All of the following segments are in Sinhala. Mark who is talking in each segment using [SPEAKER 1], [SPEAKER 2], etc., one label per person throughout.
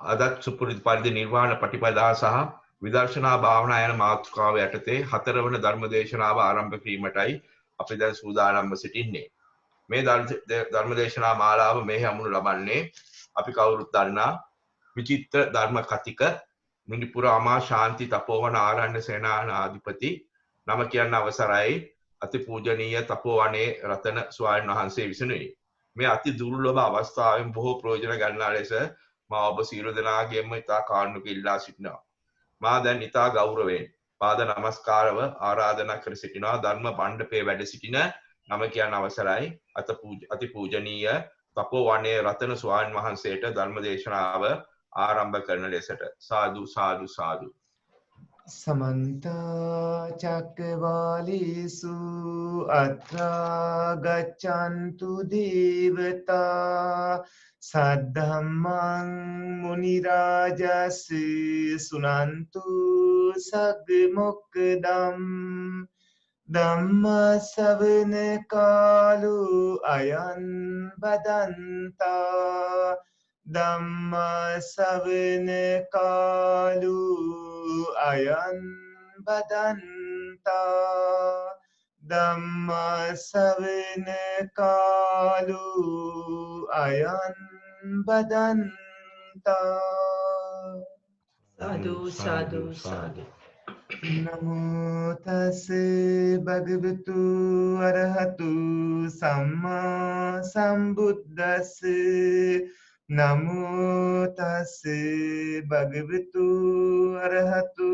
[SPEAKER 1] අදත් සුපුරුදු පරිදි නිර්වාණ පටිපදා සහ විදර්ශනා භාවනා යන මාතෘකාව යටතේ 4 වන ධර්ම දේශනාව ආරම්භ කිරීමටයි අපි දැන් සූදානම්ව සිටින්නේ. මේ ධර්ම දේශනා මාලාව මේ හමුණු ලබන්නේ අපි කවුරුත් දන්නා විචිත්‍ර ධර්ම කතික මුනිපුර අමා ශාන්ති තපෝවන ආරණ්‍ය සේනානාධිපති නම කියන්න අවසරයි අති පූජනීය තපෝවනේ රතන ස්වාමීන් වහන්සේ විසිනුයි. මේ අති දුර්ලභ අවස්ථාවෙන් බොහෝ ප්‍රයෝජන ගන්නා ලෙස මා ඔබ සියලු දෙනාගේම ඉතා කාරුණික ඉල්ලා සිටිනවා. මා දැන් ඉතා ගෞරවයෙන් පාද නමස්කාරව ආරාධනා කර සිටිනවා ධර්ම මණ්ඩපයේ වැඩ සිටින නම කියන්න අවසරයි අති පූජනීය තපෝවනේ රතන ස්වාමීන් වහන්සේට ධර්ම දේශනාව ආරම්භ කරන ලෙසට සාදු සාදු සාදු.
[SPEAKER 2] समन्त चक्रवालेषु अत्रा गच्छन्तु देवता सद्धम्मं मुनिराजस् सुनन्तु सग्मुक्दम् ධම්ම ශ්‍රවණ කාලු අයං බදන්තා ධම්ම ශ්‍රවණ කාලු අයං බදන්තා ධම්ම ශ්‍රවණ කාලු අයං බදන්තා
[SPEAKER 3] සාදු සාදු සාදු.
[SPEAKER 2] නමෝ තස් භගවතු අරහතු සම්මා සම්බුද්දස්ස නමෝ තස් භගවතු අරහතු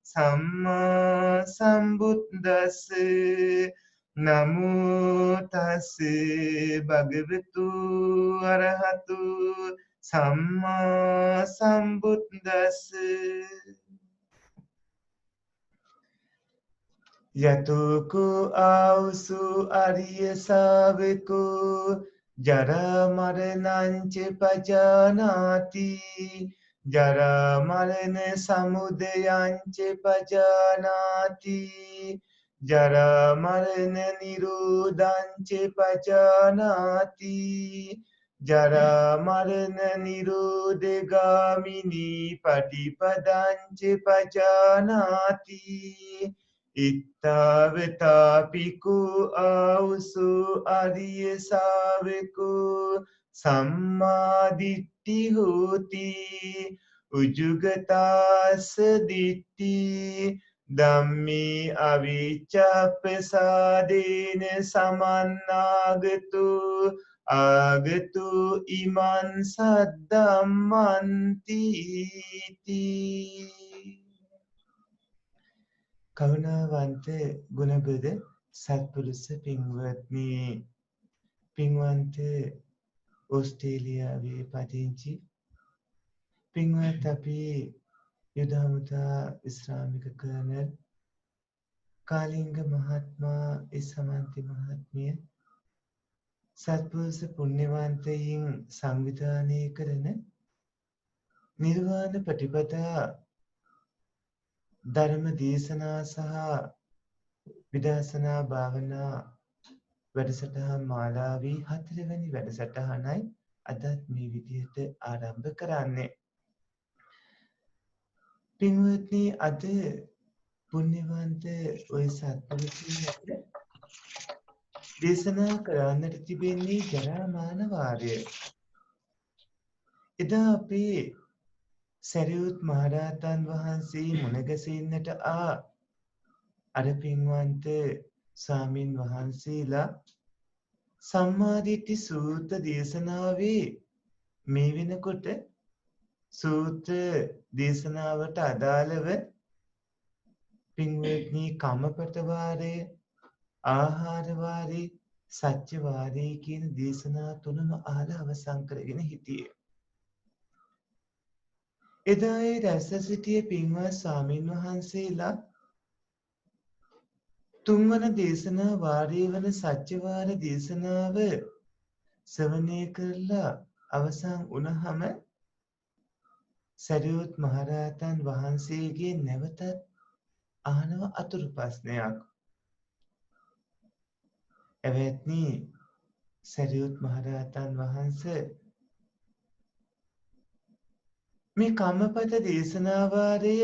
[SPEAKER 2] සම්මා සම්බුද්දස්ස නමෝ තස් භගවතු අරහතු සම්මා සම්බුද්දස්ස යතුකු ආවුසු අරිය ශාවකු ජරා මරණං ච පජානාති ජරා මරණ සමුදයං ච පජානාති ජරා මරණ නිරෝධං ච පජානාති ජරා මරණ නිරෝධගාමිනී පටිපදං ච පජානාති ඉත්තවතාපිකු ආවුසු අරිය ශාවකු සම්මාදිට්ඨි හෝති උජුගතාස්ස දිට්ඨි ධම්මේ අවිච්ඡප්පසාදේන සමන්නාගතු ආගතු ඉමන් සද්දම්මන්ති කරුණාවන්ත ගුණබද සත්පුරුෂ පින්වත්නි පින්වන්ත ඕස්ට්‍රේලියාවේ පදිංචි පින්වත් අපි යුද හමුදා ඉස්ලාමික කර්නල් කාලිංග මහත්මයා ඉසමන්ති මහත්මිය සත්පුරුෂ පුණ්‍යවන්තයින් සංවිධානය කරන නිර්වාණ ප්‍රතිපදා ධර්ම දේශනා සහ විදර්ශනා භාවනා වැඩසටහන් මාලාවේ 4 වෙනි වැඩසටහනයි අදත් මේ විදිහට ආරම්භ කරන්නේ. පින්වත්නි අද පුණ්‍යවන්ත ඔය සත්පුරුෂයන්ට දේශනා කරන්නට තිබෙන්නේ ජරාමාන වාරය. එදා අපේ සරියුත් මහරහතන් වහන්සේ මුණගැසෙන්නට අර පින්වන්ත ස්වාමින් වහන්සේලා සම්මාදිට්ඨි සූත්‍ර දේශනාවේ මේ වෙනකොට සූත්‍ර දේශනාවට අදාළව පින්වත්නි කමපට වාරය ආහාර වාරය සත්‍ය වාරය කියන දේශනා තුනම අහලා අවසන් කරගෙන හිටියේ. එදා ඒ රැස් සිටිය පින්වත් ස්වාමින් වහන්සේලා තුන්වන දේශනා වාරයේ වන සත්‍යවාර දේශනාව ශ්‍රවණය කරලා අවසන් වුණහම සරියුත් මහරහතන් වහන්සේගේ නැවතත් අහනව අතුරු ප්‍රශ්නයක්. එවත්නි සරියුත් මහරහතන් වහන්සේ මේ කම්මපද දේශනාවාරය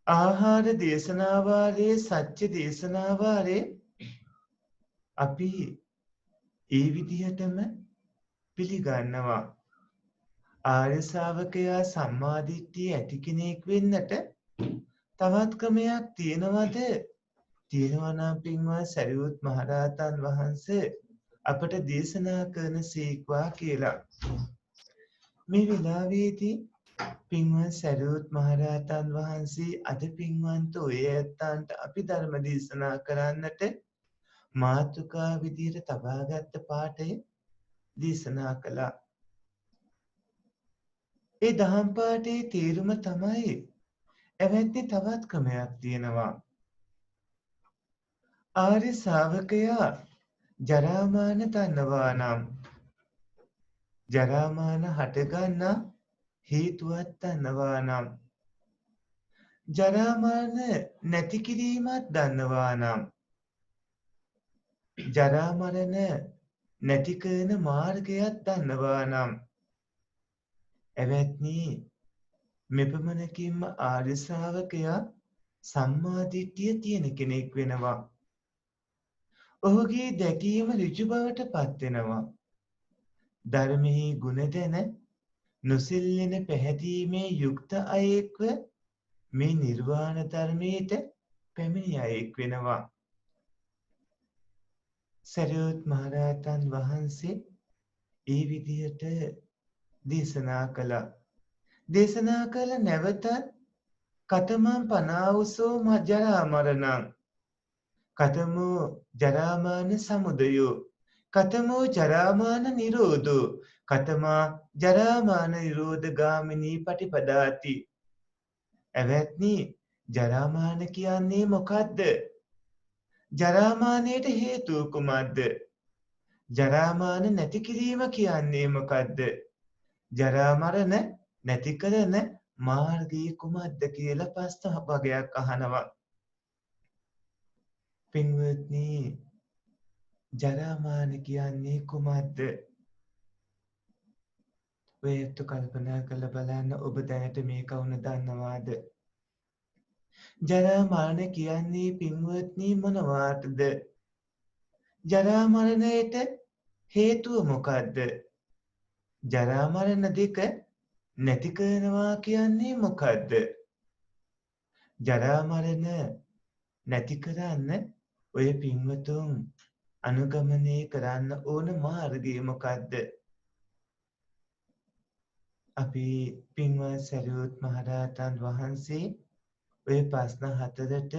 [SPEAKER 2] ආහාර දේශනාවාරයේ සත්‍ය දේශනාවාරයේ අපි ඒ විදිහටම පිළිගන්නවා. ආර්ය ශ්‍රාවකයා සම්මාදිට්ඨිය ඇති කෙනෙක් වෙන්නට තවත් ක්‍රමයක් තියෙනවද? තියෙනවා නම් පින්වත් සරියුත් මහරහතන් වහන්සේ අපට දේශනා කරන සීක්වා කියලා. මේ වෙලාවේදී පින්වත් සරියුත් මහරහතන් වහන්සේ අද පින්වන්ත ඔය ඇත්තන්ට අපි ධර්ම දේශනා කරන්නට මාතෘකා විදියට තබාගත් පාඩය දේශනා කළා. ඒ දහම් පාඩේ තේරුම තමයි එවැත්නි තවත් ක්‍රමයක් තියෙනවා. ආර්ය ශ්‍රාවකයා ජරාමාන දන්නවා නම් ජරාමාන හටගන්නා හේතුවක් දන්නවා නම් ජරාමාන නැති කිරීමක් දන්නවා නම් ජරා මරණ නැති කරන මාර්ගයක් දන්නවා නම් එවැත්නි මෙපමණකින්ම ආර්ය ශ්‍රාවකයා සම්මා දිට්ඨිය තියෙන කෙනෙක් වෙනවා. ඔහුගේ දැකීම ඍජු බවට පත් වෙනවා. ධර්මෙහි ගුණ දැන නොසිල්ලෙන පැහැදීමේ යුක්ත අයෙක්ව මේ නිර්වාණ ධර්මයට පැමිණි අයෙක් වෙනවා. සරියුත් මහරහතන් වහන්සේ ඒ විදිහට දේශනා කළා. දේශනා කළ නැවතත් කතමං පනාවුසෝ ජරා මරණං කතමෝ ජරාමාන සමුදයෝ කතමෝ ජරාමාන නිරෝධෝ කතමා ජරාමාන නිරෝධ ගාමිනී පටිපදාති. එවැත්නි ජරාමාන කියන්නේ මොකද්ද? ජරාමානයට හේතුව කුමක්ද? ජරාමාන නැති කිරීම කියන්නේ මොකද්ද? ජරා මරණ නැති කරන මාර්ගය කුමක්ද කියලා ප්‍රශ්න වගයක් අහනවා. පින්වත්නි, ජරාමාන කියන්නේ කුමක්ද? ඔයත් කල්පනා කරලා බලන්න ඔබ දැනට මේක වුණ දන්නවාද? ජරා මරණ කියන්නේ පින්වත්නි මොනවාටද? ජරා මරණයට හේතුව මොකද්ද? ජරා මරණ දෙක නැති කරනවා කියන්නේ මොකද්ද? ජරා මරණ නැති කරන්න ඔය පින්වතුන් අනුගමනය කරන්න ඕන මාර්ගය මොකද්ද? අපි පින්වත් සරියුත් මහරහතන් වහන්සේ ඔය ප්‍රශ්න හතරට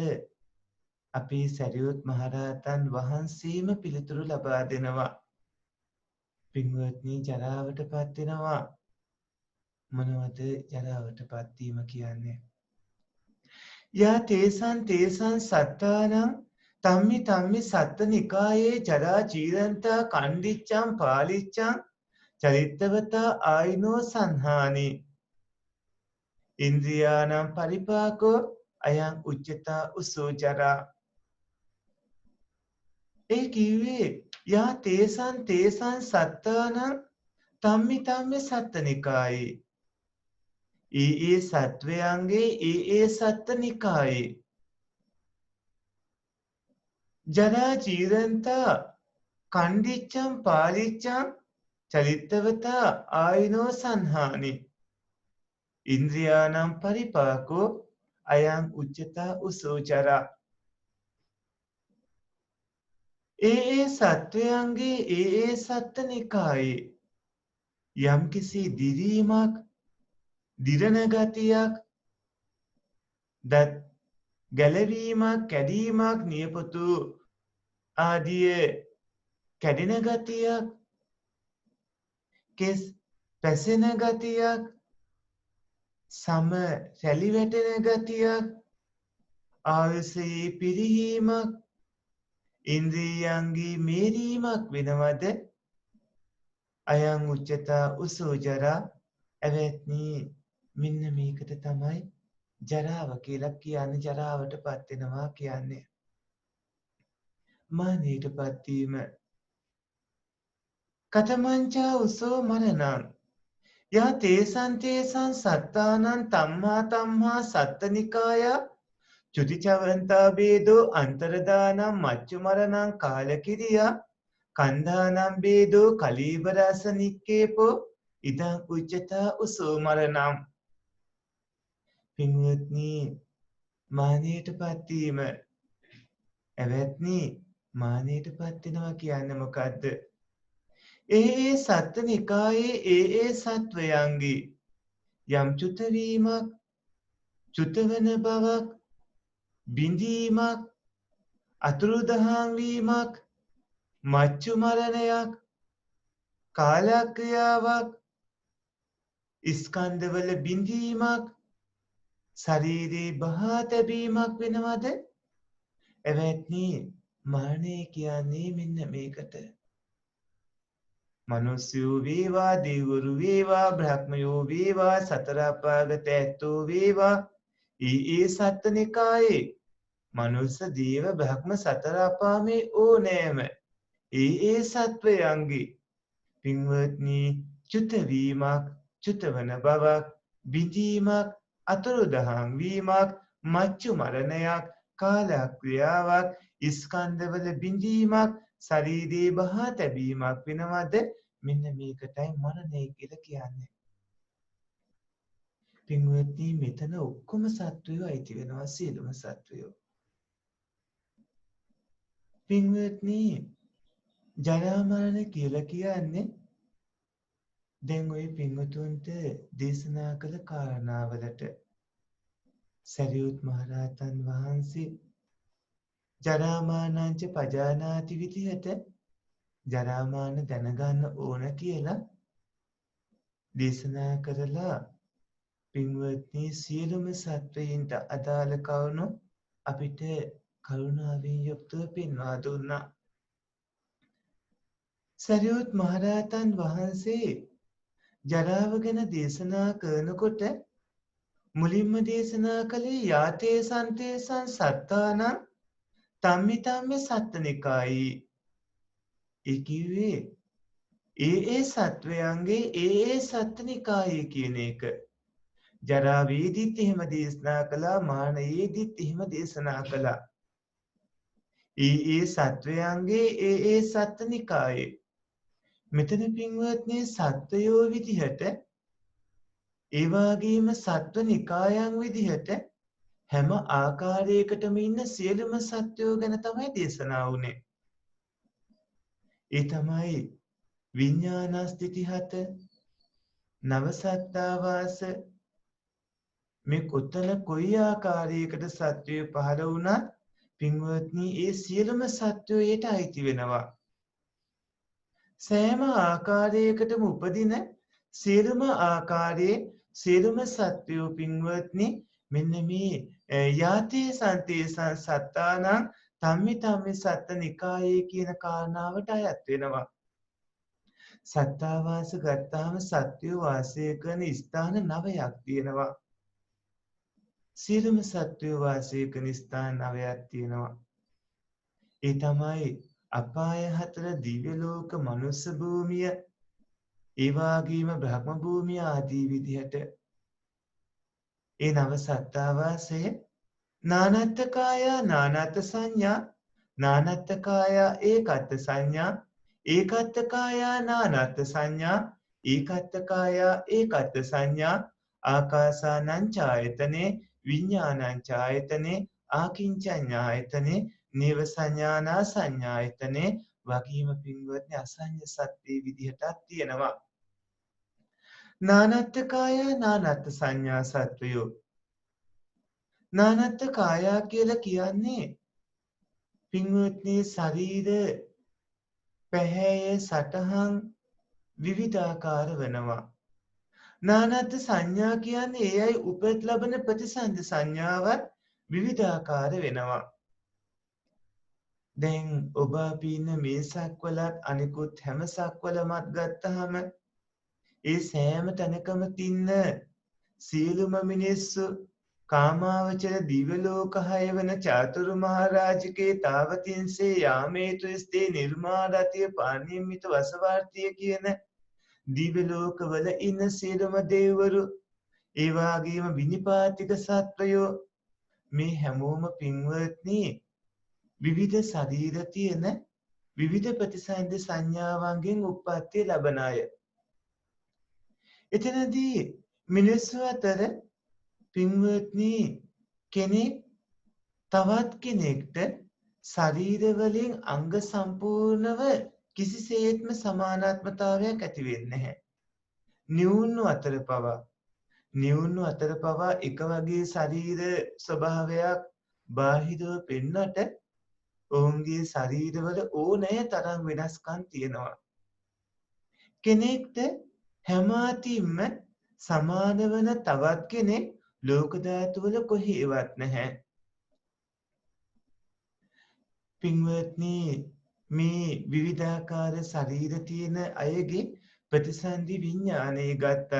[SPEAKER 2] අපි සරියුත් මහරහතන් වහන්සේම පිළිතුරු ලබා දෙනවා. පින්වත්නි, ජරාවට පත් වෙනවා. මොනවද ජරාවට පත් වීම කියන්නේ? යා තේසං සත්තානං තම්මි තම්මි සත්ත නිකායේ ජරා ජීරන්තා කණ්ඩිච්ඡං පාලිච්ඡං චරිත්තවතා ආයිනෝ සංහානි ඉන්ද්‍රියානම් පරිපාකෝ අයං උච්චතා උසෝ ජරා. ඒ කිව්වේ යා තේසං සත්තානං තම්මි තම්මි සත්ත නිකායේ ඒ සත්වයන්ගේ ඒ සත්ත නිකායේ ජරා ජීරන්තා කණ්ඩිච්ඡං පාලිච්ඡං චලිත්තවතා ආයිනෝ සංහානි ඉන්ද්‍රියානම් පරිපාකෝ අයං උච්චතා උසෝ ජරා. ඒ සත්වයන්ගේ ඒ සත්ත නිකායේ යම්කිසි දිරීමක් දිරණ ගතියක් දත් ගැලවීමක් කැඩීමක් නියපොතු ආදිය කැඩෙන ගතියක් කෙස් පැසෙන ගතියක් සම රැලි වැටෙන ගතියක් ආයුෂයේ පිරිහීමක් ඉන්ද්‍රියයන්ගේ මේරීමක් වෙනවද? අයං උච්චතා උසෝ ජරා. එවැත්නි මෙන්න මේකට තමයි ජරාව කියලා කියන්නේ. ජරාවට පත් වෙනවා කියන්නේ මරණයට පත් වීම. කතමංචා උසෝ මරණං යා තේසන් සත්තානං තම්හා සත්තනිකාය චුතිචවන්තා බේදෝ අන්තරදානම් මච්චුමරණං කාලකිරියා කන්ධානම් බේදෝ කලීබරස නික්කේපෝ ඉදං උච්චතා උසෝ මරණම්. පින්වත්නි, මානයට පත්වීම, ඇවැත්නි, මානයට පත්වෙනවා කියන්නේ මොකද්ද? ඒ සත්ත්ව නිකායේ ඒ සත්වයන්ගේ යම් චුතවීමක්, චුතවන බවක්, බිඳීමක්, අතුරුදහන් වීමක්, මච්චු මරණයක්, කාලක්‍රියාවක්, ස්කන්ධවල බිඳීමක්, ශරීරේ බහා තැබීමක් වෙනවද? එවැත්නි, මරණය කියන්නේ මෙන්න මේකට. මනුස්සයෝ වේවා, දෙවිවරු වේවා, බ්‍රහ්මයෝ වේවා, සතර අපාගත ඇත්තෝ වේවා, ඒ සත්ත්වනිකායේ මනුස්ස, දේව, බ්‍රහ්ම, සතර අපාමේ ඕනෑම ඒ සත්වයන්ගේ පින්වත්නි චුතවීමක්, චුතවන බවක්, බිඳීමක්, අතුරුදහන් වීමක්, මච්චු මරණයක්, කාලක්‍රියාවක්, ස්කන්ධවල බිඳීමක්, ශරීරේ බහා තැබීමක් වෙනවද? මෙන්න මේකටයි මරණය කියලා කියන්නේ. පින්වත්නි, මෙතන ඔක්කොම සත්වයෝ අයිති වෙනවා, සියලුම සත්වයෝ. පින්වත්නි, ජරා මරණ කියලා කියන්නේ දැන් ඔය පින්වතුන්ට දේශනා කළ කාරණාවලට සරියුත් මහරහතන් වහන්සේ ජරාමානංච පජානාති විදිහට ජරාමාන දැනගන්න ඕන කියලා දේශනා කරලා පින්වත්නි සියලුම සත්වයින්ට අදාළ කරුණු අපිට කරුණාවෙන් යුක්තව පෙන්වා දුන්නා. සරියුත් මහරහතන් වහන්සේ ජරාව ගැන දේශනා කරනකොට මුලින්ම දේශනා කළේ යාතේ සන්තේසං සත්තානං තම්මි සත්තනිකායි. ඒ කිව්වේ ඒ සත්වයන්ගේ ඒ සත්තනිකායි කියන එක. ජරාවේදීත් එහෙම දේශනා කළා, මරණයේදීත් එහෙම දේශනා කළා. ඒ සත්වයන්ගේ ඒ සත්තනිකායේ. මෙතන පින්වත්නි සත්වයෝ විදිහට ඒ වගේම සත්ව නිකායන් විදිහට හැම ආකාරයකටම ඉන්න සියලුම සත්වයෝ ගැන තමයි දේශනා වුණේ. ඒ තමයි විඤ්ඤාණස්ථಿತಿ 7, නවසත්තාවාස, මේ කොතන කොයි ආකාරයකට සත්වයෝ පහළ වුණත් පින්වත්නි ඒ සියලුම සත්වයෝ යට අයිති වෙනවා. සෑම ආකාරයකටම උපදින සියලුම ආකාරයේ සියලුම සත්වයෝ පින්වත්නි මෙන්න මේ යාතේ සන්තේසං සත්තානං තම්මි සත්තනිකායේ කියන කාරණාවට අයත් වෙනවා. සත්තාවාස ගත්තාම සත්වයෝ වාසය කරන ස්ථාන 9ක් තියෙනවා. සියලුම සත්වයෝ වාසය කරන ස්ථාන 9ක් තියෙනවා. ඒ තමයි අපාය 4, දිව්‍ය ලෝක, මනුස්ස භූමිය, ඒ වගේම බ්‍රහ්ම භූමිය ආදී විදිහට. ඒ නව සත්තාවාසය නානත්තකාය නානත්ත් සංඥා, නානත්තකාය ඒකත්ත සංඥා, ඒකත්තකාය නානත්ත් සංඥා, ඒකත්තකාය ඒකත්ත සංඥා, ආකාසානං ඡායතනේ, විඥානං ඡායතනේ, ආකින්චඤ්ඤායතනේ, නේව සංඥානා සංඥායතනේ වගේම පින්වත්නි අසඤ්ඤ සත්‍ය විදිහටත් තියෙනවා. නානත්ත් කාය නානත්ත් සංඥා සත්වයෝ. නානත්ත් කාය කියලා කියන්නේ පින්වත්නි ශරීර පැහැය සටහන් විවිධාකාර වෙනවා. නානත්ත් සංඥා කියන්නේ ඒ අය උපත් ලබන ප්‍රතිසන්ද සංඥාවත් විවිධාකාර වෙනවා. දැන් ඔබ අපි ඉන්න මේ සක්වලත් අනිකුත් හැම සක්වලමත් ගත්තාම ඒ සෑම තැනකම තින්න සියලුම මිනිස්සු කාමාවචර දිව්‍ය ලෝක 6 වන චාතුරු මහරජකේ තාවතින්සේ යාමේතු ස්තේ නිර්මාණතිය පාණිමිත වසවාර්තිය කියන දිව්‍ය ලෝකවල ඉන්න සියලුම දෙවිවරු ඒ වගේම විනිපාතික සත්වයෝ මේ හැමෝම පින්වත්නි විවිධ ශරීර තියෙන විවිධ ප්‍රතිසන්දි සංඥාවන්ගෙන් උප්පත්තිය ලබන අය. එතනදී මිනිස්සු අතර පින්වත්නි කෙනෙක් තවත් කෙනෙක්ට ශරීර වලින් අංග සම්පූර්ණව කිසිසේත්ම සමානාත්මතාවයක් ඇති වෙන්නේ නැහැ. නිවුණු අතර පවා එක වගේ ශරීර ස්වභාවයක් බාහිරව පෙන්නට ඔවුන්ගේ ශරීරවල ඕනෑ තරම් වෙනස්කම් තියෙනවා. කෙනෙක්ට හැම අතින්ම සමාන වන තවත් කෙනෙක් ලෝක ධාතුවල කොහේවත් නැහැ. පින්වත්නි මේ විවිධාකාර ශරීර තියෙන අයගේ ප්‍රතිසන්දි විඥානය ගත්තත්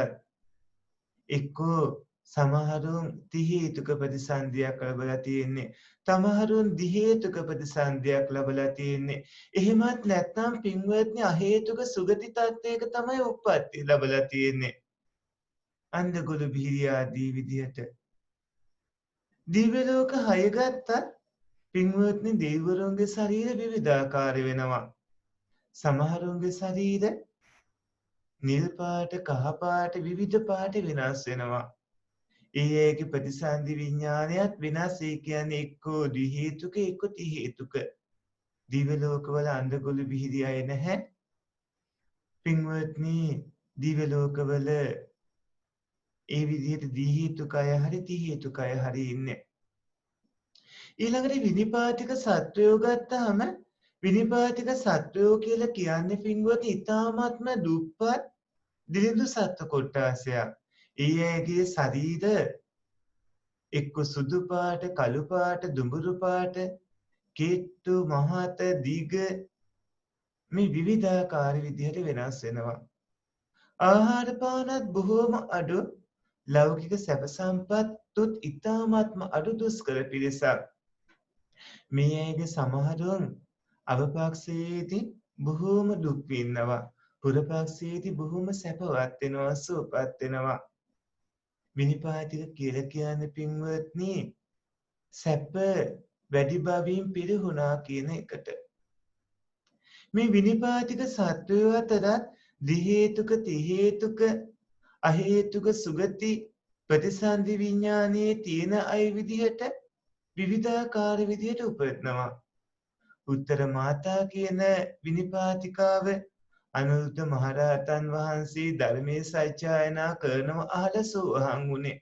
[SPEAKER 2] එක්කෝ සමහරුන් ත්‍රිහේතුක ප්‍රතිසන්දියක් ලැබලා තියෙන්නේ. සමහරුන් ද්විහේතුක ප්‍රතිසන්දියක් ලැබලා තියෙන්නේ. එහෙමත් නැත්නම් පින්වත්නි අහේතුක සුගති තත්ත්වයක තමයි උප්පත්ති ලැබලා තියෙන්නේ. අන්ධගොළු බිහිරි ආදී විදිහට. දිව්‍ය ලෝක 6 ගත්තත් පින්වත්නි දෙවිවරුන්ගේ ශරීර විවිධාකාර වෙනවා. සමහරුන්ගේ ශරීර නිල් පාට, කහ පාට, විවිධ පාට වෙනස් වෙනවා. ඒගේ ප්‍රතිසන්දි විඥානයත් වෙනස්. ඒ කියන්නේ එක්කෝ ද්විහේතුක එක්කෝ ත්‍රිහේතුක. දිව්‍ය ලෝකවල අන්ධගොළු බිහිරි අය නැහැ. පින්වත්නි දිව්‍ය ලෝකවල ඒ විදිහට ද්විහේතුක අය හරි ත්‍රිහේතුක අය හරි ඉන්නේ. ඊළඟට විනිපාතික සත්වයෝ ගත්තාම විනිපාතික සත්වයෝ කියලා කියන්නේ පින්වත්නි ඊ타ත්ම දුප්පත් දිලිඳු සත්ව කොට්ටාසයක්. ඊයේගේ ශරීර එක්ක සුදු පාට, කළු පාට, දුඹුරු පාට, කෙට්ටු, මහත, දිග මේ විවිධාකාර විදිහට වෙනස් වෙනවා. ආහාර පානත් බොහෝම අඩු, ලෞකික සැප සම්පත්තුත් ඊ타ත්ම අඩු දුෂ්කර පිරිසක්. මේ අයගේ සමහරුන් අවපක්ෂයේදී බොහෝම දුක් විඳිනවා. පුරපක්ෂයේදී බොහෝම සැපවත් වෙනවා, සුවපත් වෙනවා. විනිපාතික කියලා කියන්නේ පින්වත්නි සැප වැඩි බවින් පිරිහුණා කියන එකට. මේ විනිපාතික සත්වයෝ අතරත් ද්විහේතුක, ත්‍රිහේතුක, අහේතුක සුගති ප්‍රතිසන්දි විඥානයේ තියෙන අය විදිහට විවිධාකාර විදිහට උපදිනවා. උත්තර මාතා කියන විනිපාතිකාව අනුරුද්ධ මහරහතන් වහන්සේ ධර්මයේ සත්‍යයනා කරනව අහලා සෝහන් වුණේ.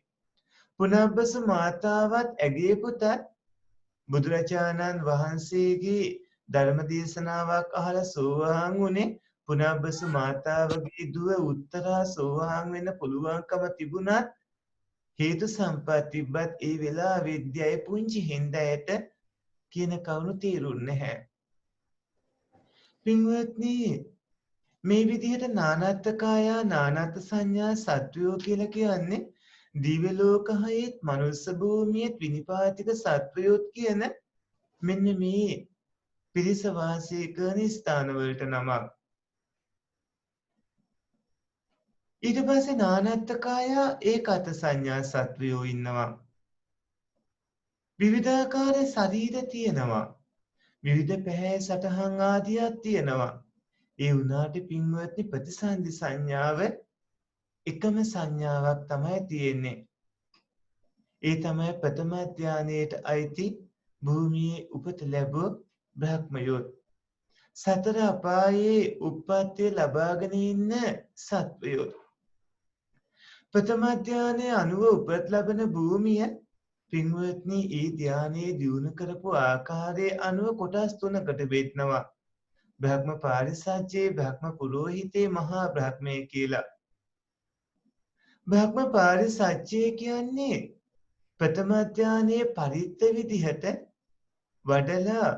[SPEAKER 2] පුනබ්බස මාතාවත් ඇගේ පුතත් බුදුරජාණන් වහන්සේගේ ධර්ම දේශනාවක් අහලා සෝහන් වුණේ. පුනබ්බස මාතාවගේ දුව උත්තරා සෝහන් වෙන්න පුළුවන්කම තිබුණත් හේතු සම්පත් තිබ්බත් ඒ වෙලාවෙදී අය පුංචි හින්දායට කියන කවුරු තේරුන්නේ නැහැ. පින්වත්නි මේ විදිහට නානත්ථකාය නානත්ථ සංඥා සත්වයෝ කියලා කියන්නේ දිව්‍ය ලෝකයේත් මනුස්ස භූමියේත් විනිපාතික සත්වයෝත් කියන මෙන්න මේ පිරිස වාසය කරන ස්ථානවලට නමක්. ඊට පස්සේ නානත්ථකාය ඒකත් සංඥා සත්වයෝ ඉන්නවා. විවිධාකාර ශරීර තියෙනවා. විවිධ පැහැ සටහන් ආදියක් තියෙනවා. ඒ වුණාට පින්වත්නි ප්‍රතිසන්දි සංඥාව එකම සංඥාවක් තමයි තියෙන්නේ. ඒ තමයි ප්‍රථම ධානයේට අයිති භූමියේ උපත ලැබූ බ්‍රහ්මයෝ. සතර අපායේ උප්පත්තිය ලබාගෙන ඉන්න සත්වයෝ. ප්‍රථම ධානයේ අනුව උපත ලබන භූමිය පින්වත්නි ඒ ධානයේ දියුණු කරපු ආකාරයේ අනුව කොටස් තුනකට බෙදනවා. බ්‍රහ්ම පාරිසජ්ජේ, බ්‍රහ්ම පුරෝහිතේ, මහා බ්‍රහ්මයේ කියලා. බ්‍රහ්ම පාරිසජ්ජේ කියන්නේ ප්‍රථම ධානයේ පරිත්ත විදිහට වඩලා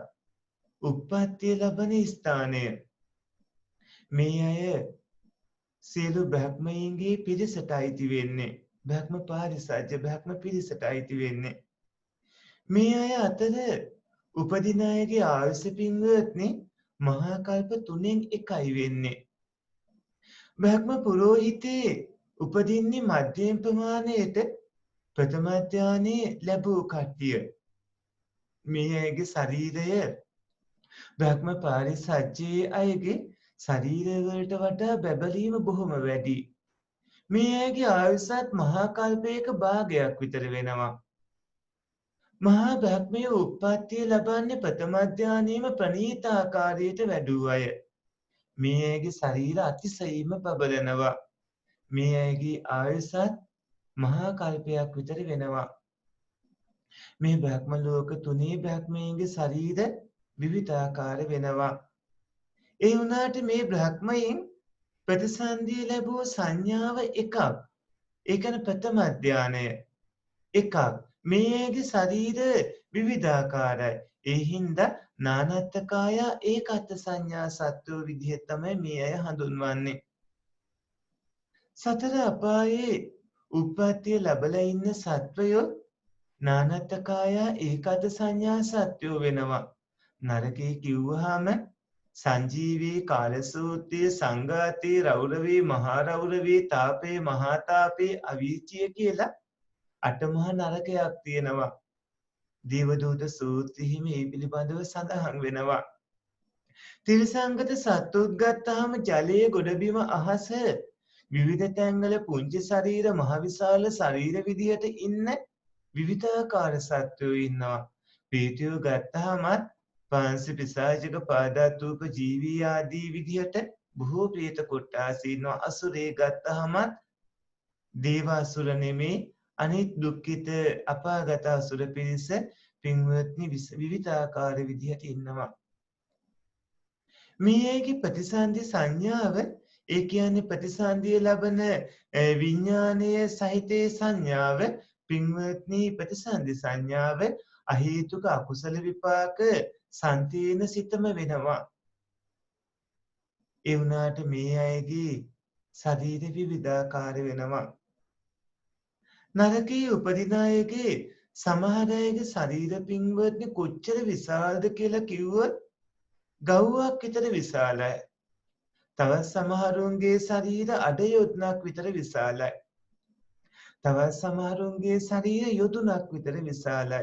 [SPEAKER 2] උප්පත්තිය ලබන ස්ථානය. මේ අය සියලු බ්‍රහ්මයන්ගේ පිරිසට අයිති වෙන්නේ. බ්‍රහ්ම පාරිසජ්ජ බ්‍රහ්ම පිරිසට අයිති වෙන්නේ. මේ අය අතර උපදින අයගේ ආයුෂ පින්වත්නි මහා කල්ප 3න් එකයි වෙන්නේ. බ්‍රහ්ම පුරෝහිතේ උපදින්නේ මධ්‍යම ප්‍රමාණයට ප්‍රථම ධානයේ ලැබූ කට්ටිය. මේ අයගේ ශරීරය බ්‍රහ්ම පාරිසජ්ජයේ අයගේ ශරීරය වලට වඩා බැබලීම බොහොම වැඩි. මේ අයගේ ආයුෂත් මහා කල්පයක භාගයක් විතර වෙනවා. මහා බ්‍රහ්මයේ උප්පත්තිය ලබන්නේ ප්‍රථම ධානයේම ප්‍රණීත ආකාරයට වැඩූ අය. මේ අයගේ ශරීර අතිශයින්ම බබලනවා. මේ අයගේ ආයුෂත් මහා කල්පයක් විතර වෙනවා. මේ බ්‍රහ්ම ලෝක තුනේ බ්‍රහ්මයන්ගේ ශරීර විවිධාකාර වෙනවා. ඒ වුණාට මේ බ්‍රහ්මයන් ප්‍රතිසන්දිය ලැබූ සංඥාව එකක්. ඒ කියන්නේ ප්‍රථම ධානය එකක්. මේ අයගේ ශරීර විවිධාකාරයි. ඒ හින්දා නානත්තකාය ඒකත් සංඥා සත්වෝ විදිහට තමයි මේ අය හඳුන්වන්නේ. සතර අපායේ උප්පත්තිය ලැබලා ඉන්න සත්වයෝ නානත්තකාය ඒකත් සංඥා සත්වෝ වෙනවා. නරකේ කිව්වහම සංජීවී කාලසූත්‍රයේ සංඝාතේ රෞරවී මහා රෞරවී තාපේ මහා තාපේ අවීචිය කියලා අටමහා නරකයක් තියෙනවා. දේවදූත සූත්‍රෙහි මේ පිළිබඳව සඳහන් වෙනවා. තිරිසංගත සත්තුත් ගත්තාම ජලයේ ගොඩබිම අහස විවිධ තැන්වල පුංචි ශරීර මහ විශාල ශරීර විදියට ඉන්න විවිධාකාර සත්වයෝ ඉන්නවා. ප්‍රේතයෝ ගත්තාමත් පාංශ පිසාචක පාදාතූප ජීවී ආදී විදියට බොහෝ ප්‍රේත කොට්ටාස ඉන්නවා. අසුරේ ගත්තාමත් දේව අසුර නෙමේ අනිත් දුක්ඛිත අපාගත අසුර පිරිස පින්වත්නි විවිධාකාර විදිහට ඉන්නවා. මේ අයගේ ප්‍රතිසන්දි සංඥාව ඒ කියන්නේ ප්‍රතිසන්දිය ලබන විඥානයේ සහිතේ සංඥාව පින්වත්නි ප්‍රතිසන්දි සංඥාව අහේතුක අකුසල විපාක සංතීන සිතම වෙනවා. ඒ වුණාට මේ අයගේ ශරීර විවිධාකාර වෙනවා. නරකයේ උපදින අයගේ සමහර අයගේ ශරීර පින්වත්නි කොච්චර විශාලද කියලා කිව්වොත් ගව්වක් විතර විශාලයි. තවත් සමහරුන්ගේ ශරීර අඩ යොදුනක් විතර විශාලයි. තවත් සමහරුන්ගේ ශරීර යොදුනක් විතර විශාලයි.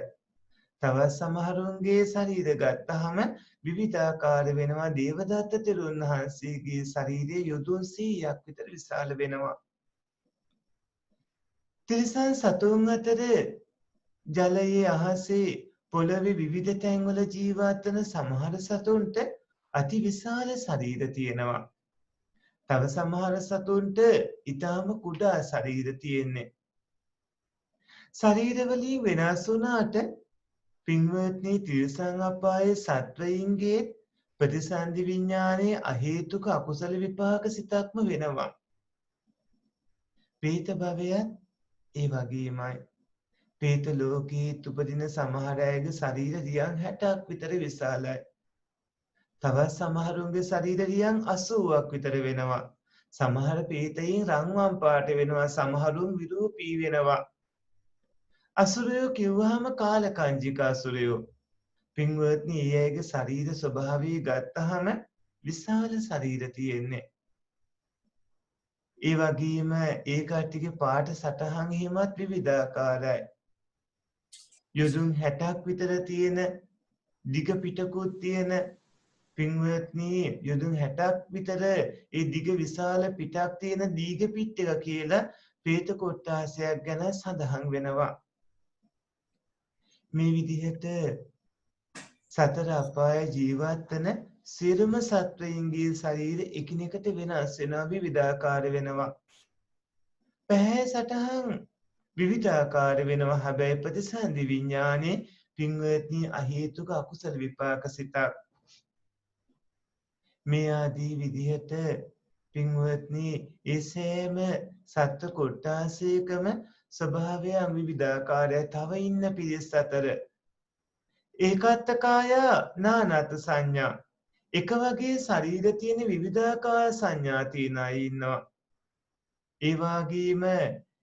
[SPEAKER 2] තවත් සමහරුන්ගේ ශරීර ගත්තහම විවිධාකාර වෙනවා. දේවදත්ත තෙරුන් වහන්සේගේ ශරීරය යොදුන් 100ක් විතර විශාල වෙනවා. තිරිසන් සතුන් අතර ජලයේ අහසේ පොළවේ විවිධ තැන්වල ජීවත් වන සමහර සතුන්ට අති විශාල ශරීර තියෙනවා. තව සමහර සතුන්ට ඊටාම කුඩා ශරීර තියෙන්නේ. ශරීරවලින් වෙනස් වුණාට පින්වත්නි තිරිසන් අපායේ සත්වයින්ගේ ප්‍රතිසන්දි විඥානයේ අහේතුක අකුසල විපාක සිතක්ම වෙනවා. ප්‍රේත භවයත් ඒ වගේමයි. ප්‍රේත ලෝකයේ උපදින සමහර අයගේ ශරීර රියන් 60ක් විතර විශාලයි. තවත් සමහරුන්ගේ ශරීර රියන් 80ක් විතර වෙනවා. සමහර ප්‍රේතයින් රන්වන් පාට වෙනවා. සමහරුන් විරූපී වෙනවා. අසුරයෝ කිව්වහම කාලකංජික අසුරයෝ. පින්වත්නි ඒ අයගේ ශරීර ස්වභාවය ගත්තහම විශාල ශරීර තියෙන්නේ. ඒ වගේම ඒ කට්ටියගේ පාට සටහන් හිමත් විවිධාකාරයි. යොදුන් 60ක් විතර තියෙන දිග පිටකුත් තියෙන පින්වත්නි යොදුන් 60ක් විතර ඒ දිග විශාල පිටක් තියෙන දීඝ පිට්ටක කියලා ප්‍රේත කොට්ටාසයක් ගැන සඳහන් වෙනවා. මේ විදිහට සතර අපාය ජීවත් වන සියලුම සත්වයින්ගේ ශරීර එකිනෙකට වෙනස් වෙනවා, විවිධාකාර වෙනවා. පැහැ සටහන් විවිධාකාර වෙනවා. හැබැයි ප්‍රතිසන්දි විඥානේ පින්වත්නි අහේතුක අකුසල විපාක සිතක්. මේ ආදී විදිහට පින්වත්නි ඒ සෑම සත්ව කොට්ටාසයකම ස්වභාවයන් විවිධාකාරයි. තව ඉන්න පිරිස් අතර ඒකත්තකාය නානත් සංඥා එක වගේ ශරීර තියෙන විවිධාකාර සංඥා තියෙන අය ඉන්නවා. ඒ වගේම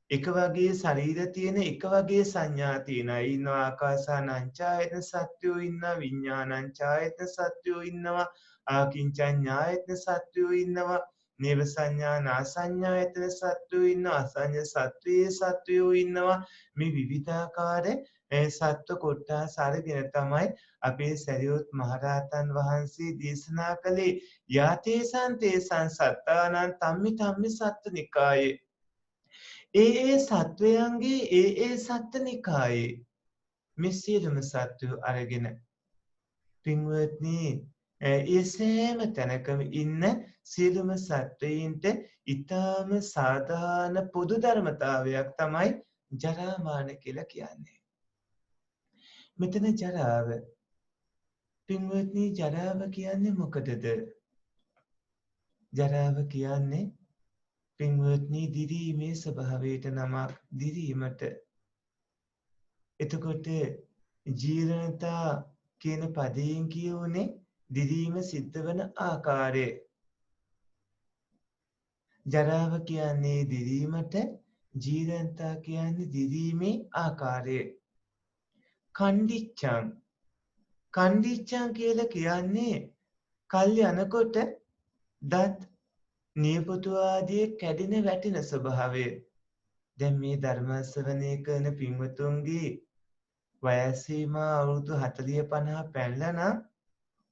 [SPEAKER 2] එක වගේ ශරීර තියෙන එක වගේ සංඥා තියෙන අය ඉන්නවා. ආකාසානංචායතන සත්වයෝ ඉන්නවා. විඥානංචායතන සත්වයෝ ඉන්නවා. ආකින්චඤ්ඤායතන සත්වයෝ ඉන්නවා. නේව සංඥා නාසඤ්ඤායතන සත්වයෝ ඉන්නවා අසඤ්ඤ සත්වයේ සත්වයෝ ඉන්නවා මේ විවිධාකාර සත්ව කොට්ටාස අරගෙන තමයි අපේ සරියුත් මහරහතන් වහන්සේ දේශනා කළේ යාතේසං තේසං සත්තානං තම්මි තම්මි සත්ත්වනිකායේ ඒ සත්වයන්ගේ ඒ සත්ත්වනිකායේ මේ සියලුම සත්වයෝ අරගෙන පින්වත්නි ඒ සෑම තැනකම ඉන්න සියලුම සත්වයින්ට ඊටාම සාධාරණ පොදු ධර්මතාවයක් තමයි ජරා මරණ කියලා කියන්නේ. මෙතන ජරාව පින්වත්නි ජරාව කියන්නේ මොකටද? ජරාව කියන්නේ පින්වත්නි දිරීමේ ස්වභාවයට නමක් දිරීමට. එතකොට ජීර්ණතා කියන පදයෙන් කියුනේ දිරීම සිද්ධ වන ආකාරය. ජරාව කියන්නේ දිරීමට ජීර්ණතා කියන්නේ දිරීමේ ආකාරය. කණ්ඩිච්ඡං කණ්ඩිච්ඡං කියලා කියන්නේ කල් යනකොට දත් නියපොතු ආදී කැඩෙන වැටෙන ස්වභාවය. දැන් මේ ධර්ම ශ්‍රවණය කරන පින්වතුන්ගේ වයස සීමා අවුරුදු 40 50 පැනලා නම්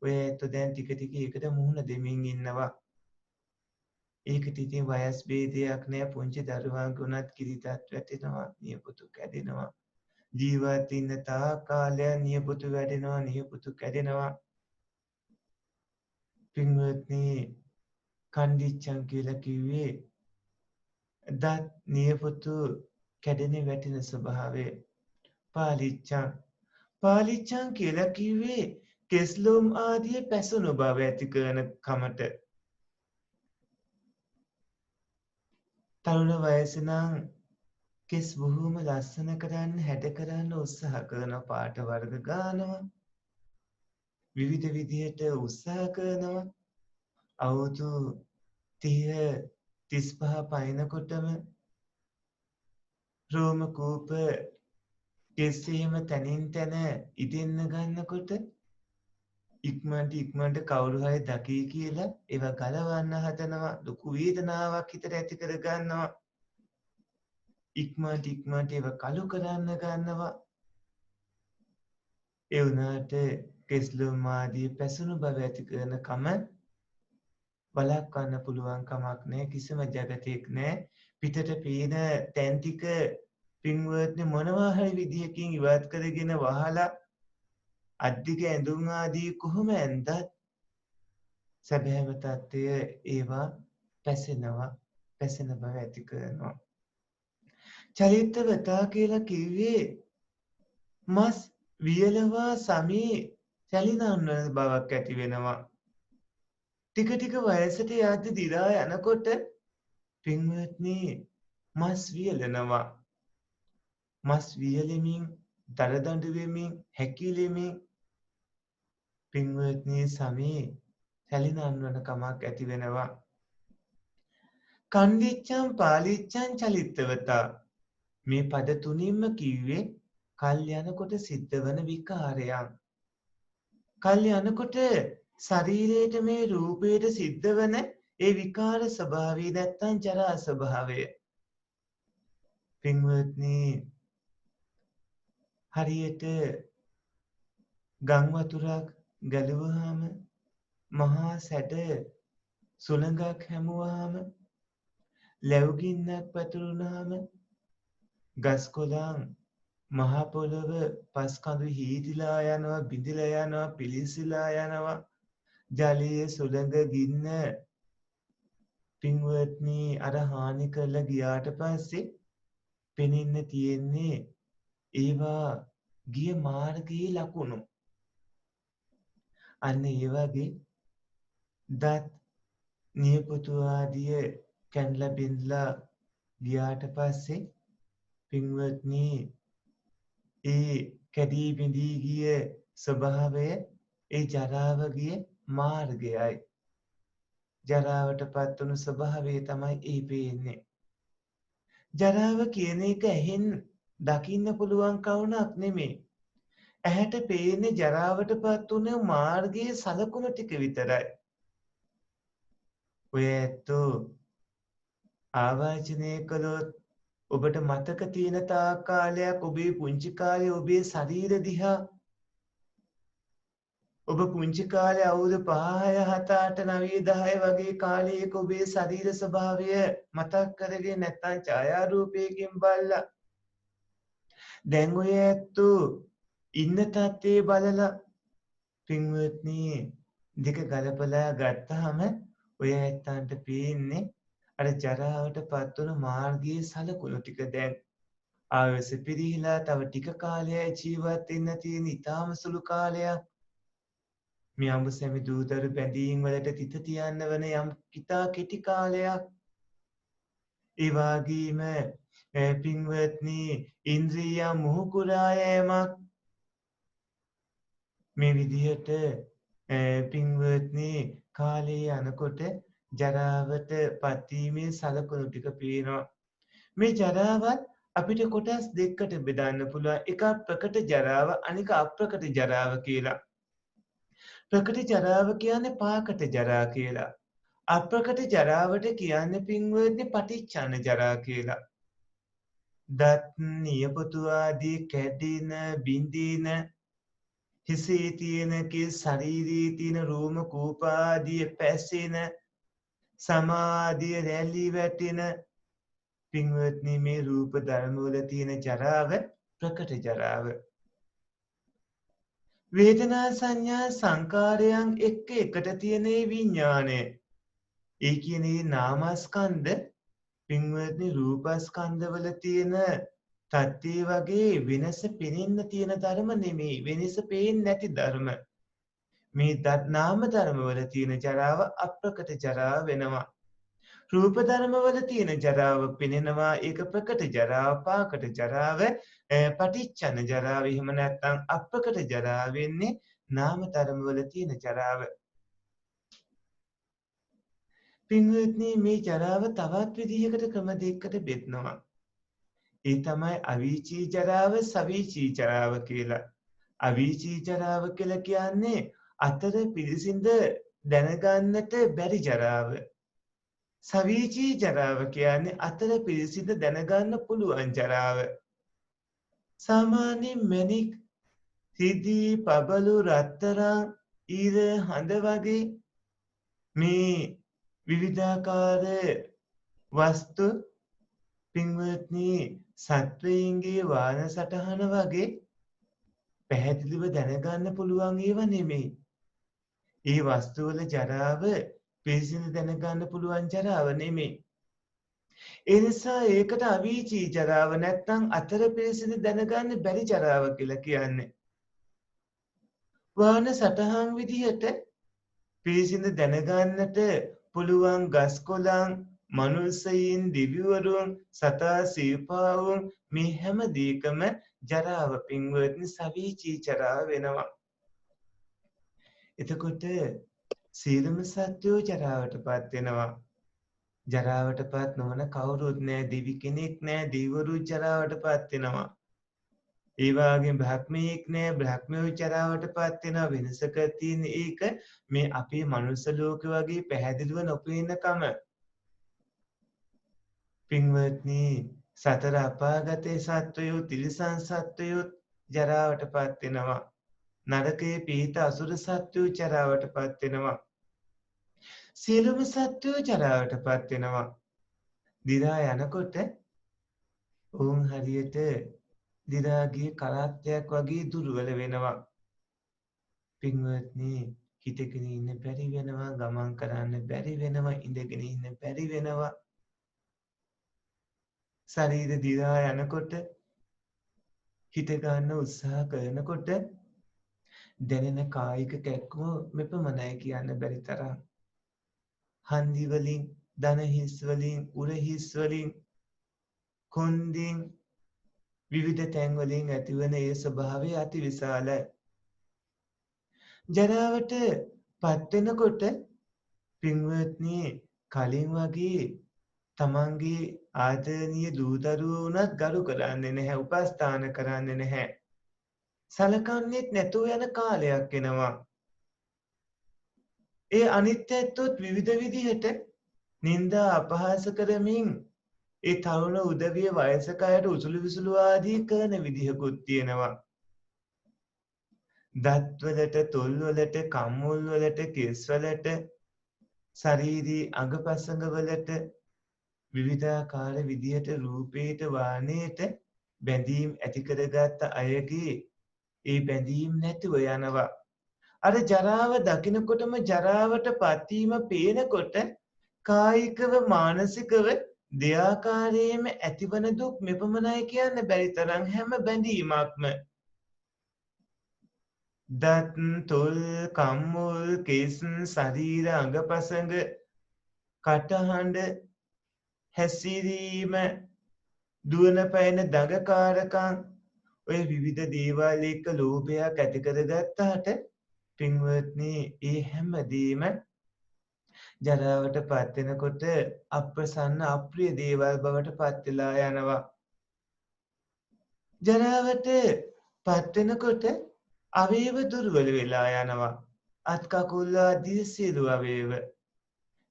[SPEAKER 2] ඔය ඇත්ත දැන් ටික ටික ඒකට මුහුණ දෙමින් ඉන්නවා. ඒකට ඉතින් වයස් ભેදයක් නෑ. පුංචි දරුවන්ට උනත් කිරිතත් වැටෙනවා, නියපොතු කැඩෙනවා. ජීවත් ඉන්න තා කාලය නියපොතු වැඩෙනවා, නියපොතු කැඩෙනවා. පින්වත්නි කණ්ඩිච්ඡං කියලා කිව්වේ දත් නියපොතු කැඩෙන වැටෙන ස්වභාවය. පාලිච්ඡං පාලිච්ඡං කියලා කිව්වේ කෙස්ලොම් ආදී පැසුණු බව ඇති කරන කමට. තරුණ වයසේ නම් කෙස් බොහොම ලස්සන කරන්න හැඩ කරන්න උත්සාහ කරන පාට වර්ග ගන්නවා. විවිධ විදිහට උත්සාහ කරනවා. අවුරුදු 30 35 පයින්නකොටම රෝම කූප කෙස්සෙම තනින් තන ඉදෙන්න ගන්නකොට ඉක්මනට කවුරු හරි දකී කියලා ඒවා ගලවන්න හදනවා. ලොකු වේදනාවක් හිතට ඇති කර ගන්නවා. ඉක්මනට ඒවා කළු කරන්න ගන්නවා. ඒ වුණාට කෙස්ලොම් ආදී පැසුණු බව ඇති කරන කම බලක්වන්න පුළුවන් කමක් නැහැ. කිසිම జగතෙක් නැහැ. පිටට පේන තැන් ටික පින්වත්නි මොනවා හරි විදියකින් ඉවත් කරගෙන වහලා අද්දික ඇඳුම් ආදී කොහොම ඇඳත් සැබෑම තත්ත්වය ඒවා පැසෙනවා. පැසෙන බව ඇති කරනවා. චරිතවතා කියලා කිව්වේ මස් වියලවා සමී සැලිනවන බවක් ඇති වෙනවා. ටික ටික වයසට යද්දි දිරා යනකොට පින්වත්නි මස් වියලනවා. මස් වියලෙමින් දරදඬු වෙමින් හැකිලෙමින් පින්වත්නි සමී සැලිනවන කමක් ඇති වෙනවා. කණ්ඩිච්ඡං පාලිච්ඡං චලිතවතා මේ පද තුනින්ම කිව්වේ කල් යනකොට සිද්ධ වන විකාරයන්. කල් යනකොට ශරීරයට මේ රූපයට සිද්ධ වන ඒ විකාර ස්වභාවය නැත්තම් ජරා ස්වභාවය. පින්වත්නි හරියට ගම් වතුරක් ගැලුවාම මහා සැඩ සුළඟක් හැමුවාම ලැබුගින්නක් පැතුරුනාම ගස් කොළන් මහා පොළොව පස් කඳු හීදිලා යනවා, බිඳිලා යනවා, පිලිසිලා යනවා. ජලයේ සුළඟ ගින්න පින්වත්නි අර හානි කරලා ගියාට පස්සේ පෙනෙන්න තියෙන්නේ ඒවා ගිය මාර්ගයේ ලකුණු. අන්න ඒ වගේ දත් නියපොතු ආදිය කැඩලා බිඳලා ගියාට පස්සේ පින්වත්නි ඒ කැඩී බිඳී ගිය ස්වභාවය ඒ ජරාව ගිය මාර්ගයයි. ජරාවටපත් වුණු ස්වභාවය තමයි ඒ පේන්නේ. ජරාව කියන එක ඇහෙන් දකින්න පුළුවන් කවුණක් නෙමෙයි. ඇහැට පේන්නේ ජරාවටපත් වුණ මාර්ගයේ සලකුණු ටික විතරයි. ඔය ඇත්තෝ ආවර්ජනය කළොත් ඔබට මතක තියෙන තාක් කාලයක් ඔබේ පුංචි කාලේ ඔබේ ශරීර දිහා ඔබ පුංචි කාලේ අවුරුදු 5 6 7 8 9 10 වගේ කාලයක ඔබේ ශරීර ස්වභාවය මතක් කරගෙන නැත්නම් ඡායාරූපයකින් බලලා දැන් ඔය ඇත්තෝ ඉන්න තත්ත්වේ බලලා පින්වත්නි දෙක ගලපලා ගත්තාම ඔය ඇත්තන්ට පේන්නේ අර ජරාවට පත්වන මාර්ගයේ සලකුණු ටික දැන් ආයුෂ පිරීලා තව ටික කාලයක් ජීවත් වෙන්න තියෙන ඊටාම සුළු කාලයක් මේ අඹ සැමි දූදරු බැඳීම් වලට තිත තියන්න වෙන යම් කිතා කෙටි කාලයක් ඒ වගේම පින්වත්නි ඉන්ද්‍රිය මොහුකුරා යෑමක් මේ විදිහට පින්වත්නි කාලේ යනකොට ජරාවට පත්වීමේ සලකුණු ටික පේනවා මේ ජරාවත් අපිට කොටස් දෙකකට බෙදන්න පුළුවන් එකක් ප්‍රකට ජරාව අනික අප්‍රකට ජරාව කියලා ප්‍රකට ජරාව කියන්නේ පාකට ජරා කියලා අප්‍රකට ජරාවට කියන්නේ පින්වත්නි පටිච්චන ජරා කියලා දත් නියපොතු ආදී කැඩෙන බිඳින හිසේ තියෙන කේ ශරීරයේ තියෙන රෝම කූප ආදී පැසෙන සමාධිය රැලි වැටෙන පින්වත්නි මේ රූප ධර්ම වල තියෙන ජරාව ප්‍රකට ජරාව වේදනා සංඥා සංකාරයන් එක්ක එකට තියෙන විඥානය ඒ කියන්නේ නාමස්කන්ධ පින්වත්නි රූපස්කන්ධ වල තියෙන තත්ත්වය වගේ වෙනස පෙනෙන්න තියෙන ධර්ම නෙමෙයි වෙනස පේන්නේ නැති ධර්ම මේ නාම ධර්ම වල තියෙන ජරාව අප්‍රකට ජරාව වෙනවා රූප ධර්ම වල තියෙන ජරාව පෙනෙනවා ඒක ප්‍රකට ජරාව පාකට ජරාව පටිච්චන ජරාව එහෙම නැත්නම් අප්‍රකට ජරාව වෙන්නේ නාම ධර්ම වල තියෙන ජරාව පින්වත්නි මේ ජරාව තවත් විදිහකට ක්‍රම දෙකකට බෙදනවා ඒ තමයි අවීචී ජරාව සවීචී ජරාව කියලා අවීචී ජරාව කියලා කියන්නේ අතර පිළිසිඳ දැනගන්නට බැරි ජරාව සවීචී ජරාව කියන්නේ අතර පිළිසිඳ දැනගන්න පුළුවන් ජරාව සාමාන්‍ය මැණික් සිදී පබළු රත්තරන් ඊර හඳ වගේ මේ විවිධාකාර වස්තු පින්වත්නි සත්වයින්ගේ වාන සටහන වගේ පැහැදිලිව දැනගන්න පුළුවන් ඒවා නෙමෙයි. ඒ වස්තු වල ජරාව පිළිසිඳ දැනගන්න පුළුවන් ජරාව නෙමෙයි. ඒ නිසා ඒකට අවීචී ජරාව නැත්නම් අතර පිළිසිඳ දැනගන්න බැරි ජරාව කියලා කියන්නේ. වාන සටහන් විදිහට පිළිසිඳ දැනගන්නට පුළුවන් ගස් කොළන් මනුස්සයින් දිව්‍යවරුන් සතා සීපාවුන් මේ හැම දෙයකම ජරාව පින්වත්නි සවීචී ජරාව වෙනවා. එතකොට සියලුම සත්වෝ ජරාවටපත් වෙනවා. ජරාවටපත් නොවන කවුරුත් නැහැ දිවි කෙනෙක් නැහැ දිව්‍යවරු ජරාවටපත් වෙනවා. ඒ වගේම බ්‍රහ්මීෙක් නැහැ බ්‍රහ්මයෝ ජරාවටපත් වෙනවා වෙනසක තියෙන ඒක මේ අපේ මනුස්ස ලෝක වගේ පැහැදිලිව නොපෙනෙනකම පින්වත්නි සතර අපාගතේ සත්වයෝ තිරිසන් සත්වයෝ ජරාවටපත් වෙනවා නරකයේ පීත අසුර සත්වයෝ ජරාවටපත් වෙනවා සියලුම සත්වයෝ ජරාවටපත් වෙනවා දිරා යනකොට උන් හරියට දිරාගේ කරත්තයක් වගේ දුර්වල වෙනවා පින්වත්නි හිටගෙන ඉන්න බැරි වෙනවා ගමන් කරන්න බැරි වෙනවා ඉඳගෙන ඉන්න බැරි වෙනවා ශරීර දිරා යනකොට හිත ගන්න උත්සාහ කරනකොට දැනෙන කායික කැක්කුම මෙපමණයි කියන්න බැරි තරම් හන්දි වලින් දන හිස් වලින් උර හිස් වලින් කොන්දෙන් විවිධ තැන් වලින් ඇතිවන ඒ ස්වභාවය අති විශාලයි ජරාවට පත් වෙනකොට පින්වත්නි කලින් වගේ තමන්ගේ ආදරණීය දූ දරුවෝ උනත් ගරු කරන්නේ නැහැ උපස්ථාන කරන්නේ නැහැ සලකන්නේත් නැතුව යන කාලයක් එනවා ඒ අනිත්‍යත්වොත් විවිධ විදිහට නින්දා අපහාස කරමින් ඒ තරුණ උදවිය වයසක අයට උසුළු විසුළු ආදී කරන විදිහකුත් තියෙනවා. දත්වලට, තොල්වලට, කම්මුල්වලට, කෙස්වලට, ශරීරී අඟපසඟවලට විවිධාකාර විදිහට රූපේට වානේට බැඳීම් ඇති කරගත්ත අයගේ ඒ බැඳීම් නැතුව යනවා. අර ජරාව දකිනකොටම ජරාවට පත්වීම පේනකොට කායිකව මානසිකව දෙආකාරයෙන්ම ඇතිවන දුක් මෙපමණයි කියන්න බැරි තරම් හැම බැඳීමක්ම දත්, තොල්, කම්මුල්, කෙස්, ශරීර අඟපසඟ, කටහඬ, හැසිරීම, දුවන පැන දඟකාරකම් ඔය විවිධ දේවල් එක්ක ලෝභයක් ඇති කරගත්තාට පින්වත්නි ඒ හැමදේම ජරාවට පත් වෙනකොට අප්‍රසන්න අප්‍රිය දේවල් බවට පත් වෙලා යනවා. ජරාවට පත් වෙනකොට අවයව දුර්වල වෙලා යනවා. අත් කකුල් ආදී සියලු අවයව,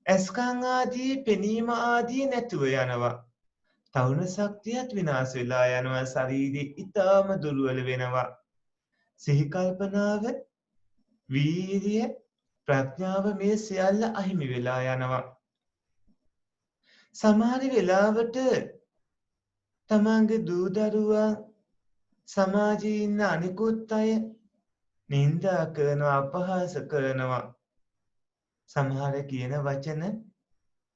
[SPEAKER 2] ඇස්කන් ආදී පෙනීම ආදී නැතුව යනවා. තවුන ශක්තියත් විනාශ වෙලා යනවා. ශරීරය ඊටාම දුර්වල වෙනවා. සිහි කල්පනාව, වීරිය, ප්‍රඥාව මේ සියල්ල අහිමි වෙලා යනවා. සමහර වෙලාවට තමන්ගේ දූ දරුවා, සමාජයේ ඉන්න අනිකුත් අය නින්දා කරනවා, අපහාස කරනවා. සමහර කියන වචන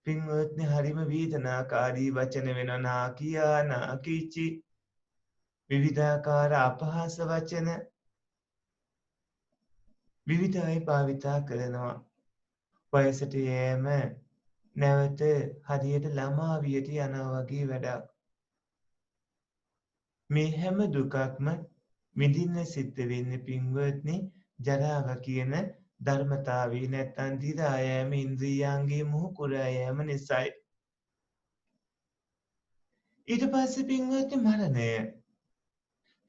[SPEAKER 2] පින්වත්නි හරිම වේදනාකාරී වචන වෙනවා. නාකියා, නාකිචි, විවිධාකාර අපහාස වචන විවිධ අය භාවිතා කරනවා. වයසට යෑම නැවත හරියට ළමා වියට යනවා වගේ වැඩක්. මේ හැම දුකක්ම විඳින්න සිද්ධ වෙන්නේ පින්වත්නි ජරාව කියන ධර්මතාවය නැත්නම් දිරා යෑම, ඉන්ද්‍රියයන්ගේ මොහු කුරා යෑම නිසායි. ඊට පස්සේ පින්වත්නි මරණය.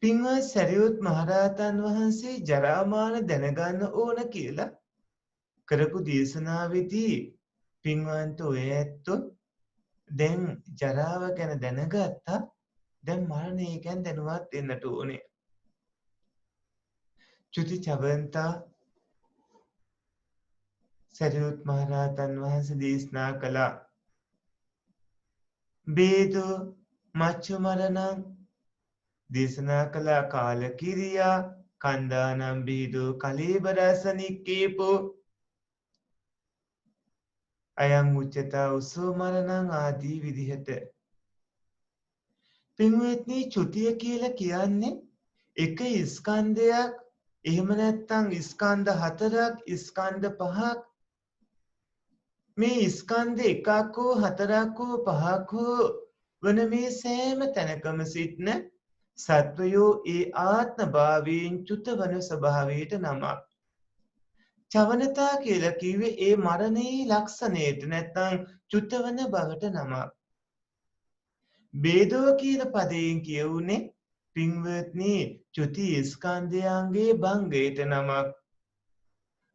[SPEAKER 2] පින්වත් සරියුත් මහරහතන් වහන්සේ ජරාමාන දැනගන්න ඕන කියලා කරපු දේශනාවේදී පින්වන්ත ඔය ඇත්තෝ දැන් ජරාව ගැන දැනගත්තා, දැන් මරණය ගැන දැනුවත් වෙන්නට ඕනේ. චුති චවන්තා සරියුත් මහරහතන් වහන්සේ දේශනා කළා. බේදෝ මච්චු මරණං දේශනා කළා. කාල කිරියා කන්දානම් බේදෝ කලීබරස නික්කේපෝ අයං උච්චතා උසෝ මරණං ආදී විදිහට. පින්වත්නි චුතිය කියලා කියන්නේ එක ස්කන්ධයක්, එහෙම නැත්නම් ස්කන්ධ හතරක්, ස්කන්ධ පහක්. මේ ස්කන්ධ එකක් හෝ හතරක් හෝ පහක් හෝ වන මේ සෑම තැනකම සිටින සත්වයෝ ඒ ආත්ම භාවයෙන් චුත වන ස්වභාවයට නමක්. චවනතා කියලා කිව්වේ ඒ මරණයේ ලක්ෂණයට නැත්නම් චුත වන බවට නමක්. බේදෝ කියන පදයෙන් කියවුනේ පින්වත්නි චුති ස්කන්ධයන්ගේ භංගයට නමක්.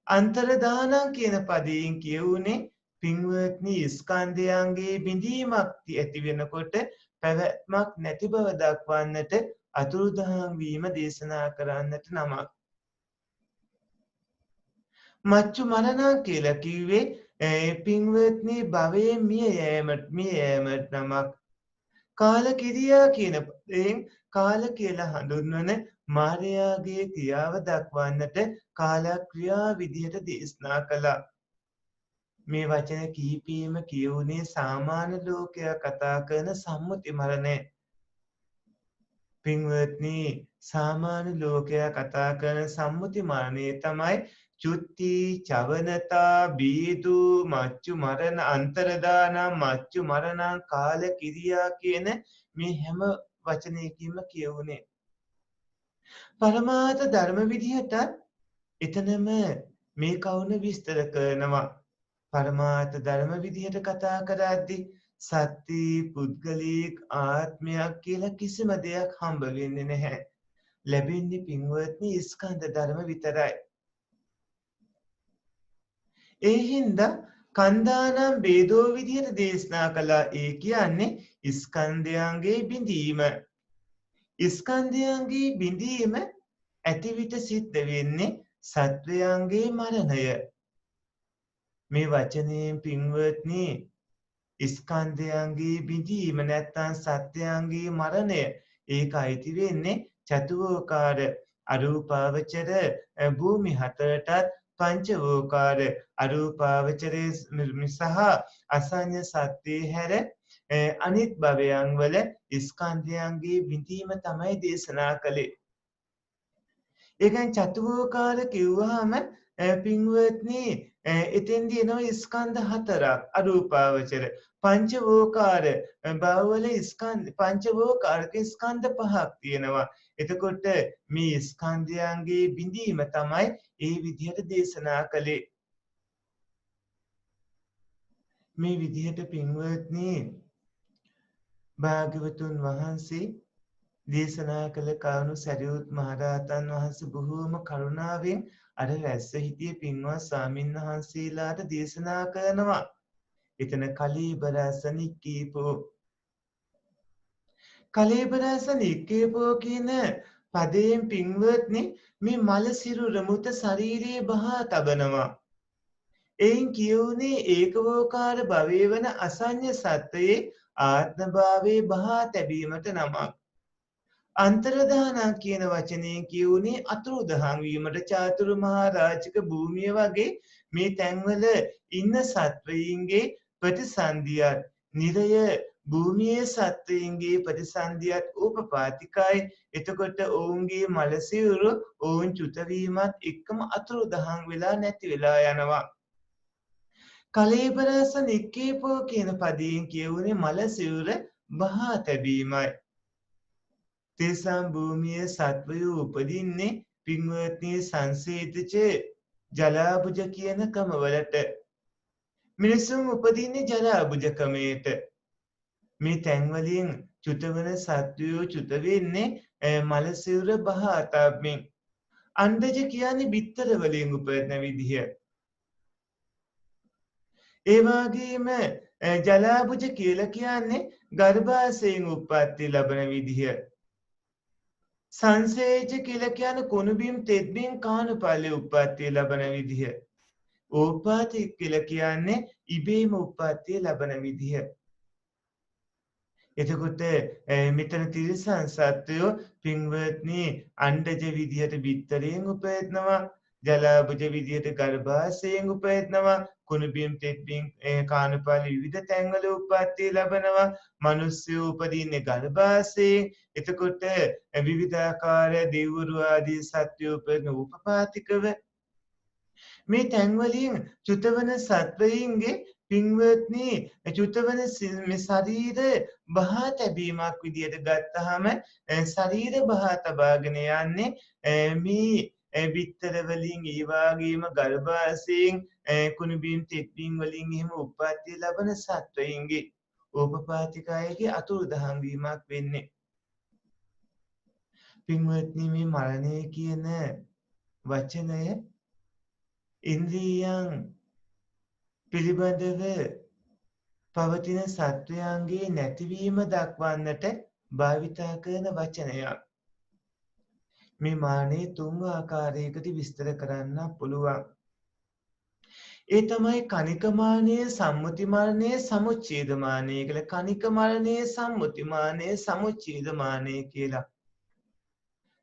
[SPEAKER 2] අන්තරදානං කියන පදයෙන් කියවුනේ පින්වත්නි ස්කන්ධයන්ගේ බිඳීමක් ඇති වෙනකොට පැවැත්මක් නැති බව දක්වන්නට අතුරුදහන් වීම දේශනා කරන්නට නමක්. මච්චු මරණං කියලා කිව්වේ පින්වත්නි භවයෙන් මිය යෑමට නමක්. කාල කිරියා කියන පදයෙන් කාල කියලා හඳුන්වන මායාවේ ක්‍රියාව දක්වන්නට කාලක්‍රියා විදිහට දේශනා කළා. මේ වචන කිහිපෙම කියවුනේ සාමාන්‍ය ලෝකයා කතා කරන සම්මුති මරණය. පින්වත්නි සාමාන්‍ය ලෝකයා කතා කරන සම්මුති මරණය තමයි චුත්ති, චවනතා, බීදු, මච්චු මරණ, අන්තරදානම්, මච්චු මරණං, කාල කිරියා කියන මේ හැම වචනයකින්ම කියවුනේ. පරමාර්ථ ධර්ම විදිහට එතනම මේ කවුන විස්තර කරනවා. පරමාර්ථ ධර්ම විදිහට කතා කරද්දී සත්‍ය, පුද්ගලික, ආත්මයක් කියලා කිසිම දෙයක් හම්බ වෙන්නේ නැහැ. ලැබෙන්නේ පින්වත්නි ස්කන්ධ ධර්ම විතරයි. ඒ හින්දා කන්දානම් බේදෝ විදිහට දේශනා කළා. ඒ කියන්නේ ස්කන්ධයන්ගේ බිඳීම. ස්කන්ධයන්ගේ බිඳීම ඇති විට සිද්ධ වෙන්නේ සත්වයන්ගේ මරණය. මේ වචනයෙන් පින්වත්නි ස්කන්ධයන්ගේ බිඳීම නැත්නම් සත්‍යයන්ගේ මරණය ඒක අයිති වෙන්නේ චතුෝකාර අරූපාවචර භූමි හතරටත් පංචවෝකාර අරූපාවචරයේ සහ අසඤ්ඤ සත්‍යයේ හැර අනිත් භවයන් වල ස්කන්ධයන්ගේ බිඳීම තමයි දේශනා කළේ. ඒකෙන් චතුෝකාර කිව්වහම පින්වත්නි එතෙන්දී එනවා ස්කන්ධ හතරක් අරූපාවචර පංචවෝකාර භවවල ස්කන්ධ පංචවෝකාරක ස්කන්ධ පහක් තියෙනවා. එතකොට මේ ස්කන්ධයන්ගේ බිඳීම තමයි ඒ විදිහට දේශනා කළේ. මේ විදිහට පින්වත්නි භාග්‍යවතුන් වහන්සේ දේශනා කළ කරුණු සරියුත් මහරහතන් වහන්සේ බොහෝම කරුණාවෙන් අර රැස්ව සිටිය පින්වත් ස්වාමීන් වහන්සේලාට දේශනා කරනවා. එතන කලීබරස නික්කීපෝ කියන පදයෙන් පින්වත්නි මේ මල සිරුර මුත ශරීරයේ බහා තබනවා. එයින් කියුනේ ඒකවෝකාර භවයේ වන අසඤ්ඤ සත්වයේ ආත්ම භාවයේ බහා තැබීමට නමක්. අන්තරදාන කියන වචනයෙන් කියුනේ අතුරුදහන් වීමට චාතුරු මහා රාජික භූමිය වගේ මේ තැන්වල ඉන්න සත්වයින්ගේ ප්‍රතිසන්දියත් නිරය භූමියේ සත්වයින්ගේ ප්‍රතිසන්දියත් උපපාතිකයි. එතකොට ඔවුන්ගේ මලසිවුරු ඔවුන් චුත වීමත් එක්කම අතුරුදහන් වෙලා නැති වෙලා යනවා. කලේබරස නික්කේපෝ කියන පදයෙන් කියුනේ මලසිවුර බහා තැබීමයි. තේසම් භූමිය සත්වයෝ උපදින්නේ පින්වත්නි සංසේතිච ජලාබුජ කියන කමවලට. මිනිසුන් උපදින්නේ ජලාබුජ කමේට. මේ තැන්වලින් චුතවන සත්වයෝ චුත වෙන්නේ මල සිවුර බහා තබමින්. අණ්ඩජ කියන්නේ බිත්තර වලින් උපදින විදිය. ඒ වගේම ජලාබුජ කියලා කියන්නේ ගර්භාෂයෙන් උප්පත්ති ලැබෙන විදිය. සංසේච කියලා කියන්නේ කුණුබිම් තෙත්බිම් කාණුපල්ලේ උප්පත්තිය ලැබෙන විදිය. ඕපාති කියලා කියන්නේ ඉබේම උප්පත්තිය ලැබෙන විදිය. එතකොට මෙතන තිරිසන් සත්වයෝ පින්වත්නි අණ්ඩජ විදියට බිත්තරයෙන් උපදිනවා, ජලාබුජ විදියට ගර්භාෂයෙන් උපදිනවා, කුණුබිම් තෙත්බිම් කාණුපල්ලේ විවිධ තැන්වල උප්පත්තිය ලැබෙනවා. මිනිස්සු උපදින්නේ ගර්භාෂයෙන්. එතකොට විවිධාකාර දෙවිවරු ආදී සත්වයෝ උපදින උපපාතිකව. මේ තැන්වලින් චුතවන සත්වයින්ගේ පින්වත්නි චුතවන මේ ශරීර බහා තැබීමක් විදියට ගත්තහම ශරීර බහා තබාගෙන යන්නේ මේ බිත්තර වලින් ඒ වගේම ගර්භාෂයෙන් කුණුබිම් තෙත්බිම් වලින් එහෙම උප්පත්තිය ලබන සත්වයින්ගේ ඕපපාතිකයගේ අතුරුදහන් වීමක් වෙන්නේ. පින්වත්නි මේ මරණය කියන වචනය ඉන්ද්‍රියයන් පිළිබඳව පවතින සත්වයන්ගේ නැතිවීම දක්වන්නට භාවිතා කරන වචනයක්. මේ මානෙ තුන් ආකාරයකට විස්තර කරන්න පුළුවන්. ඒ තමයි කනික මානය, සම්මුති මානය, සමුච්ඡේද මානය කියලා. කනික මානය, සම්මුති මානය, සමුච්ඡේද මානය කියලා.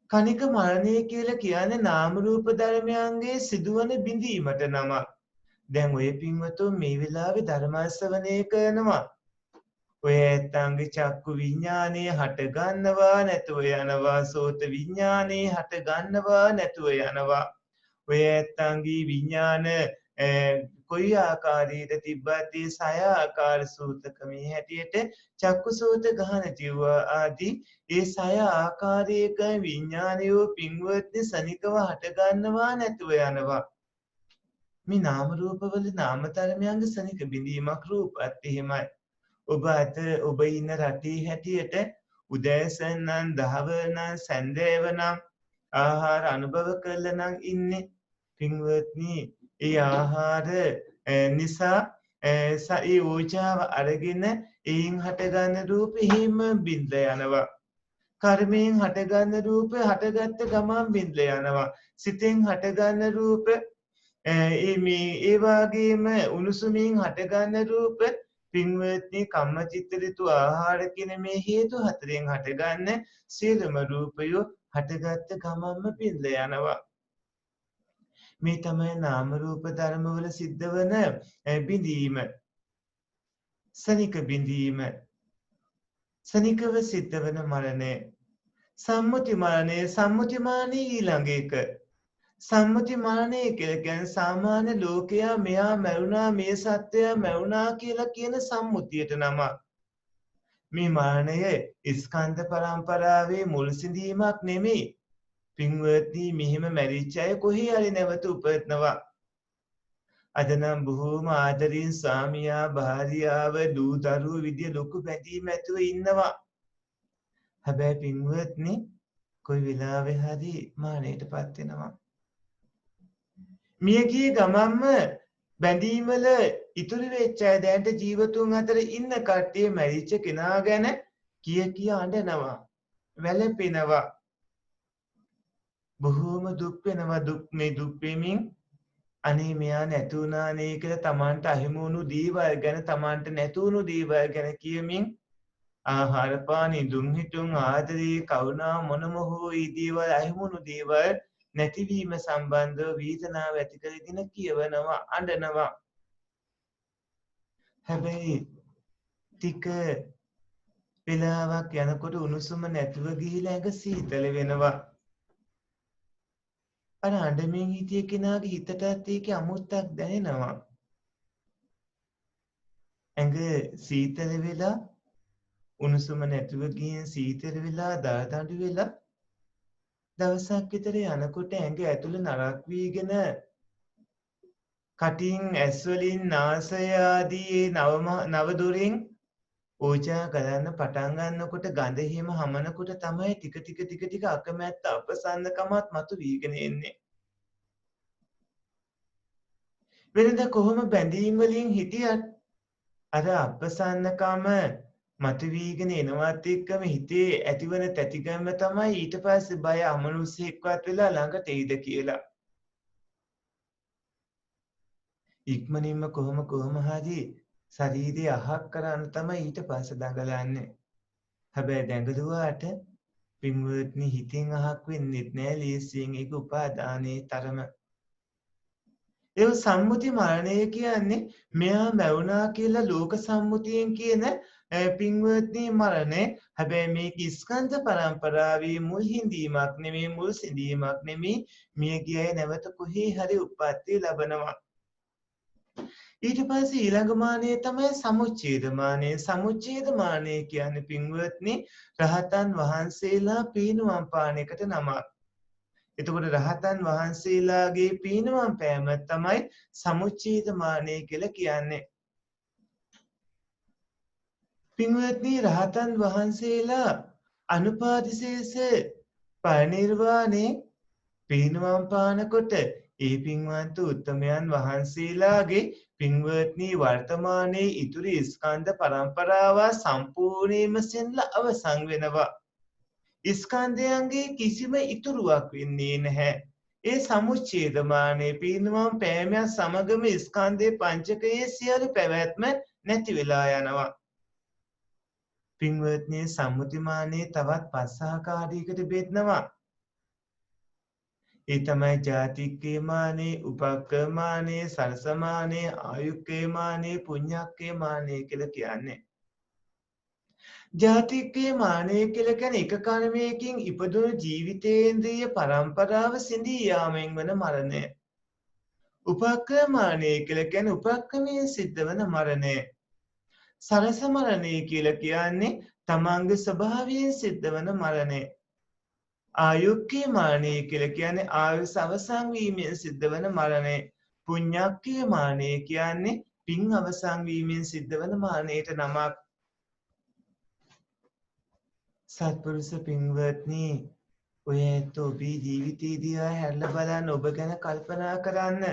[SPEAKER 2] කනික මරණය කියලා කියන්නේ නාම රූප ධර්මයන්ගේ සිදුවන බිඳීමට නමක්. දැන් ඔය පින්වතුන් මේ වෙලාවේ ධර්ම ශ්‍රවණය කරනවා. ඔය ඇත්තන්ගේ චක්කු විඥානය හට ගන්නවා නැතුව යනවා, සෝත විඥානය හට ගන්නවා නැතුව යනවා. ඔය ඇත්තන්ගේ විඥාන කොයි ආකාරයකට තිබ්බත් ඒ 6 ආකාර සූතකමේ හැටියට චක්කු සෝත ගහන ජීව ආදී ඒ 6 ආකාරයක විඥානයෝ පින්වත්නි සනිකව හට ගන්නවා නැතුව යනවා. මේ නාම රූපවල නාම ධර්මයන්ගේ සනික බිඳීමක් රූපත් එහෙමයි. ඔබ අත ඔබ ඉන්න රටේ හැටියට උදෑසන නම් දහවල් නම් සන්ධ්‍යාව නම් ආහාර අනුභව කරලා නම් ඉන්නේ. පින්වත්නි ඒ ආහාර නිසා ඒ ඕජාව අරගෙන එයින් හටගන්න රූප හිම බිඳ යනවා. කර්මයෙන් හටගන්න රූප හටගත්ත ගමන් බිඳ යනවා. සිතෙන් හටගන්න රූප ඒ වගේම උණුසුමින් හටගන්න රූප පින්වත්නි කම්මචිත්ත ඍතු ආහාර කියන මේ හේතු හතරෙන් හටගන්න සියලුම රූපය හටගත්ත ගමන්ම බිඳ යනවා. මේ තමයි නාම රූප ධර්මවල සිද්ධ වන බිඳීම. සනික බිඳීම. සනිකව සිද්ධ වන මරණය. සම්මුති මරණය සම්මුති මරණය ඊළඟ එක. සම්මුති මරණය කියලා කියන්නේ සාමාන්‍ය ලෝකයා මෙයා මැරුණා මේ සත්වයා මැරුණා කියලා කියන සම්මුතියට නම. මේ මරණය ස්කන්ධ පරම්පරාවේ මුල් සිඳීමක් නෙමෙයි. පින්වත්නි මෙහිම මැරිච්ච අය කොහේ හරි නැවත උපදිනවා. අද නම් බොහෝම ආදරෙන් ස්වාමියා භාර්යාව දූ දරුවෝ විදිය ලොකු බැඳීම් ඇතුව ඉන්නවා. හැබැයි පින්වත්නි කොයි වෙලාවෙ හරි මරණයටපත් වෙනවා. මියගිය ගමන්ම බැඳීම් වල ඉතුරු වෙච්ච අය දැනට ජීවතුන් අතර ඉන්න කට්ටිය මැරිච්ච කෙනා ගැන කිය අඬනවා. වැළපෙනවා. බොහෝම දුක් වෙනවා. දුක් වෙමින් අනේ මෙයා නැති වුණානේ කියලා තමන්ට අහිමි වුණු දේවල් ගැන තමන්ට නැති වුණු දේවල් ගැන කියමින් ආහාර පාන ඉදුම් හිටුම් ආදරේ කරුණා මොනම හෝ ඒ දේවල් අහිමි වුණු දේවල් නැතිවීම සම්බන්ධව වේදනාව ඇති කරගෙන කියවනවා අඬනවා. හැබැයි ටික වෙලාවක් යනකොට උණුසුම නැතුව ගිහිලා ඇඟ සීතල වෙනවා. අර අඬමින් හිටිය කෙනාගේ හිතටත් ඒකේ අමුත්තක් දැනෙනවා. ඇඟ සීතල වෙලා උණුසුම නැතුව ගිහින් සීතල වෙලා දරදඬු වෙලා දවසක් විතර යනකොට ඇඟ ඇතුළ නරක් වීගෙන කටින් ඇස් වලින් නාසය ආදී නව දොරින් ඕජා ගලන්න පටන් ගන්නකොට ගඳ හිම හමනකොට තමයි ටික අකමැත්ත අපසන්නකමත් මතු වීගෙන එන්නේ. වෙනද කොහොම බැඳීම් වලින් හිටියත් අර අපසන්නකම මතු වීගෙන එනවත් එක්කම හිතේ ඇතිවන තැතිගැම්ම තමයි ඊට පස්සේ බය අමනුෂ්‍යෙක්වත් වෙලා ළඟට එයිද කියලා. ඉක්මනින්ම කොහොම හරි ශරීරය අහක් කරන්න තමයි ඊට පස්සේ දඟලන්නේ. හැබැයි දඟලුවාට පින්වත්නි හිතින් අහක් වෙන්නේ නැහැ ලේසියෙන් ඒක උපාදානයේ තරම. ඒ සම්මුති මරණය කියන්නේ මෙයා මැවුනා කියලා ලෝක සම්මුතියෙන් කියන පින්වත්නි මරණය. හැබැයි මේක ස්කන්ධ පරම්පරාවේ මුල් හිඳීමක් නෙමෙයි මුල් සිඳීමක් නෙමෙයි මිය ගිය නැවත කොහේ හරි උප්පත්ති ලැබනවා. ඊට පස්සේ ඊළඟ මානය තමයි සමුච්ඡේද මානය. සමුච්ඡේද මානය කියන්නේ පින්වත්නි රහතන් වහන්සේලා පීනුවම් පාන එකට නමක්. එතකොට රහතන් වහන්සේලාගේ පීනුවම් පෑම තමයි සමුච්ඡේද මානය කියලා කියන්නේ. පින්වත්නි රහතන් වහන්සේලා අනුපාදිශේෂ පරිනිර්වාණය පීනුවම් පානකොට ඒ පින්වන්ත උත්තමයන් වහන්සේලාගේ පින්වත්නි වර්තමානයේ ඉතුරු ස්කන්ධ පරම්පරාව සම්පූර්ණයෙන්ම සෙන්ලා අවසන් වෙනවා. ස්කන්ධයන්ගේ කිසිම ඉතුරුවක් වෙන්නේ නැහැ. ඒ සමුච්ඡේදමානයේ පීනුවම් පෑමයන් සමගම ස්කන්ධයේ පංචකයේ සියලු පැවැත්ම නැති වෙලා යනවා. පින්වත්නි සම්මුතිමානයේ තවත් පස් ආකාරයකට බෙදනවා. ඒ තමයි ජාතික්කේ මානේ, උපක්ඛය මානේ, සරසමානේ, ආයුක්කේ මානේ, පුඤ්ඤක්කේ මානේ කියලා කියන්නේ. ජාතික්කේ මානේ කියලා කියන්නේ එක කර්මයකින් ඉපදුණු ජීවිතේන්ද්‍රිය පරම්පරාව සිඳී යාමෙන් වන මරණය. උපක්ඛය මානේ කියලා කියන්නේ උපක්‍රමයෙන් සිද්ධ වන මරණය. සරස මරණය කියලා කියන්නේ තමන්ගේ ස්වභාවයෙන් සිද්ධ වන මරණය. ආයුක්කේ මානය කියලා කියන්නේ ආයුෂ අවසන් වීමෙන් සිද්ධ වන මරණය. පුඤ්ඤක්කේ මානය කියන්නේ පින් අවසන් වීමෙන් සිද්ධ වන මරණයට නමක්. සත්පුරුෂ පින්වත්නි ඔය ඇත්ත ඔබේ ජීවිතයේදී හැරලා බලන්න ඔබ ගැන කල්පනා කරන්න.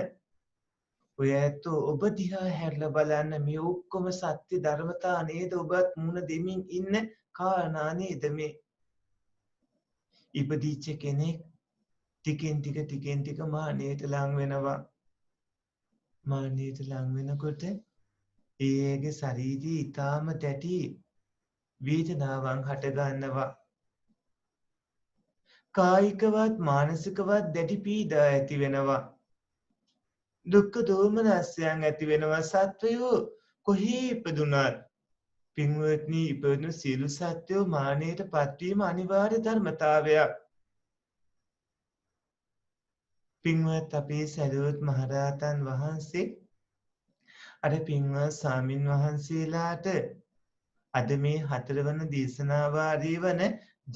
[SPEAKER 2] ඔය ඇත්තෝ ඔබ දිහා හැරලා බලන්න මේ ඔක්කොම සත්‍ය ධර්මතා නේද ඔබත් මුණ දෙමින් ඉන්න කාරණා නේද මේ ඉපදිච්ච කෙනෙක් ටිකෙන් ටික මානෙට ලං වෙනවා මානෙට ලං වෙනකොට ඒගේ ශරීරය ඊටාම දැටි වේදනාවන් හට ගන්නවා කායිකවත් මානසිකවත් දැඩි පීඩා ඇති වෙනවා දුක්ඛ දෝමනස්යන් ඇති වෙනවා සත්වයෝ කොහේ ඉපදුනත් පින්වත්නි ඉපදුණු සියලු සත්වයෝ මානෙට පත්වීම අනිවාර්ය ධර්මතාවයක් පින්වත් අපේ සරියුත් මහරහතන් වහන්සේ අර පින්වත් ස්වාමින් වහන්සේලාට අද මේ 4 වන දේශනා වාරයේ වන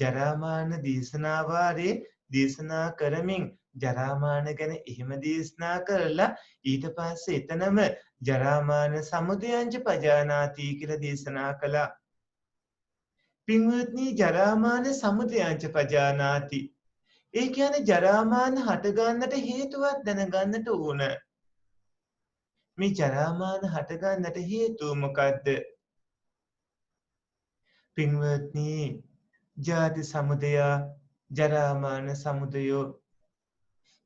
[SPEAKER 2] ජරාමාන දේශනා වාරයේ දේශනා කරමින් ජරාමාන ගැන එහෙම දේශනා කරලා ඊට පස්සේ එතනම ජරාමාන සමුදයංච පජානාති කියලා දේශනා කළා. පින්වත්නි ජරාමාන සමුදයංච පජානාති. ඒ කියන්නේ ජරාමාන හට ගන්නට හේතුවක් දැනගන්නට ඕන. මේ ජරාමාන හට ගන්නට හේතුව මොකද්ද? පින්වත්නි ජාති සමුදය ජරාමාන සමුදයෝ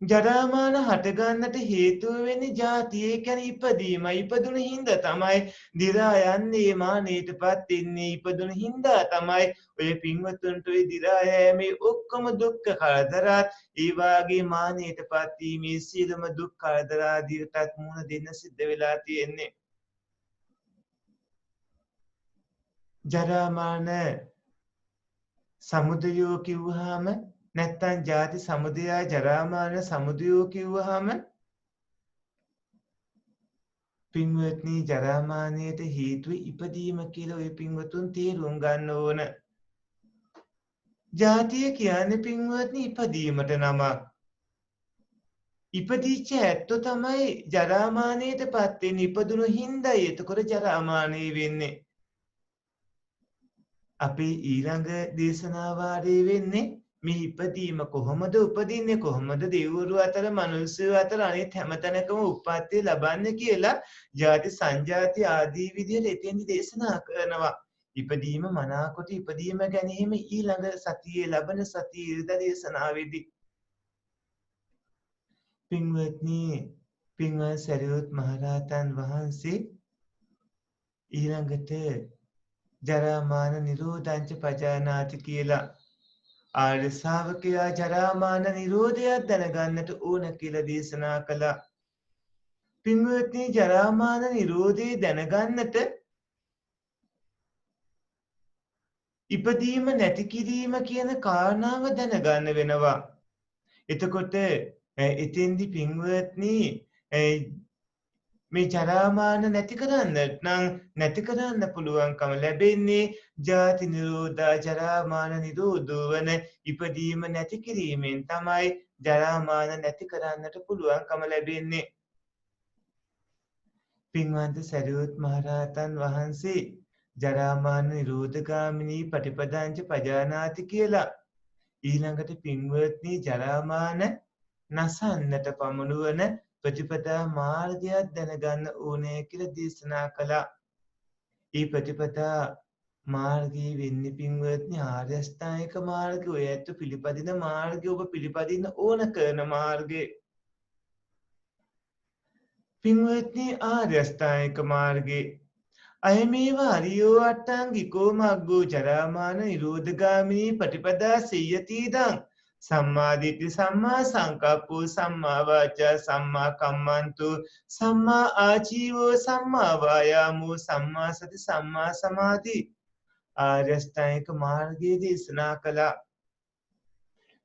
[SPEAKER 2] ජරාමාන හටගන්නට හේතුව වෙන්නේ ජාතිය කියන්නේ ඉපදීමයි ඉපදුන හින්දා තමයි දිරා යන්නේ මානෙටපත් වෙන්නේ ඉපදුන හින්දා තමයි ඔය පින්වතුන්ට ඔය දිරා යෑමේ ඔක්කොම දුක්ඛ කරදරات ඒ වාගේ මානෙටපත් වීමේ සියලුම දුක් කරදර ආදියටත් මුහුණ දෙන්න සිද්ධ වෙලා තියෙන්නේ ජරාමාන සමුදයෝ කිව්වහම නැත්තම් ජාති සමුදය ජරාමාන සමුදයෝ කිව්වහම පින්වත්නි ජරාමානයට හේතුව ඉපදීම කියලා ඔය පින්වතුන් තේරුම් ගන්න ඕන. ජාතිය කියන්නේ පින්වත්නි ඉපදීමට නමක්. ඉපදිච්ච ඇත්තෝ තමයි ජරාමානයටපත් වෙන්නේ ඉපදුණු හින්දායි එතකොට ජරාමානය වෙන්නේ. අපේ ඊළඟ දේශනා වාරයේ වෙන්නේ මේ ඉපදීම කොහොමද උපදින්නේ කොහොමද දෙවිවරු අතර මිනිස්සු අතර අනිත් හැමතැනකම උප්පත්තිය ලබන්නේ කියලා ජාති සංජාති ආදී විදිහට එතෙන්දි දේශනා කරනවා. ඉපදීම මනාකොට ඉපදීම ගැනීම ඊළඟ සතියේ ලබන සතියේ ඉරිදා දේශනාවේදී පින්වත්නි පින්වත් සරියුත් මහරහතන් වහන්සේ ඊළඟට ජරාමාන නිරෝධංච පජානාති කියලා ආර්ය ශ්‍රාවකයා ජරාමාන නිරෝධයක් දැනගන්නට ඕන කියලා දේශනා කළා. පින්වත්නි ජරාමාන නිරෝධය දැනගන්නට ඉපදීම නැති කිරීම කියන කාරණාව දැනගන්න වෙනවා. එතකොට එතෙන්දි පින්වත්නි මේ ජරාමාන නැති කරන්නට නම් නැති කරන්න පුළුවන්කම ලැබෙන්නේ ජාති නිරෝධා ජරාමාන නිරෝධෝ වන ඉපදීම නැති කිරීමෙන් තමයි ජරාමාන නැති කරන්නට පුළුවන්කම ලැබෙන්නේ. පින්වන්ත සරියුත් මහරහතන් වහන්සේ ජරාමාන නිරෝධගාමිනී පටිපදාංච පජානාති කියලා ඊළඟට පින්වත්නි ජරාමාන නසන්නට පමුණුවන ප්‍රතිපදා මාර්ගයක් දැනගන්න ඕනේ කියලා දේශනා කළා. මේ ප්‍රතිපදා මාර්ගයේ වෙන්නේ පින්වත්නි ආර්ය අෂ්ටාංගික මාර්ගය. ඔය ඇත්ත පිළිපදින මාර්ගය ඔබ පිළිපදින්න ඕන කරන මාර්ගය. පින්වත්නි ආර්ය අෂ්ටාංගික මාර්ගයේ අයමේව අරියෝ අට්ටාංගිකෝ මග්ගෝ ජරාමාන නිරෝධගාමිනී ප්‍රතිපදා සියතිදං සම්මාදිට්ඨි සම්මා සංකප්පෝ සම්මා වාචා සම්මා කම්මන්තෝ සම්මා ආජීවෝ සම්මා වායාමෝ සම්මා සති සම්මා සමාධි ආර්ය අෂ්ටාංගික මාර්ගයේ දේශනා කළා.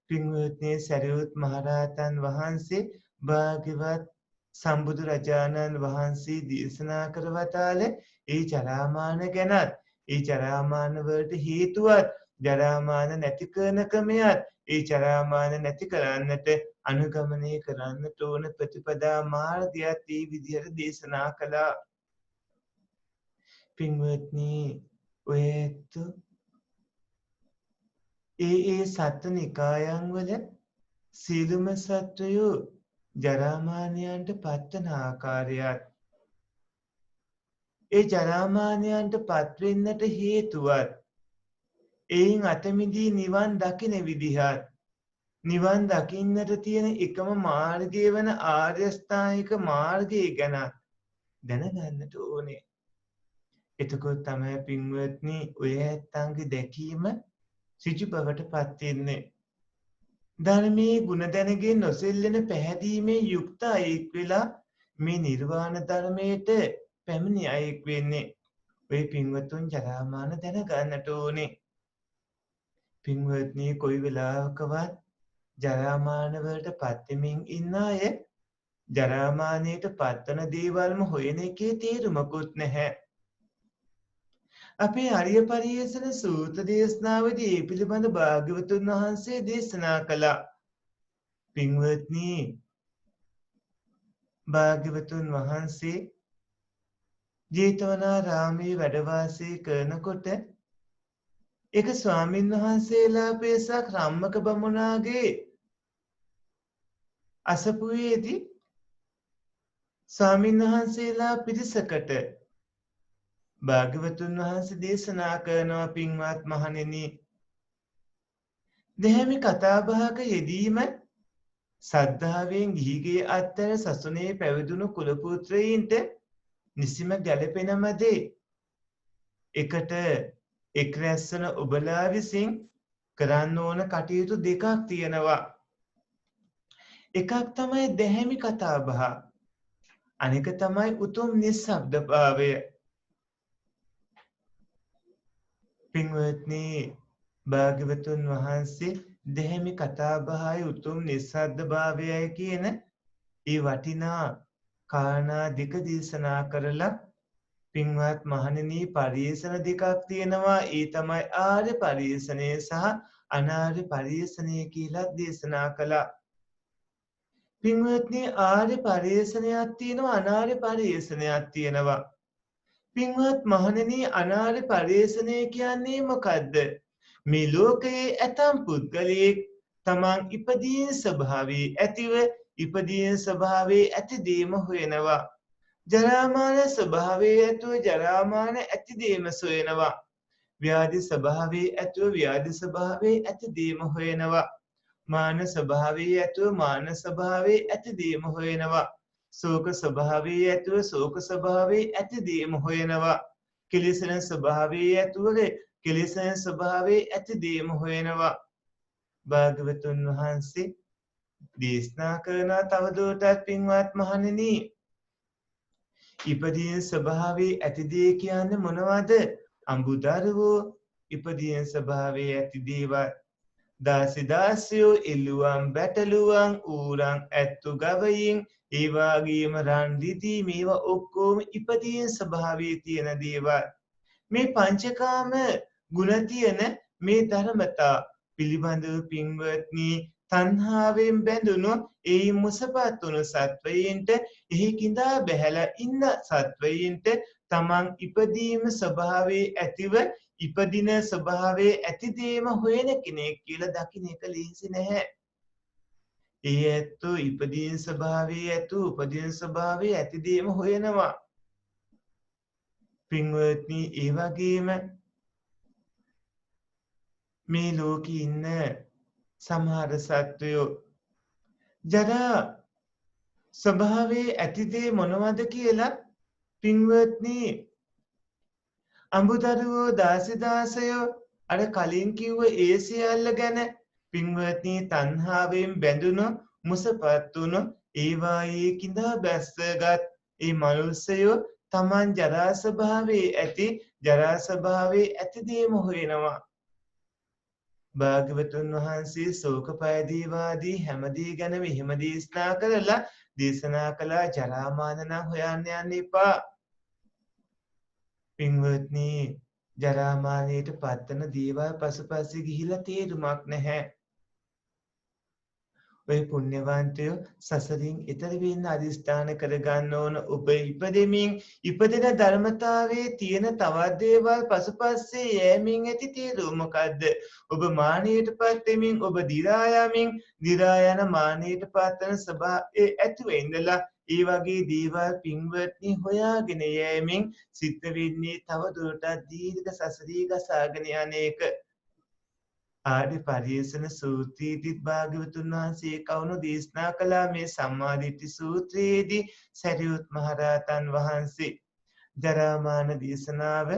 [SPEAKER 2] පින්වත්නි සරියුත් මහරහතන් වහන්සේ භාග්‍යවත් සම්බුදු රජාණන් වහන්සේ දේශනා කරවතාල ඒ ජරාමාන ගැනත් ඒ ජරාමාන වලට හේතුවත් ජරාමාන නැති කරන ක්‍රමයක් ඒ ජරාමාන නැති කරන්නට අනුගමනය කරන්නට ඕන ප්‍රතිපදා මාර්ගයක් ඒ විදිහට දේශනා කළා. පින්වත්නි ඔය ඇත්ත ඒ සත්ත්ව නිකායන් වල සීලම සත්වයෝ ජරාමානයන්ට පත්වන ආකාරයත් ඒ ජරාමානයන්ට පත්වෙන්නට හේතුවත් එයින් අතමිදී නිවන් දකින විදිහත් නිවන් දකින්නට තියෙන එකම මාර්ගය වන ආර්යස්ථායික මාර්ගය ගැන දැනගන්නට ඕනේ. එතකොට තමයි පින්වත්නි ඔය ඇත්තන්ගේ දැකීම සිජු බවට පත්වෙන්නේ. ධර්මයේ ගුණ දැනගෙන නොසෙල්ලෙන පැහැදීමේ යුක්ත අයෙක් වෙලා මේ නිර්වාණ ධර්මයට පැමිණි අයෙක් වෙන්නේ. ඔය පින්වතුන් ජරාමාන දැනගන්නට ඕනේ. පින්වත්නි කොයි වෙලාවකවත් ජරාමානවලට පත්වෙමින් ඉන්න අය ජරාමානයට පත්වන දේවල්ම හොයන එකේ තේරුමකුත් නැහැ. අපේ අරිය පරියේෂණ සූත්‍ර දේශනාවේදී මේ පිළිබඳ භාග්‍යවතුන් වහන්සේ දේශනා කළා. පින්වත්නි භාග්‍යවතුන් වහන්සේ ජේතවනාරාමයේ වැඩ වාසය කරනකොට එක ස්වාමින් වහන්සේලා පෙසක් රම්මක බමුණාගේ අසපුවේදී ස්වාමින් වහන්සේලා පිරිසකට භාග්‍යවතුන් වහන්සේ දේශනා කරනවා පින්වත් මහණෙනි දෙහැමි කතාබහක යෙදීම සද්ධාවෙන් ගිහිගේ අත්තර සසුනේ පැවිදුණු කුල පුත්‍රයින්ට නිසිම ගැළපෙනම දේ. එකට එක් රැස්වන ඔබලා විසින් කරන්න ඕන කටයුතු දෙකක් තියෙනවා. එකක් තමයි දෙහැමි කතාබහ. අනික තමයි උතුම් නිස්සබ්දභාවය. පින්වත්නි භාග්‍යවතුන් වහන්සේ දෙහැමි කතාබහයි උතුම් නිස්සබ්දභාවයයි කියන ඒ වටිනා කාරණා දෙක දේශනා කරලා පින්වත් මහණෙනි පරිේෂණ දෙකක් තියෙනවා. ඒ තමයි ආර්ය පරිේෂණය සහ අනාර්ය පරිේෂණය කියලා දේශනා කළා. පින්වත්නි ආර්ය පරිේෂණයක් තියෙනවා අනාර්ය පරිේෂණයක් තියෙනවා. පින්වත් මහණෙනි අනාර්ය පරිේෂණය කියන්නේ මොකද්ද? මේ ලෝකයේ ඇතම් පුද්ගලයෙක් තමන් ඉපදීන ස්වභාවයේ ඇතිව ඉපදීන ස්වභාවයේ ඇතිදීම හොයනවා. ජරාමාන ස්වභාවයේ ඇතුව ජරාමාන ඇතිදීම සොයනවා. ව්‍යාධි ස්වභාවයේ ඇතුව ව්‍යාධි ස්වභාවයේ ඇතිදීම හොයනවා. මාන ස්වභාවයේ ඇතුව මාන ස්වභාවයේ ඇතිදීම හොයනවා. ශෝක ස්වභාවයේ ඇතුව ශෝක ස්වභාවයේ ඇතිදීම හොයනවා. කිලිසන ස්වභාවයේ ඇතුව කිලිසන ස්වභාවයේ ඇතිදීම හොයනවා. භාග්‍යවතුන් වහන්සේ දේශනා කරන තවදුරටත් පින්වත් මහණෙනි ඉපදීන ස්වභාවයේ ඇතිදේ කියන්නේ මොනවද? අඹුදරුවෝ ඉපදීන ස්වභාවයේ ඇති දේවල්. දාසිදාසියෝ එළුවන් බැටළුවන් ඌරන් ඇත්තු ගවයින් ඒ වගේම රන් රිදී මේවා ඔක්කොම ඉපදීන ස්වභාවයේ තියෙන දේවල්. මේ පංචකාම ගුණ තියෙන මේ ධර්මතා පිළිබඳව පින්වත්නි තණ්හාවෙන් බැඳුණු ඒ මුසපත් වුණු සත්වයින්ට එහි කිඳා බැහැලා ඉන්න සත්වයින්ට තමන් ඉපදීම ස්වභාවයේ ඇතිව ඉපදින ස්වභාවයේ ඇතිදීම හොයන කෙනෙක් කියලා දකින්න එක ලේසි නැහැ. ඒ ඇත්තෝ ඉපදීන ස්වභාවයේ ඇතු උපදින ස්වභාවයේ ඇතිදීම හොයනවා. පින්වත්නි ඒ වගේම මේ ලෝකේ ඉන්න සමහර සත්වයෝ ජරා ස්වභාවයේ ඇතිදේ මොනවද කියලා පින්වත්නි අඹුදරුවෝ දාසිදාසයෝ අර කලින් කිව්ව ඒ සියල්ල ගැන පින්වත්නි තණ්හාවෙන් බැඳුණු මුසපත් වුණු ඒවායේ කිඳා බැස්සගත් ඒ මනුස්සයෝ තමන් ජරා ස්වභාවයේ ඇති ජරා ස්වභාවයේ ඇතිදේම හොයනවා. භාග්‍යවතුන් වහන්සේ ශෝක පයදීවාදී හැමදේ ගැන මෙහෙම දේශනා කරලා දේශනා කළා ජරාමාන නම් හොයන්න යන්න එපා. පින්වත්නි ජරාමානයට පත්වන දේවල් පසුපස්සේ ගිහිලා තේරුමක් නැහැ. ඔය පුණ්‍යවන්තයෝ සසරින් ඈතර වෙන්න අදිස්ථාන කරගන්න ඕන. ඔබ ඉපදෙමින් ඉපදෙන ධර්මතාවයේ තියෙන තවත් දේවල් පසුපස්සේ යෑමෙන් ඇති තේරුම මොකද්ද? ඔබ මානයටපත් වෙමින් ඔබ දි รา යමින් දි รา යන මානයටපත් වෙන ස්වභාවයේ ඇතුව ඉඳලා ඒ වගේ දේවල් පින්වත්නි හොයාගෙන යෑමෙන් සිද්ධ වෙන්නේ තව දුරටත් දීර්ඝ සසරී ගසාගෙන යන එක. ආර්ය පරියේෂණ සූත්‍රයේදී භාග්‍යවතුන් වහන්සේ කවුණු දේශනා කළා මේ සම්මාදිට්ඨි සූත්‍රයේදී සරියුත් මහරහතන් වහන්සේ ජරාමාන දේශනාව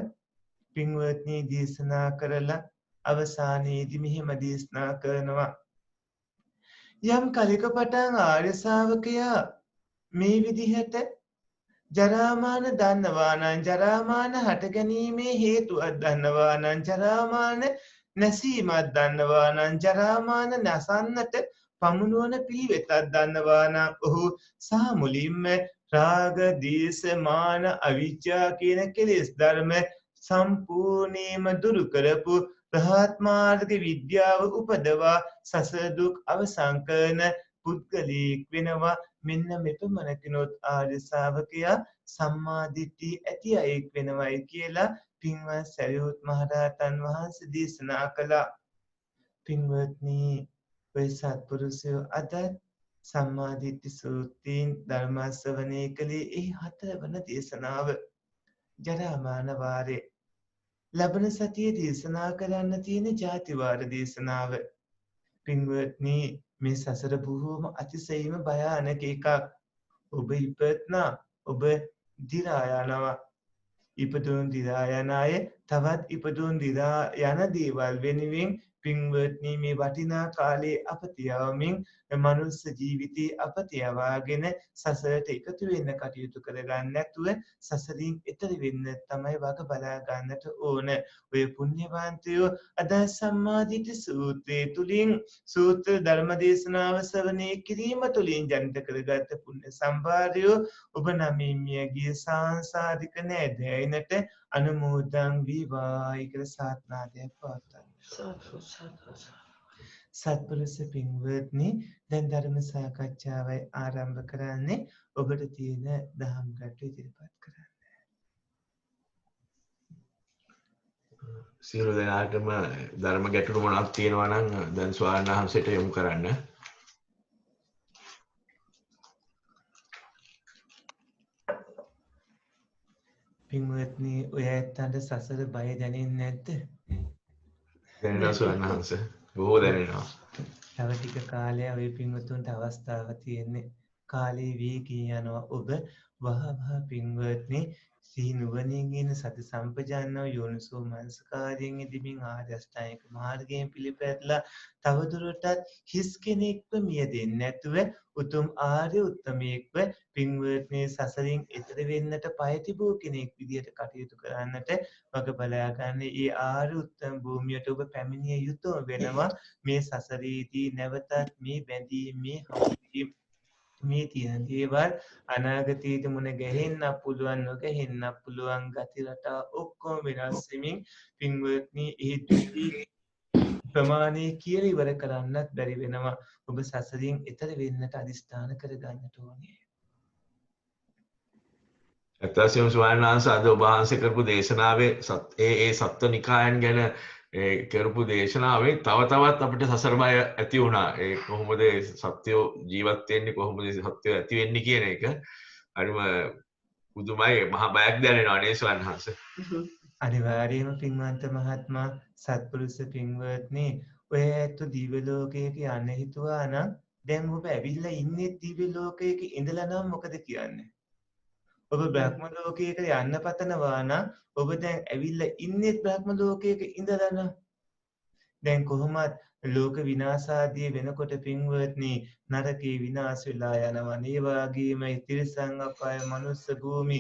[SPEAKER 2] පින්වත්නි දේශනා කරලා අවසානයේදී මෙහිම දේශනා කරනවා. යම් කලික පටන් ආර්ය ශාවකයා මේ විදිහට ජරාමාන දන්නවා නම් ජරාමාන හට ගැනීමේ හේතුවක් දන්නවා නම් ජරාමාන නැසීමක් දන්නවා නම් ජරාමාන නැසන්නට පමුණුවන පිළිවෙතක් දන්නවා නම් ඔහු සාමුලින්ම රාග, දේශ, මාන, අවිජ්ජා කියන කෙලෙස් ධර්ම සම්පූර්ණයෙන්ම දුරු කරපු රහත් මාර්ග විද්‍යාව උපදවා සසර දුක් අවසන් කරන පුද්ගලයෙක් වෙනවා. මෙන්න මෙපමණකිනොත් ආර්ය ශාවකයා සම්මා දිට්ඨිය ඇති අයෙක් වෙනවයි කියලා පින්වත් සරියුත් මහරහතන් වහන්සේ දේශනා කළා. පින්වත්නි ඔය සත්පුරුෂයෝ අද සම්මා දිට්ඨි සූත්‍රයෙන් ධර්ම ශ්‍රවණය කළේ ඒ හතරවන දේශනාව ජරාමාන වාරේ. ලබන සතියේ දේශනා කරන්න තියෙන ජාතිවාර දේශනාව. පින්වත්නි මේ සසර බොහෝම අතිශයින්ම භයානක එකක්. ඔබ ඉපත්නා ඔබ දි รา යනවා. ඉපදුන් දි รา යන අය තවත් ඉපදුන් දි รา යන දේවල් වෙනුවෙන් පින්වත්නි මේ වටිනා කාලේ අපතියවමින් මනුස්ස ජීවිතේ අපතියවාගෙන සසරට එකතු වෙන්න කටයුතු කරගන්න නැතුව සසරින් එතර වෙන්න තමයි වග බලා ගන්නට ඕන. ඔය පුණ්‍යවන්තයෝ අද සම්මාදිට සූත්‍රයේ තුලින් සූත්‍ර ධර්ම දේශනාව ශ්‍රවණය කිරීම තුලින් ජනිත කරගත් පුණ්‍ය සම්භාරය ඔබ නමින් මියගිය සාංසාරික නෑදෑයනට අනුමෝදන් වේවායි කියලා සාත්නාදයක් පවත්වනවා. සත්පුරුෂ පින්වත්නි දැන් ධර්ම සාකච්ඡාවයි ආරම්භ කරන්නේ. ඔබට තියෙන දහම් ගැටළු ඉදිරිපත් කරන්න.
[SPEAKER 1] සියලු දෙනාටම ධර්ම ගැටළු මොනක් තියෙනවා නම් දැන් ස්වාමීන් වහන්සේට යොමු කරන්න.
[SPEAKER 2] පින්වත්නි ඔය ඇත්තන්ට සසර බය දැනෙන්නේ නැද්ද?
[SPEAKER 1] දැනෙනවා ස්වාමීන් වහන්සේ. බොහෝ දැනෙනවා.
[SPEAKER 2] තව ටික කාලයක් ඔය පින්වතුන්ට අවස්ථාව තියෙන්නේ. කාලේ වේගී යනවා. ඔබ වහ පින්වත්නි සිහි නුවණින් ඉන්න සති සම්පජානව යෝනිසෝ මනසකාරයෙන් ඉදිමින් ආර්ය අෂ්ටාංගික මාර්ගයෙන් පිළිපැදලා තවදුරටත් හිස් කෙනෙක්ව මියදෙන්නේ නැතුව උතුම් ආර්ය උත්තමයෙක්ව පින්වත්නි සසරින් එතර වෙන්නට පය තිබූ කෙනෙක් විදියට කටයුතු කරන්නට වග බලා ගන්න. ඒ ආර්ය උත්තම භූමියට ඔබ පැමිණිය යුතු වෙනවා. මේ සසරේදී නැවතත් මේ බැඳීම් මේ හමුවීම් මේ තියෙන දේවල් අනාගතයේදී මුණ ගැහෙන්න පුළුවන් නොගැහෙන්න පුළුවන් ගති රටා ඔක්කොම වෙනස් වෙමින් පින්වත්නි ඒ දුකී ප්‍රමාණය කියලා ඉවර කරන්නත් බැරි වෙනවා. ඔබ සසරින් එතර වෙන්නට අදිස්ථාන කරගන්නට ඕනේ.
[SPEAKER 1] ඇත්තටම ස්වාමීන් වහන්සේ අද ඔබ වහන්සේ කරපු දේශනාවේ ඒ සත්ව නිකායන් ගැන කරපු දේශනාවේ තව තවත් අපිට සසර බය ඇති වුණා. ඒ කොහොමද සත්‍යෝ ජීවත් වෙන්නේ කොහොමද සත්‍යෝ ඇති වෙන්නේ කියන එක හරිම පුදුමයි මහා බයක් දැනෙනවා නේ ස්වාමීන් වහන්සේ.
[SPEAKER 2] අනිවාර්යයෙන්ම පින්වන්ත මහත්මයා සත්පුරුෂ පින්වත්නි ඔය ඇත්ත දිව්‍ය ලෝකයක යන්න හිතුවා නම් දැන් ඔබ ඇවිල්ලා ඉන්නේ දිව්‍ය ලෝකයක ඉඳලා නම් මොකද කියන්නේ? ඔබ බ්‍රහ්ම ලෝකයකට යන්න පතනවා නම් ඔබ දැන් ඇවිල්ලා ඉන්නේ බ්‍රහ්ම ලෝකයක ඉඳලා නම් දැන් කොහොමත් ලෝක විනාශාදී වෙනකොට පින්වත්නි නරකේ විනාශ වෙලා යනවා. ඒ වගේම තිරිසන් අපාය මනුස්ස භූමි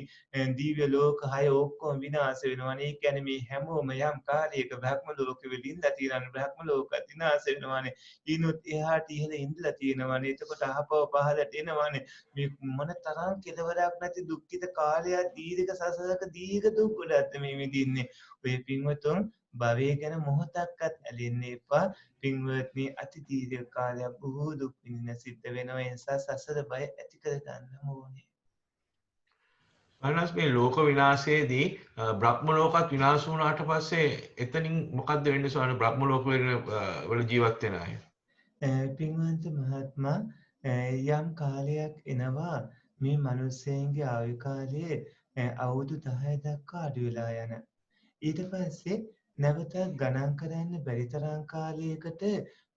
[SPEAKER 2] දිව්‍ය ලෝක 6 ඔක්කොම විනාශ වෙනවා. ඒ කියන්නේ මේ හැමෝම යම් කාර්යයක බ්‍රහ්ම ලෝකෙ වෙලින්දලා තියෙනවා. බ්‍රහ්ම ලෝක විනාශ වෙනවානේ. ඊනොත් එහාට ඉහළ ඉඳලා තියෙනවානේ. එතකොට අහපව පහලට එනවානේ. මේ මොන තරම් කෙලවරක් නැති දුක්ඛිත කාලයක් දීර්ඝ සසරක දීර්ඝ දුක් ගොඩක් මේ විඳින්නේ. ඔය පින්වතුන් භවය ගැන මොහොතක්වත් ඇලෙන්න එපා. පින්වත්නි අති දීර්ඝ කාලයක් බොහෝ දුක් විඳින සිද්ධ වෙනවා. ඒ නිසා සසර බය ඇති කර ගන්න ඕනේ.
[SPEAKER 1] අනස් මේ ලෝක විනාශයේදී බ්‍රහ්ම ලෝකත් විනාශ වුණාට පස්සේ එතනින් මොකද්ද වෙන්නේ සෝන බ්‍රහ්ම ලෝක වල ජීවත් වෙන අය?
[SPEAKER 2] පින්වන්ත මහත්මයා යම් කාලයක් එනවා මේ මිනිස්සෙන්ගේ ආයු කාලය අවුරුදු 10 දක්වා අඩු වෙලා යන. ඊට පස්සේ නැවත ගණන් කරන්න බැරි තරම් කාලයකට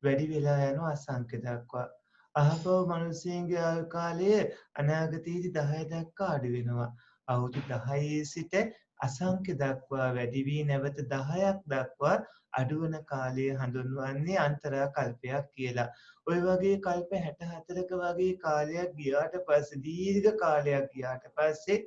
[SPEAKER 2] වැඩි වෙලා යනවා අසංඛ්‍ය දක්වා. අහපව මිනිස්සෙන්ගේ ආයු කාලය අනාගතයේදී 10 දක්වා අඩු වෙනවා. අවුරුදු 10 සිට අසංඛ්‍ය දක්වා වැඩි වී නැවත 10ක් දක්වා අඩුවන කාලය හඳුන්වන්නේ අන්තරා කල්පයක් කියලා. ඔය වගේ කල්ප 64ක වගේ කාලයක් ගියාට පස්සේ දීර්ඝ කාලයක් ගියාට පස්සේ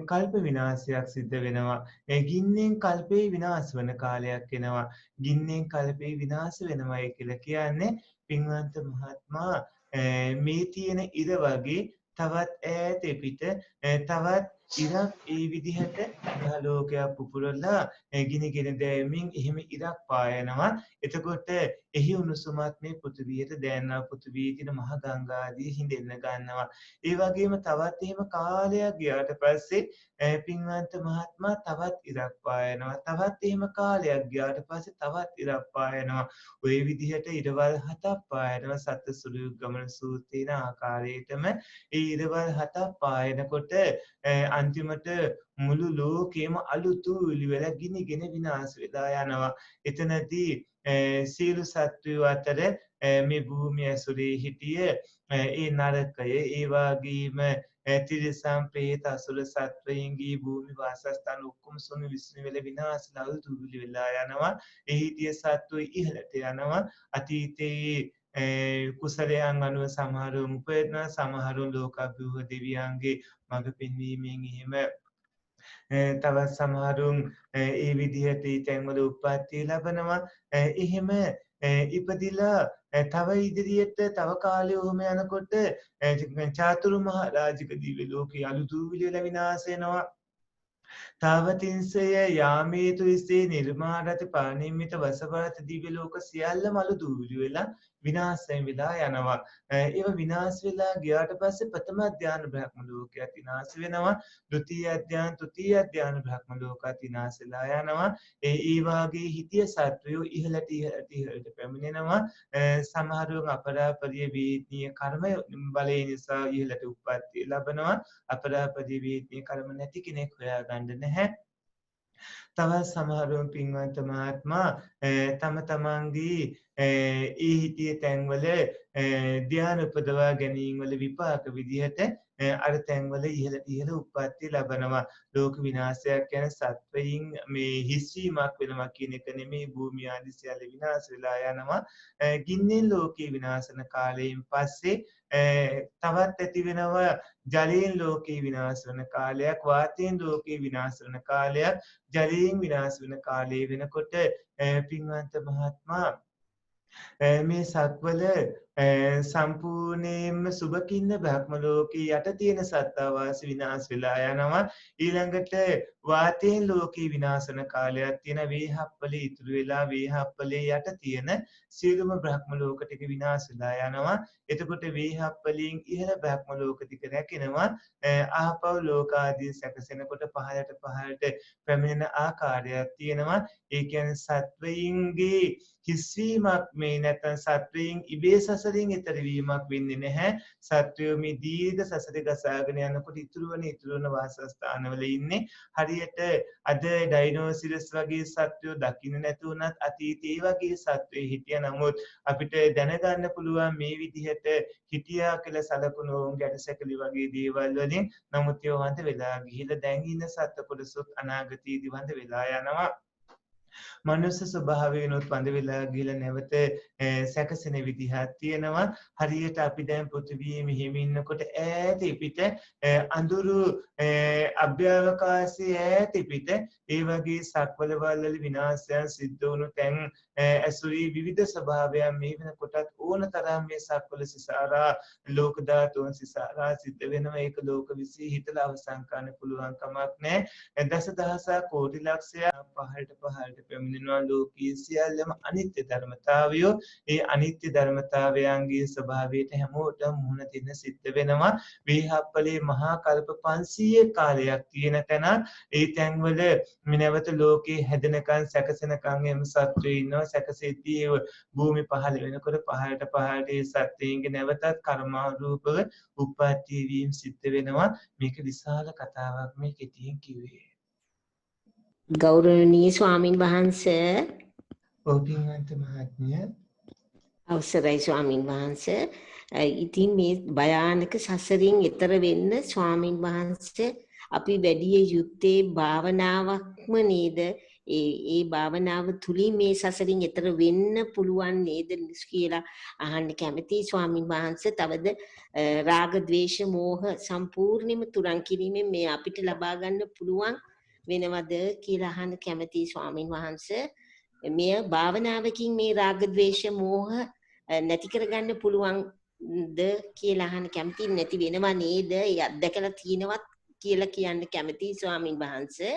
[SPEAKER 2] කල්ප විනාශයක් සිද්ධ වෙනවා. ගින්නෙන් කල්පේ විනාශ වන කාලයක් එනවා. ගින්නෙන් කල්පේ විනාශ වෙනවයි කියලා කියන්නේ පින්වන්ත මහත්මයා මේ තියෙන ඉර වගේ තවත් ඈත පිට තවත් ඉරක් ඒ විදිහට ග්‍රහලෝකයක් පුපුරලා ගිනිගෙන දැමීමෙන් එහෙම ඉරක් පායනවා. එතකොට එහි උණුසුමත් මේ පෘථිවියට දැනෙනවා. පෘථිවියේ තියෙන මහ ගංගා ආදී හිඳෙන්න ගන්නවා. ඒ වගේම තවත් එහෙම කාලයක් ගියාට පස්සේ පින්වන්ත මහත්මයා තවත් ඉරක් පායනවා. තවත් එහෙම කාලයක් ගියාට පස්සේ තවත් ඉරක් පායනවා. ඔය විදිහට ඉරවල් 7ක් පායනවා. සත්‍ය සුළු ගමන සූත්‍රේන ආකාරයටම ඒ ඉරවල් 7ක් පායනකොට අන්තිමට මුළු ලෝකෙම අලුතු වෙලා ගිනිගෙන විනාශ වෙලා යනවා. එතනදී සියලු සත්වයෝ අතර මේ භූමිය ඇසුරේ හිටිය ඒ නරකය ඒ වගේම තිරිසන් ප්‍රේත අසුර සත්වයන්ගේ භූමි වාසස්ථාන ඔක්කොම සොනු විසින වෙලා විනාශලා අලුතු වෙලා යනවා. ඒ හිටිය සත්වෝ ඉහළට යනවා. අතීතයේ කුසලයන් අනුව සමහරුන් උපයනවා. සමහරුන් ලෝකාභියෝග දෙවියන්ගේ මඟ පෙන්වීමෙන් එහෙම තවත් සමහරුන් ඒ විදිහට ඒ තැන්වල උප්පත්තිය ලබනවා. එහෙම ඉපදිලා තව ඉදිරියට තව කාලෙ ඔහොම යනකොට චාතුරු මහ රාජික දිව්‍ය ලෝකයේ අලුතු විලියලා විනාශ වෙනවා. තාවතින්සය යාමේතු විසේ නිර්මාණරති පරිනිම්මිත වසභරත දිව්‍ය ලෝක සියල්ලම අලුතු වෙලා විනාශයෙන් වෙලා යනවා. ඒව විනාශ වෙලා ගියාට පස්සේ ප්‍රථම ධ්‍යාන බ්‍රහ්ම ලෝකයක් විනාශ වෙනවා. ဒုတိ ය ධ්‍යාන තෘතීය ධ්‍යාන බ්‍රහ්ම ලෝකات විනාශ වෙලා යනවා. ඒ වාගේ හිතිය සත්වයෝ ඉහළට පැමිණෙනවා. සමහරව අපරාපරිය වේදනීය කර්ම බලය නිසා ඉහළට උප්පත්ති ලබනවා. අපරාපරිය වේදනීය කර්ම නැති කෙනෙක් හොයාගන්න නැහැ. තවත් සමහරුන් පින්වන්ත මහත්මයා තම තමන්ගේ ඒ හිටිය තැන්වල ධ්‍යාන උපදවා ගැනීම වල විපාක විදිහට අර තැන්වල ඉහළ උප්පත්ති ලබනවා. ලෝක විනාශයක් යන සත්වයින් මේ හිස්වීමක් වෙනවා කියන එක නෙමෙයි. භූමිය ආදී සියල්ල විනාශ වෙලා යනවා. ගින්නෙන් ලෝකේ විනාශන කාලයෙන් පස්සේ තවත් ඇති වෙනවා ජලයෙන් ලෝකේ විනාශ වන කාලයක්. වාතයෙන් ලෝකේ විනාශ වන කාලයක්. ජලයෙන් විනාශ වෙන කාලය වෙනකොට පින්වන්ත මහත්මයා මේ සත්වල සම්පූර්ණයෙන්ම සුභකින්න බ්‍රහ්ම ලෝකේ යට තියෙන සත්තාවාස විනාශ වෙලා යනවා. ඊළඟට වාතයෙන් ලෝකේ විනාශ වෙන කාලයක් තියෙන. වේහප්පලේ ඉතුරු වෙලා වේහප්පලේ යට තියෙන සියලුම බ්‍රහ්ම ලෝක ටික විනාශ වෙලා යනවා. එතකොට වේහප්පලෙන් ඉහළ බ්‍රහ්ම ලෝක ටික රැකෙනවා. ආපව ලෝක ආදී සැකසෙනකොට පහළට පැමිණෙන ආකාරයක් තියෙනවා. ඒ කියන්නේ සත්වයින්ගේ හිස්වීමක් මේ නැත්නම් සත්වයින් ඉබේ සසරින් ඈතර වීමක් වෙන්නේ නැහැ. සත්වයෝ මේ දීර්ඝ සසරේ ගසාගෙන යනකොට ඉතුරු වන වාසස්ථානවල ඉන්නේ. හරියට අද ඩයිනෝසිරස් වගේ සත්වයෝ දකින්න නැති වුණත් අතීතයේ වගේ සත්වයෝ හිටියා. නමුත් අපිට දැනගන්න පුළුවන් මේ විදිහට හිටියා කියලා සලකුණු ගැටසැකලි වගේ දේවල් වලින්. නමුත් ඒව වන්ද වෙලා ගිහිල්ලා දැන් ඉන්න සත්ව කොටසොත් අනාගතයේදී වන්ද වෙලා යනවා. මනුස්ස ස්වභාවයෙන්ුත් පඳ වෙලා ගිහලා නැවත සැකසෙන විදිහක් තියෙනවා. හරියට අපි දැන් පෘථිවියේ මෙහෙම ඉන්නකොට ඈත පිට අඳුරු අභ්‍යවකාශයේ ඈත පිට ඒ වගේ සක්වලවල් වල විනාශයන් සිද්ධ වුණු තැන් ඇසුරී විවිධ ස්වභාවයන් මේ වෙනකොටත් ඕන තරම් මේ සක්වල සිසාරා ලෝක ධාතුන් සිසාරා සිද්ධ වෙනවා. ඒක ලෝක විශ්ී හිතලා අවසන් කරන්න පුළුවන් කමක් නැහැ. දසදහසක් කෝටි ලක්ෂයක් පහළට පැමිණෙනවා. ලෝකයේ සියල්ලම අනිත්‍ය ධර්මතාවයෝ. ඒ අනිත්‍ය ධර්මතාවයන්ගේ ස්වභාවයට හැමෝටම මුහුණ දෙන්න සිද්ධ වෙනවා. වේහප්පලේ මහා කල්ප 500 කාලයක් තියෙන තැන ඒ තැන්වල නැවත ලෝකේ හැදෙනකන් සැකසෙනකන් එම සත්වෝ ඉන්නවා. සැකසෙද්දී භූමි පහළ වෙනකොට පහළට ඒ සත්වයන්ගේ නැවතත් කර්මානුරූපව උප්පත්ති වීම සිද්ධ වෙනවා. මේක විශාල කතාවක් මේ කෙටියෙන් කිව්වේ.
[SPEAKER 3] ගෞරවනීය ස්වාමින් වහන්සේ
[SPEAKER 2] ඔබින්වන්ත මහත්මිය
[SPEAKER 3] අවසරයි ස්වාමින් වහන්සේ. ඉතින් මේ භයානක සසරින් එතර වෙන්න ස්වාමින් වහන්සේ අපි වැඩි යුත්තේ භාවනාවක්ම නේද? ඒ භාවනාව තුලින් මේ සසරින් එතර වෙන්න පුළුවන් නේද කියලා අහන්න කැමතියි ස්වාමින් වහන්සේ. තවද රාග ద్వේෂ මෝහ සම්පූර්ණයෙන්ම තුරන් කිරීමෙන් මේ අපිට ලබා ගන්න පුළුවන් වෙනවද කියලා අහන්න කැමතියි ස්වාමින් වහන්සේ. මේ භාවනාවකින් මේ රාග ద్వේෂ මෝහ නැති කරගන්න පුළුවන්ද කියලා අහන්න කැමතියි. නැති වෙනව නේද? ඒ අත්දැකලා තියෙනවත් කියලා කියන්න කැමතියි ස්වාමින් වහන්සේ.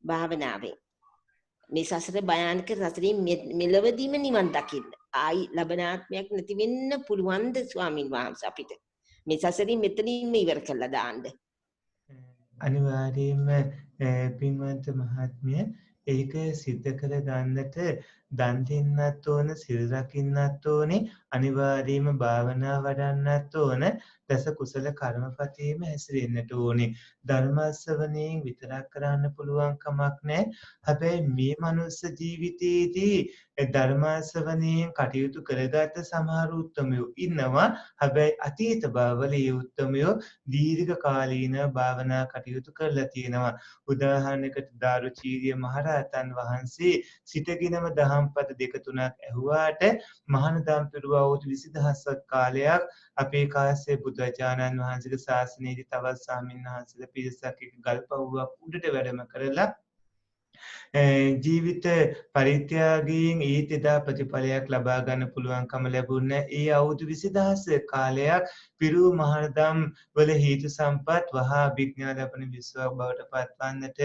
[SPEAKER 3] භාවනාවෙන් මේ සසර භයානක සසරින් මෙලවදීම නිවන් දකින්න ආයි ලබනාත්මයක් නැති වෙන්න පුළුවන්ද ස්වාමින් වහන්සේ අපිට? මේ සසරින් මෙතනින්ම ඉවර කළා දාන්න.
[SPEAKER 2] අනිවාර්යයෙන්ම පින්වන්ත මහත්මිය ඒක සිද්ධ කර ගන්නට දන් දෙන්නත් ඕන, සිල් රකින්නත් ඕනේ, අනිවාර්යයෙන්ම භාවනා වඩන්නත් ඕන, දස කුසල කර්මපතේම හැසිරෙන්නට ඕනේ. ධර්මස්සවණයෙන් විතරක් කරන්න පුළුවන් කමක් නැහැ. හැබැයි මේ මනුස්ස ජීවිතයේදී ධර්මස්සවණයෙන් කටයුතු කරගත් සමහර උත්තමයෝ ඉන්නවා. හැබැයි අතීත භවවල ඒ උත්තමයෝ දීර්ඝ කාලීන භාවනා කටයුතු කරලා තියෙනවා. උදාහරණයකට දාරුචීරිය මහරහතන් වහන්සේ සිටගෙනම දහම්පද 2-3ක් ඇහුවාට මහානදම් පිරුවා වූ 20000ක් කාලයක් අපේ කාශ්‍යප බුදුරජාණන් වහන්සේගේ ශාසනයේදී තවත් ස්වාමීන් වහන්සේලා පිරිසක් එක්ක ගල්පව්වක් උඩට වැඩම කරලා ජීවිත පරිත්‍යාගයෙන් ඊට එදා ප්‍රතිඵලයක් ලබා ගන්න පුළුවන්කම ලැබුණේ. ඒ අවුරුදු 20000 කාලයක් පිරු මහානදම් වල හේතු සම්පත් වහා විඥාන ලැබෙන විශ්වාස බවට පත්වන්නට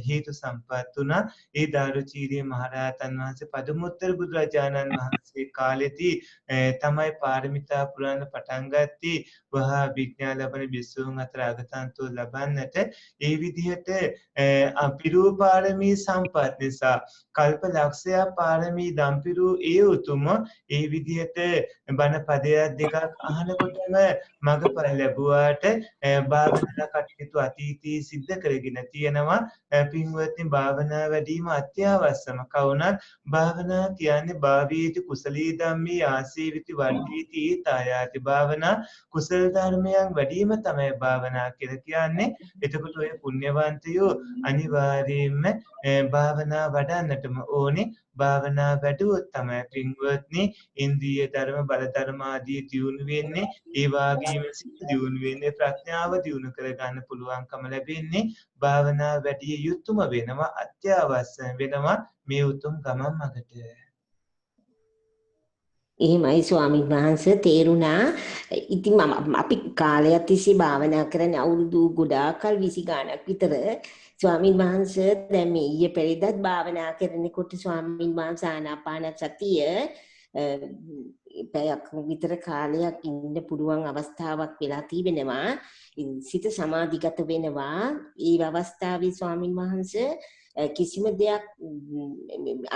[SPEAKER 2] හේතු සම්පත් වුණා. ඒ දාරුචීරිය මහරහතන් වහන්සේ පදමුත්තර බුදුරජාණන් වහන්සේ කාලෙදී තමයි පාරමිතා පුරන්න පටන් ගත්තී. වහා විඥාන ලැබෙන විශ්වුන් අතර අගතන්තු ලබන්නට ඒ විදිහට පිරු පාරමී සම්පත් නිසා කල්ප ලක්ෂයක් පාරමී දම්පිරු ඒ උතුම ඒ විදිහට බණ පදයක් දෙකක් අහනකොටම මඟපල ලැබුවාට භාවනා කටයුතු අතීතයේ සිද්ධ කරගෙන තියෙනවා. පින්වත්නි, භාවනා වැඩිම අත්‍යවශ්‍යම කවුණත් භාවනා කියන්නේ භාවීති කුසලී ධම්මේ ආසීවිති වර්ධීති ඊතායාති. භාවනා කුසල ධර්මයන් වැඩිම තමයි භාවනා කියලා කියන්නේ. එතකොට ඔය පුණ්‍යවන්තයෝ අනිවාර්යයෙන්ම භාවනා වඩන්නටම ඕනේ. භාවනා වැඩුවොත් තමයි පින්වත්නි ඉන්ද්‍රිය ධර්ම බල ධර්ම ආදී දියුණු වෙන්නේ. ඒ වගේම සිත දියුණු වෙන්නේ, ප්‍රඥාව දියුණු කර ගන්න පුළුවන්කම ලැබෙන්නේ. භාවනා වැඩි යුතුයම වෙනවා, අත්‍යවශ්‍ය වෙනවා මේ උතුම් ගමන් මඟට.
[SPEAKER 3] එහෙමයි ස්වාමීන් වහන්සේ, තේරුණා. ඉතින් අපි කාලයක් තිස්සේ භාවනා කරන අවුරුදු ගොඩාක් කල් 20 ගාණක් විතර ස්වාමීන් වහන්සේ දැන් මේ ඊයේ පෙරේදත් භාවනා කරනකොට ස්වාමීන් වහන්සේ ආනාපාන සතිය පැයක් විතර කාලයක් ඉන්න පුළුවන් අවස්ථාවක් වෙලා තිබෙනවා. සිත සමාධිගත වෙනවා. ඒ අවස්ථාවේ ස්වාමීන් වහන්සේ කිසිම දෙයක්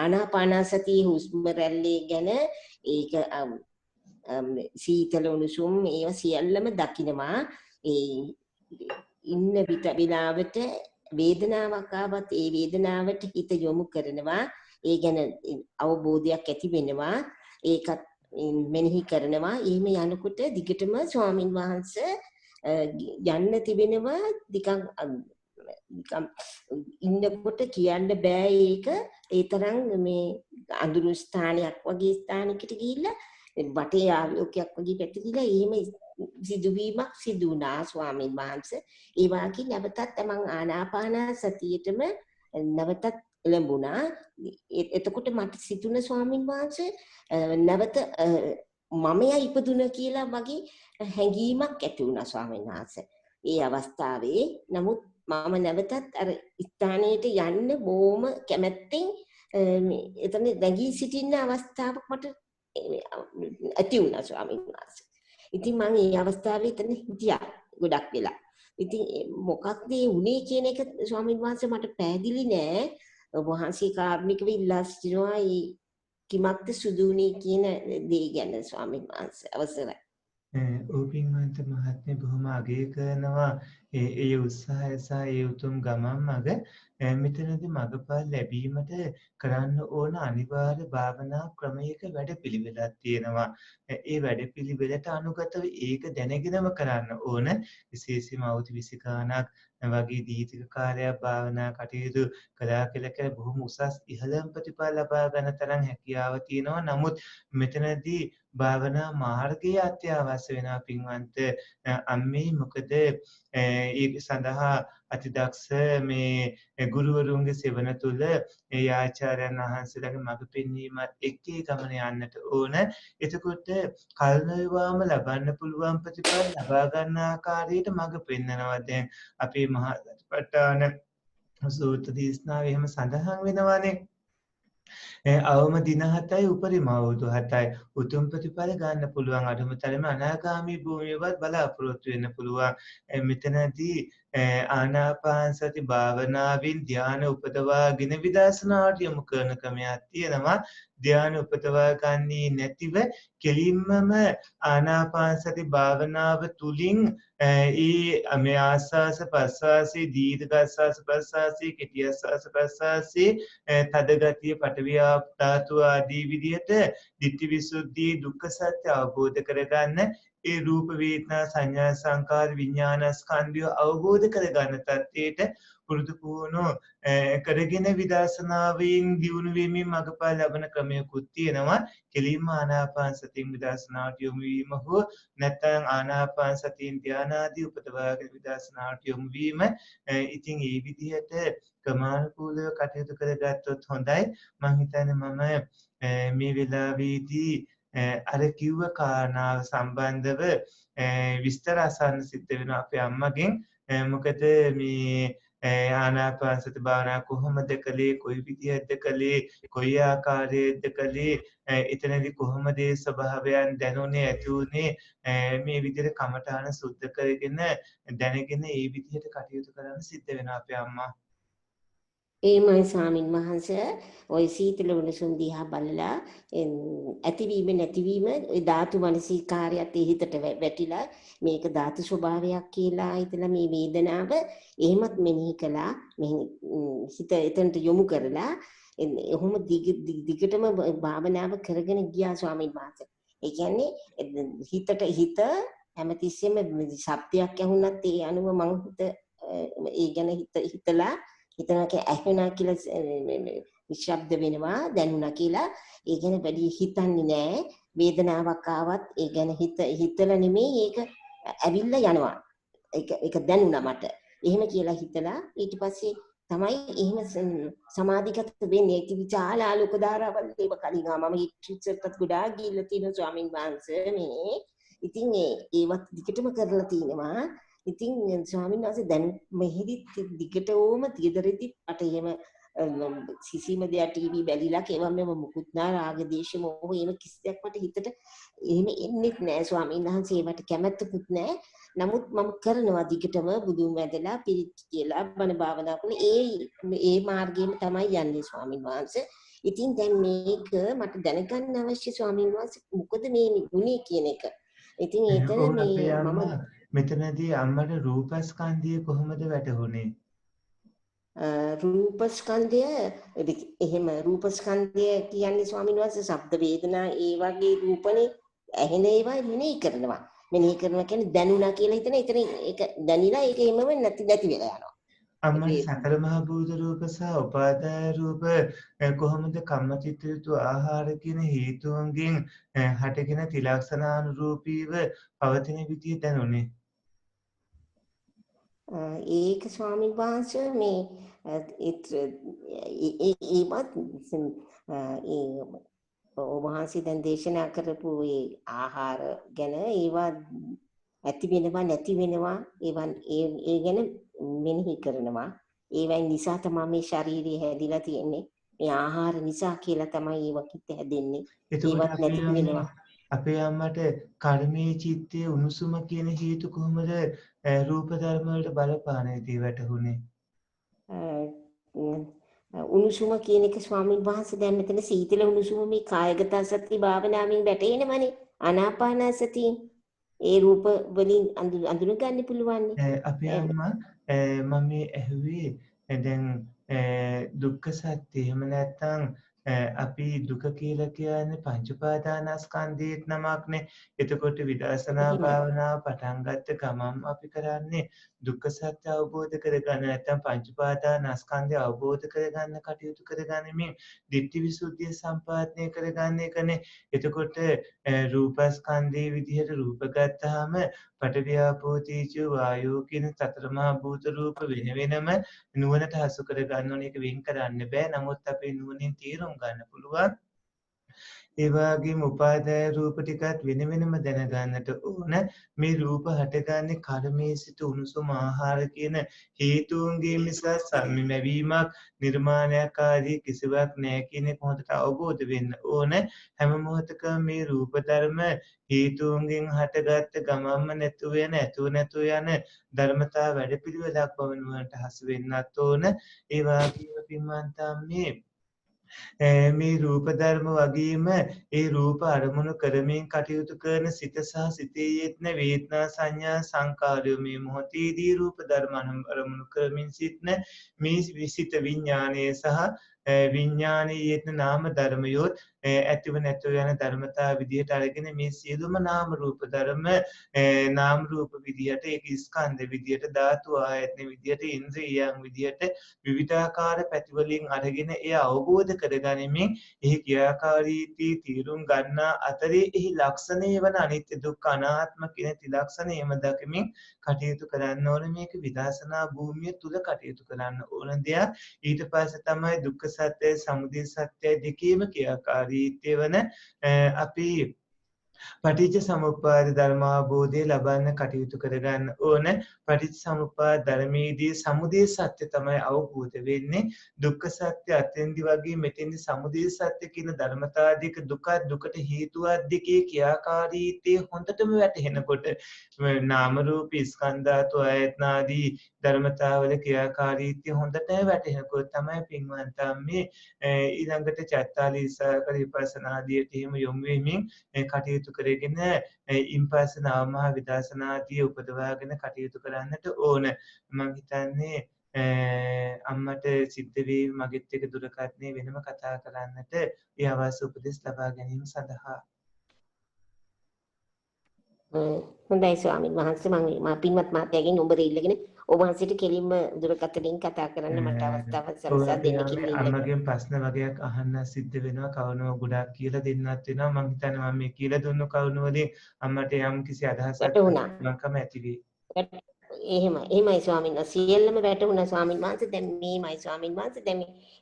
[SPEAKER 3] ආනාපානසතිය හුස්ම රැල්ලේ ගැන ඒක සීතල උණුසුම් ඒවා සියල්ලම දකිනවා. ඒ ඉන්න විලාවට වේදනාවක් ආවත් ඒ වේදනාවට හිත යොමු කරනවා. ඒ ගැන අවබෝධයක් ඇති වෙනවා. ඒකත් මෙනෙහි කරනවා. එහෙම යනකොට දිගටම ස්වාමින් වහන්සේ යන්න තිබෙනවා. නිකන් ඉන්නකොට කියන්න බෑ ඒක ඒ තරම් මේ අඳුරු ස්ථානයක් වගේ ස්ථානයකට ගිහිල්ලා වටේ ආලෝකයක් වගේ පැතිරිලා එහෙම සිදුවීමක් සිදු වුණා ස්වාමීන් වහන්සේ. ඒ වාගේ නැවතත් මම ආනාපාන සතියේටම නැවතත් ලැබුණා. එතකොට මට සිතුන ස්වාමීන් වහන්සේ නැවත මමයා ඉපදුන කියලා වගේ හැඟීමක් ඇති වුණා ස්වාමීන් වහන්සේ. ඒ අවස්ථාවේ නමුත් මම නැවතත් අර ස්ථානයට යන්න බොහොම කැමැත්තෙන් එතන නැගී සිටින අවස්ථාවක් මට ඇති වුණා ස්වාමීන් වහන්සේ. ඉතින් මම මේ අවස්ථාවේ එතන හිටියා ගොඩක් වෙලා. ඉතින් මොකක්ද ඒ උනේ කියන එක ස්වාමීන් වහන්සේ මට පැහැදිලි නෑ. ඔබ වහන්සේ කාර්මිකව ඉල්ලා සිටිනවා ඒ කිමක්ද සුදුුනේ කියන දේ ගැන ස්වාමීන් වහන්සේ අවසරයි.
[SPEAKER 2] ඕපින්වන්ත මහත්මිය බොහොම අගය කරනවා ඒ උත්සාහය සහ ඒ උතුම් ගමන් මඟ මෙතනදී මඟපල් ලැබීමට කරන්න ඕන අනිවාර්ය භාවනා ක්‍රමයක වැඩපිළිවෙලක් තියෙනවා. ඒ වැඩපිළිවෙලට අනුගතව ඒක දැනගෙනම කරන්න ඕන. විශේෂයෙන්ම අවුරුදු 20 ගාණක් වගේ දීර්ඝ කාලයක් භාවනා කටයුතු කළා කියලා බොහොම උසස් ඉහළම ප්‍රතිඵල ලබා ගන්න තරම් හැකියාව තියෙනවා. නමුත් මෙතනදී භාවනා මාර්ගය අත්‍යවශ්‍ය වෙනවා පින්වන්ත අම්මේ. මොකද ඒක සඳහා අතිදක්ෂ මේ ගුරුවරුන්ගේ සෙවණ තුළ ඒ ආචාර්යයන් වහන්සේලාගේ මඟ පෙන්වීමත් එක්කේ ගමන යන්නට ඕන. එතකොට කල්නොයවාම ලබන්න පුළුවන් ප්‍රතිඵල ලබා ගන්න ආකාරයට මඟ පෙන්වනවා. දැන් අපේ මහා සතිපට්ඨාන සූත්‍ර දේශනාවේ එහෙම සඳහන් වෙනවානේ. අවම දින 7යි උපරිම අවුරුදු 7යි උතුම් ප්‍රතිඵල ගන්න පුළුවන්. අඩුම තරමේ අනාගාමී භූමියවත් බලාපොරොත්තු වෙන්න පුළුවන්. මෙතනදී ආනාපාන සති භාවනාවෙන් ධ්‍යාන උපදවාගෙන විදර්ශනාට යොමු කරන ක්‍රමයක් තියෙනවා. ධ්‍යාන උපදවා ගන්නේ නැතිව කෙලින්මම ආනාපාන සති භාවනාව තුලින් මේ ආස්වාස ප්‍රස්වාසී දීර්ඝ ආස්වාස ප්‍රස්වාසී කෙටි ආස්වාස ප්‍රස්වාසී තද ගතිය පටවිය ධාතු ආදී විදිහට ditthi visuddhi දුක්ඛ සත්‍ය අවබෝධ කරගන්න ඒ රූප වේදනා සංඥා සංකාර විඥාන ස්කන්ධය අවබෝධ කරගන්න තත්ත්වයට පුරුදු පුහුණු කරගෙන විදර්ශනාවෙන් දියුණු වෙමින් මඟපල් ලබන ක්‍රමයකුත් තියෙනවා. කෙලින්ම ආනාපාන සතියෙන් විදර්ශනාවට යොමු වීම හෝ නැත්නම් ආනාපාන සතියෙන් ධානාදී උපදවාගෙන විදර්ශනාවට යොමු වීම. ඉතින් මේ විදිහට ක්‍රමානුකූලව කටයුතු කරගත්තොත් හොඳයි. මම හිතන්නේ මම මේ වෙලාවේදී අර කිව්ව කාරණාව සම්බන්ධව විස්තර අසන්න සිද්ධ වෙනවා අපේ අම්මගෙන්. මොකද මේ ආනාපාන සති භාවනාව කොහොමද කළේ, කොයි විදිහටද කළේ, කොයි ආකාරයේද කළේ, එතනදී කොහොමද ඒ ස්වභාවයන් දැනුනේ ඇති උනේ, මේ විදිහට කමඨාන සුද්ධ කරගෙන දැනගෙන ඒ විදිහට කටයුතු කරන්න සිද්ධ වෙනවා අපේ අම්මා.
[SPEAKER 3] ඒමයි ස්වාමින් වහන්සේ ඔය සීතල උණුසුම් දිහා බලලා ඇතිවීම නැතිවීම ඒ ධාතු මනසීකාරයත් ඒ හිතට වැටිලා මේක ධාතු ස්වභාවයක් කියලා හිතලා මේ වේදනාව එහෙමත් මෙනෙහි කළා. හිත එතනට යොමු කරලා එහෙම දිගටම භාවනාව කරගෙන ගියා ස්වාමින් වහන්සේ. ඒ කියන්නේ හිත හැමතිස්සෙම ශබ්දයක් ඇහුණත් ඒ අනුව මං ඒ ගැන හිතලා හිතනක ඇහුණා කියලා විශබ්ද වෙනවා දැනුණා කියලා ඒ ගැන වැඩි හිතන්නේ නැහැ. වේදනාවක් ආවත් ඒ ගැන හිතලා නෙමෙයි ඒක ඇවිල්ලා යනවා. ඒක දැනුණා මට. එහෙම කියලා හිතලා ඊට පස්සේ තමයි එහෙම සමාධිගත වෙන්නේ. ඒක විචාල ආලෝක ධාරාවල් ඒව කලින් මම ට්‍රිට්සර්ටත් ගොඩාක් ගිහිල්ලා තියෙන ස්වාමින් වහන්සේ මේ. ඉතින් ඒවත් දිගටම කරලා තිනවා. ඉතින් ස්වාමීන් වහන්සේ දැන් මෙහිදි දිගටම තියදරෙදි අට එහෙම කිසිම දෙයක් ටීවී බැලිලා කේවම් මෙම මුකුත් නා රාග දේශ මොහ එහෙම කිසියක් මට හිතට එහෙම එන්නේ නැහැ ස්වාමීන් වහන්සේ. ඒවට කැමැත්තකුත් නැහැ. නමුත් මම කරනවා දිගටම බුදුන් වැදලා පිරිත් කියලා බණ භාවනා කරන ඒ මාර්ගයෙන් තමයි යන්නේ ස්වාමීන් වහන්සේ. ඉතින් දැන් මේක මට දැනගන්න අවශ්‍ය ස්වාමීන් වහන්සේ මොකද මේ ගුණේ කියන එක. ඉතින් ඒතර මේ මම
[SPEAKER 2] මෙතනදී අම්මට රූපස්කන්ධය කොහොමද වැටහුනේ?
[SPEAKER 3] රූපස්කන්ධය එහෙම රූපස්කන්ධය කියන්නේ ස්වාමීන් වහන්සේ ශබ්ද වේදනා ඒ වගේ රූපනේ ඇහෙන ඒවා මෙනෙහි කරනවා කියන්නේ දැනුණා කියලා හිතන. එතන ඒක දැනිලා ඒක එමම නැති වෙලා යනවා.
[SPEAKER 2] අම්මට සතර මහා භූත රූප සහ උපාදාය රූප කොහොමද කම්මචිත්තයුතු ආහාර කියන හේතුන්ගෙන් හටගෙන තිලක්ෂණානුරූපීව පවතින විදිය දැනුනේ.
[SPEAKER 3] ඒක ස්වාමීන් වහන්සේ මේ ඒවත් ඔබ වහන්සේ දැන් දේශනා කරපු ඒ ආහාර ගැන ඒවා ඇති වෙනවා නැති වෙනවා ඒ ගැන මෙනෙහි කරනවා. ඒවයි නිසා තමයි මේ ශාරීරිය හැදිලා තියෙන්නේ. මේ ආහාර නිසා කියලා තමයි ඒව කිත් හැදෙන්නේ. ඒවත් නැති වෙනවා.
[SPEAKER 2] අපේ අම්මට කර්මයේ චිත්තයේ උණුසුම කියන හේතු කොහොමද රූප ධර්ම වලට බලපානේදී වැටහුනේ?
[SPEAKER 3] උණුසුම කියන එක ස්වාමීන් වහන්සේ දැන් මෙතන සීතල උණුසුම මේ කායගත සති භාවනාවෙන් වැටෙනවනේ. ආනාපාන සතියෙන් ඒ රූප වලින් අඳුන ගන්න පුළුවන්.
[SPEAKER 2] අපේ අම්මා මම මේ ඇහුවේ දැන් දුක්ඛ සත්‍ය එහෙම නැත්නම් අපි දුක කියලා කියන්නේ පංච උපාදානස්කන්ධයේ නමක්නේ. එතකොට විදර්ශනා භාවනාව පටන් ගත්ත ගමන් අපි කරන්නේ දුක්ඛ සත්‍ය අවබෝධ කරගන්න නැත්නම් පංච උපාදානස්කන්ධය අවබෝධ කරගන්න කටයුතු කරගනිමින් ditthi visuddhiය සම්පාදනය කරගන්න එකනේ. එතකොට රූපස්කන්ධයේ විදිහට රූප ගත්තාම පඨවි ආපෝ තේජෝ වායෝ කියන සතර මහා භූත රූප වෙන වෙනම නුවණට හසු කර ගන්න ඕනේ. ඒක වෙන් කරන්න බෑ. නමුත් අපේ නුවණින් තේරුම් ගන්න පුළුවන්. ඒ වගේම උපාදාය රූප ටිකත් වෙන වෙනම දැනගන්නට ඕන. මේ රූප හටගන්නේ කර්මයේ සිට උණුසුම ආහාර කියන හේතුන්ගේ නිසා සම්මිවීමක් නිර්මාණයක් ආදී කිසිවක් නැහැ කියන එක හොඳට අවබෝධ වෙන්න ඕන. හැම මොහොතකම මේ රූප ධර්ම හේතුන්ගෙන් හටගත්ත ගමම්ම නැතුව යන ධර්මතා වැඩපිළිවෙලක් බව නුවණට හසු වෙන්නත් ඕන. ඒ වගේම පින්වන්තම් මේ රූප ධර්ම වගේම ඒ රූප අරමුණු කරමින් කටයුතු කරන සිත සහ සිතේ යෙදෙන වේදනා සංඥා සංකාරය මේ මොහොතේදී රූප ධර්ම අරමුණු කරමින් සිටන මේ විසිත විඥානයේ සහ විඥානයේ යෙදෙන නාම ධර්මයොත් ඇතිව නැතිව යන ධර්මතා විදිහට අරගෙන මේ සියලුම නාම රූප ධර්ම නාම රූප විදිහට ඒක ස්කන්ධ විදිහට ධාතු ආයතන විදිහට ඉන්ද්‍රියයන් විදිහට විවිධාකාර පැති වලින් අරගෙන එය අවබෝධ කරගනිමින් එහි ක්‍රියාකාරීත්වය තීරුම් ගන්නා අතරේ එහි ලක්ෂණය වන අනිත්‍ය දුක්ඛ අනාත්ම කියන ත්‍රිලක්ෂණයම දකිමින් කටයුතු කරන්න ඕන. මේක විදර්ශනා භූමිය තුල කටයුතු කරන්න ඕන දෙයක්. ඊට පස්සේ තමයි දුක්ඛ සත්‍ය සමුදය සත්‍ය දෙකේම ක්‍රියාකාරීත්වය වන අපි පටිච්ච සමුප්පාද ධර්මාවබෝධය ලබන්න කටයුතු කරගන්න ඕන. පටිච්ච සමුප්පාද ධර්මයේදී සමුදය සත්‍ය තමයි අවබෝධ වෙන්නේ. දුක්ඛ සත්‍ය අතෙන්දි වගේ මෙතෙන්දි සමුදය සත්‍ය කියන ධර්මතා දෙක දුකට හේතුවක් දෙකේ ක්‍රියාකාරීත්වය හොඳටම වැටහෙනකොට නාම රූප ස්කන්ධ ධාතු ආයතන ආදී ධර්මතාවල ක්‍රියාකාරීත්වය හොඳට වැටහෙනකොට තමයි පින්වන්තම් මේ ඊළඟට චත්තාලීසාකර විපස්සනා ආදියට එහෙම යොමු වෙමින් කටයුතු කරගෙන ඉන්පස්ස නවමහා විදර්ශනාදී උපදවාගෙන කටයුතු කරන්නට ඕන. මම හිතන්නේ අම්මට සිද්ධ වේවි මගෙත් එක්ක දුරකථනයේ වෙනම කතා කරන්නට ඒ අවශ්‍ය උපදෙස් ලබා ගැනීම සඳහා.
[SPEAKER 3] හොඳයි ස්වාමීන් වහන්සේ මම පින්වත් මාත්‍යාගෙන් නම්බර් ඉල්ලගෙන ඔබ වහන්සේට කෙලින්ම දුරකථනයෙන් කතා කරන්න මට අවස්ථාවක් සලසා දෙන්න කියලා ඉල්ලනවා.
[SPEAKER 2] අම්මගෙන් ප්‍රශ්න වගේක් අහන්න සිද්ධ වෙනවා. කවුරුව ගොඩාක් කියලා දෙන්නත් වෙනවා. මම හිතන්නේ මම මේ කියලා දුන්නු කවුරුව වලින් අම්මට යම් කිසි අදහසක් ගන්නකම ඇති වෙයි.
[SPEAKER 3] එහෙමයි ස්වාමීන් වහන්සේ සියල්ලම වැටුණා ස්වාමීන් වහන්සේ. දැන් මේමයි ස්වාමීන් වහන්සේ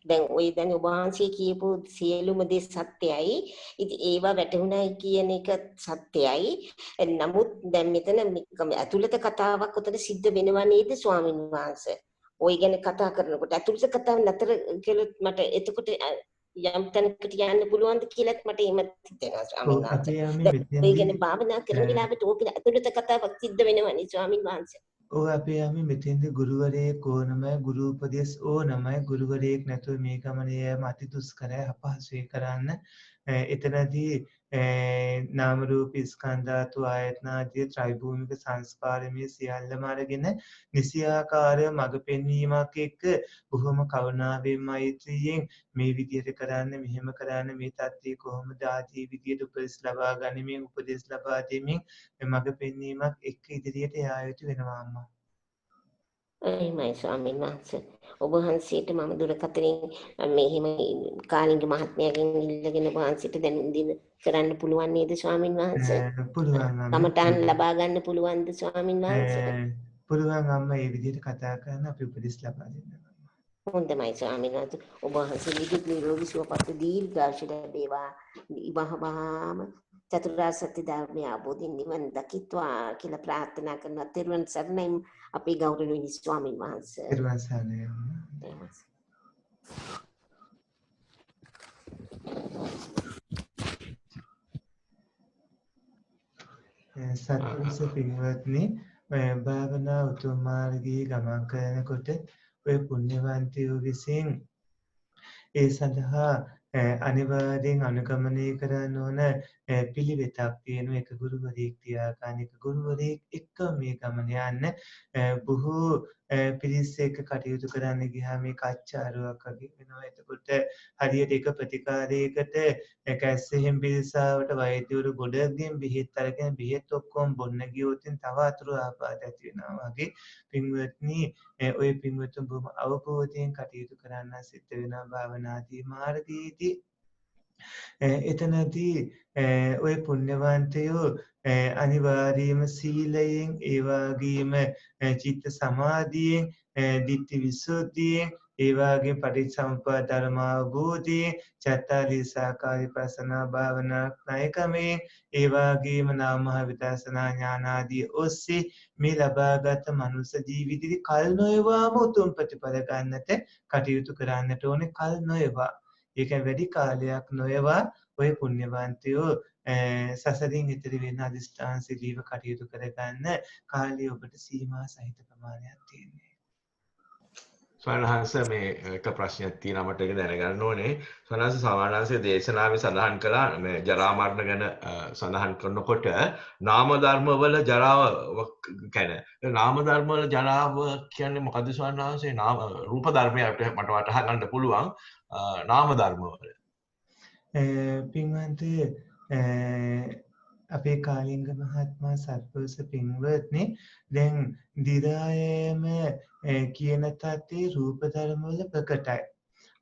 [SPEAKER 3] දැන් ඔය දැන් ඔබ වහන්සේ කියපු සියලුම දේ සත්‍යයි. ඉතින් ඒවා වැටුණායි කියන එක සත්‍යයි. නමුත් දැන් මෙතන ඇතුළත කතාවක් උතන සිද්ධ වෙනවා නේද ස්වාමීන් වහන්සේ? ඔය ගැන කතා කරනකොට ඇතුළත කතාව නතර කළොත් මට එතකොට යම් තැනකට යන්න පුළුවන්ද කියලාත් මට එහෙම හිතෙනවා ස්වාමීන් වහන්සේ. ඒ කියන්නේ භාවනා කරන වෙලාවට ඕක ඇතුළත කතාවක් සිද්ධ වෙනවනේ ස්වාමීන් වහන්සේ.
[SPEAKER 2] ඔය අපේ යමි මෙතෙන්ද ගුරුවරයෙක් ඕනමයි ගුරු උපදෙස් ඕනමයි ගුරුවරයෙක් නැතුව මේ ගමනේ යෑම අති දුෂ්කරයි අපහසුයි කරන්න. එතනදී නාම රූප ස්කන්ධ ධාතු ආයතන ආදී ත්‍රිභූමික සංස්කාරමේ සියල්ලම අරගෙන නිසියාකාර මඟ පෙන්වීමක් එක්ක බොහොම කරුණාවෙන් මෛත්‍රියෙන් මේ විදිහට කරන්න මෙහෙම කරන්න මේ தත්ත්වය කොහොමද ආදී විදිහට උපදෙස් ලබා ගනිමින් උපදෙස් ලබා දෙමින් මඟ පෙන්වීමක් එක්ක ඉදිරියට යා යුතු වෙනවා අම්මා.
[SPEAKER 3] එහෙමයි ස්වාමීන් වහන්සේ. ඔබ වහන්සේට මම දුරකථනයෙන් මෙහෙම කාලිංග මහත්මයාගෙන් ඉල්ලගෙන වහන්සේට දැනුම් දෙන්න කරන්න පුළුවන් නේද ස්වාමීන් වහන්සේ?
[SPEAKER 2] පුළුවන් අම්ම.
[SPEAKER 3] කමටහන් ලබා ගන්න පුළුවන්ද ස්වාමීන් වහන්සේ?
[SPEAKER 2] පුළුවන් අම්ම ඒ විදිහට කතා කරන්න අපි උපදෙස් ලබා දෙන්නම්.
[SPEAKER 3] හොඳයි ස්වාමීන් වහන්සේ. ඔබ වහන්සේ නිරෝගී සුවපත් දීර්ඝායුෂ ලැබේවා. ඉවහවාම චතුරාර්ය සත්‍ය ධර්මය අවබෝධයෙන් නිවන් දකිත්වා කියලා ප්‍රාර්ථනා කරන තෙරුවන් සරණයි අපේ ගෞරවනීය ස්වාමීන් වහන්සේ.
[SPEAKER 2] තෙරුවන් සරණයි. සත්පුරුෂ පින්වත්නි, භාවනා උතුම් මාර්ගයේ ගමන් කරනකොට ඔය පුණ්‍යවන්තයෝ විසින් ඒ සඳහා අනිවාර්යෙන් අනුගමනය කරන්න ඕන පිළිවෙතක් තියෙනවා. එක ගුරුවරයෙක් තියාගන්න, එක ගුරුවරයෙක් එක්ක මේ ගමන යන්න. බොහෝ පිරිස් එක්ක කටයුතු කරන්න ගියාම මේක අච්චාරුවක් වගේ වෙනවා. එතකොට හරියට එක ප්‍රතිකාරයකට කැස්සෙහිම් පිරිසාවට වෛද්‍යවරු ගොඩකින් බෙහෙත් අරගෙන බෙහෙත් ඔක්කොම බොන්න ගියොත් තව අතුරු ආබාධ ඇති වෙනවා වගේ. පින්වත්නි, ඔය පින්වතුන් බොහොම අවබෝධයෙන් කටයුතු කරන්න සිද්ධ වෙනවා භාවනාදී මාර්ගයේදී. එතනදී ඔය පුණ්‍යවන්තයෝ අනිවාර්යයෙන්ම සීලයෙන්, ඒ වගේම චිත්ත සමාධියෙන්, ditthi visuddhiයෙන්, ඒ වගේම පටිච්චසමුප්පාද ධර්ම අවබෝධයෙන්, චත්තාරීසාකාර විපස්සනා භාවනා ණයකමෙන්, ඒ වගේම නාම විදර්ශනා ඥාන ආදී ඔස්සේ මේ ලබාගත් මනුෂ්‍ය ජීවිතේ කල් නොයවාම උතුම් ප්‍රතිඵල ගන්නට කටයුතු කරන්නට ඕනේ. කල් නොයවා, ඒක වැඩි කාලයක් නොයවා ඔය පුණ්‍යවන්තයෝ සසරින් ඈතර වෙන අදිෂ්ඨාන සිදීව කටයුතු කරගන්න කාලය ඔබට සීමා සහිත ප්‍රමාණයක් තියෙනවා.
[SPEAKER 1] ස්වාමීන් මේ එක ප්‍රශ්නයක් තියෙනවා මට ඒක දැනගන්න ඕනේ. ස්වාමීන් සමානාංශයේ දේශනාවේ සඳහන් කළා මේ ජරා මරණ ගැන සඳහන් කරනකොට නාම ධර්ම වල ජරාව කියන්නේ නාම ධර්ම වල ජරාව කියන්නේ මොකද්ද ස්වාමීන් නාම රූප ධර්මයට මට වටහා ගන්න පුළුවන් නාම ධර්ම වල.
[SPEAKER 2] පින්වන්තේ අපේ කාලිංග මහත්මයා සත්පුරුෂ පින්වත්නි, දැන් දිරායම කියන තත්ත්වයේ රූප ධර්ම වල ප්‍රකටයි.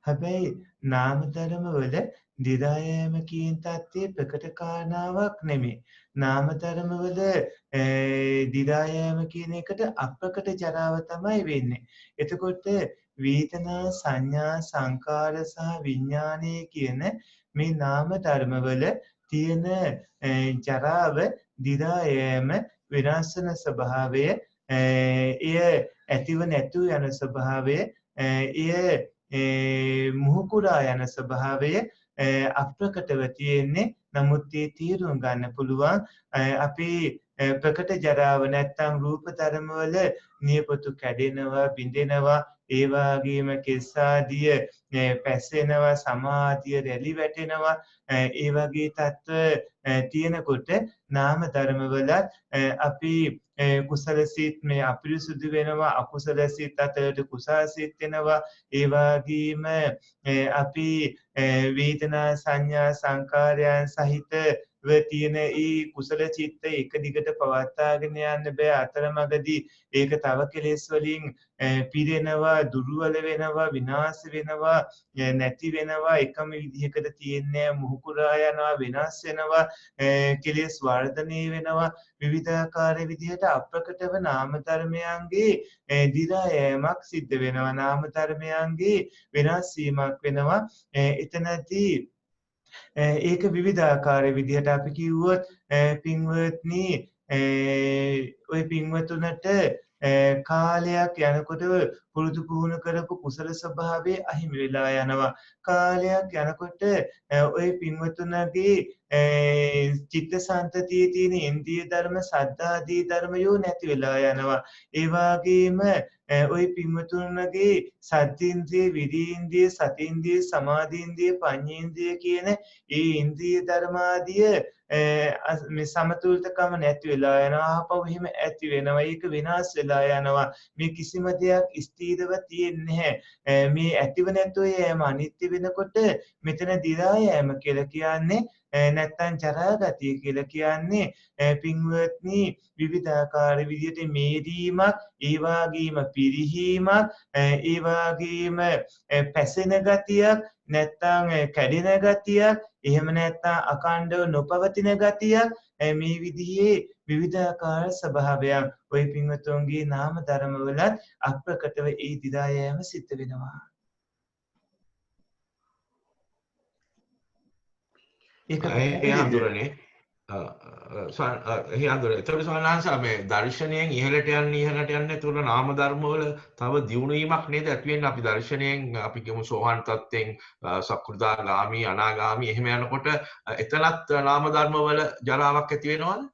[SPEAKER 2] හැබැයි නාම ධර්ම වල දිරායම කියන තත්ත්වයේ ප්‍රකට කාරණාවක් නෙමෙයි. නාම ධර්ම වල දිරායම කියන එකට අප්‍රකට ජරාව තමයි වෙන්නේ. එතකොට වේදනා, සංඥා, සංකාර සහ විඥානය කියන මේ නාම ධර්ම වල තියෙන ජරාව, දිරායම, විනාශ වෙන ස්වභාවය, එය ඇතිව නැතුව යන ස්වභාවය, එය මුහුකුරා යන ස්වභාවය අප්‍රකටව තියෙන්නේ. නමුත් ඒ තීරුම් ගන්න පුළුවන් අපි ප්‍රකට ජරාව නැත්තම් රූප ධර්ම වල නියපොතු කැඩෙනවා, බිඳෙනවා, ඒ වගේම කෙස්සාදිය පැසෙනවා, සමාධිය රැලි වැටෙනවා, ඒ වගේ තත්ත්ව තියෙනකොට නාම ධර්ම වලත් අපි කුසල සිත් මේ අපිරිසුදු වෙනවා, අකුසල සිත් අතරට කුසල සිත් වෙනවා. ඒ වගේම අපි වේදනා, සංඥා, සංකාරයන් සහිත තියෙන ඒ කුසල චිත්ත එක දිගට පවත්වාගෙන යන්න බෑ. අතරමඟදී ඒක තව කෙලෙස් වලින් පිරෙනවා, දුර්වල වෙනවා, විනාශ වෙනවා, නැති වෙනවා. එකම විදිහකට තියෙන්නේ මුහුකුරා යනවා, විනාශ වෙනවා, කෙලෙස් වර්ධනය වෙනවා. විවිධාකාර විදිහට අප්‍රකටව නාම ධර්මයන්ගේ දිරා යෑමක් සිද්ධ වෙනවා. නාම ධර්මයන්ගේ වෙනස් වීමක් වෙනවා. එතනදී ඒක විවිධාකාර විදිහට අපි කිව්වොත් පින්වත්නි, ඔය පින්වතුන්ට කාලයක් යනකොට පුරුදු පුහුණු කරපු කුසල ස්වභාවය අහිමි වෙලා යනවා. කාලයක් යනකොට ඔය පින්වතුන්ගේ චිත්තසංතතියේ තියෙන ඉන්ද්‍රිය ධර්ම, සද්ධාදී ධර්මයෝ නැති වෙලා යනවා. ඒ වගේම ඔය පින්වතුන්ගේ සද්ධින්ද්‍රිය, විරීන්ද්‍රිය, සතීන්ද්‍රිය, සමාධීන්ද්‍රිය, පඤ්ඤේන්ද්‍රිය කියන ඒ ඉන්ද්‍රිය ධර්මාදිය මේ සමතුලිතකම නැති වෙලා යනවා. ආපහු එහෙම ඇති වෙනවා. ඒක විනාශ වෙලා යනවා. මේ කිසිම දෙයක් ස්ථිරව තියෙන්නේ නැහැ. මේ ඇතිව නැතුව යෑම අනිත්‍ය වෙනකොට මෙතන දිරා යෑම කියලා කියන්නේ නැත්නම් ජරා ගතිය කියලා කියන්නේ පින්වත්නි විවිධාකාර විදිහට මේරීමක්, ඒ වගේම පිරිහීමක්, ඒ වගේම පැසෙන ගතියක්, නැත්නම් කැඩෙන ගතියක්, එහෙම නැත්නම් අකණ්ඩව නොපවතින ගතියක්, මේ විදිහේ විවිධාකාර ස්වභාවයන් ওই පින්වතුන්ගේ නාම ධර්මවලත් අප්‍රකටව ඒ දිලා යෑම සිද්ධ වෙනවා. ඒක
[SPEAKER 1] හඳුරන්නේ එතකොට සවනාංශ මේ දර්ශනයෙන් ඉහළට යන්නේ තුල නාම ධර්මවල තව දියුණුවීමක් නේද ඇති වෙන්නේ අපි දර්ශනයෙන් අපි කියමු සෝහන් තත්ත්වෙන් සක්‍ෘදාගාමි අනාගාමි එහෙම යනකොට එතනත් නාම ධර්මවල ජරාවක් ඇති වෙනවද?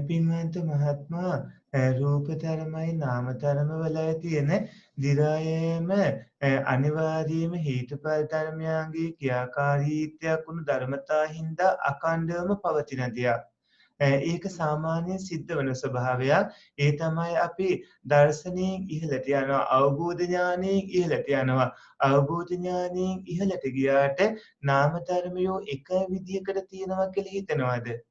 [SPEAKER 2] පින්වන්ත මහත්මයා රූප ධර්මයි නාම ධර්මවල තියෙන දිරායම අනිවාර්යයෙන්ම හේතුඵල ධර්මයන්ගේ ක්‍රියාකාරීත්වයක් වුණු ධර්මතා හින්දා අකණ්ඩවම පවතින දෙයක්. ඒක සාමාන්‍යයෙන් සිද්ධ වෙන ස්වභාවයක්. ඒ තමයි අපි දර්ශනයෙන් ඉහළට යනවා, අවබෝධ ඥානයෙන් ඉහළට යනවා. අවබෝධ ඥානයෙන් ඉහළට ගියාට නාම ධර්මයෝ එක විදිහකට තියෙනවා කියලා හිතනවාද?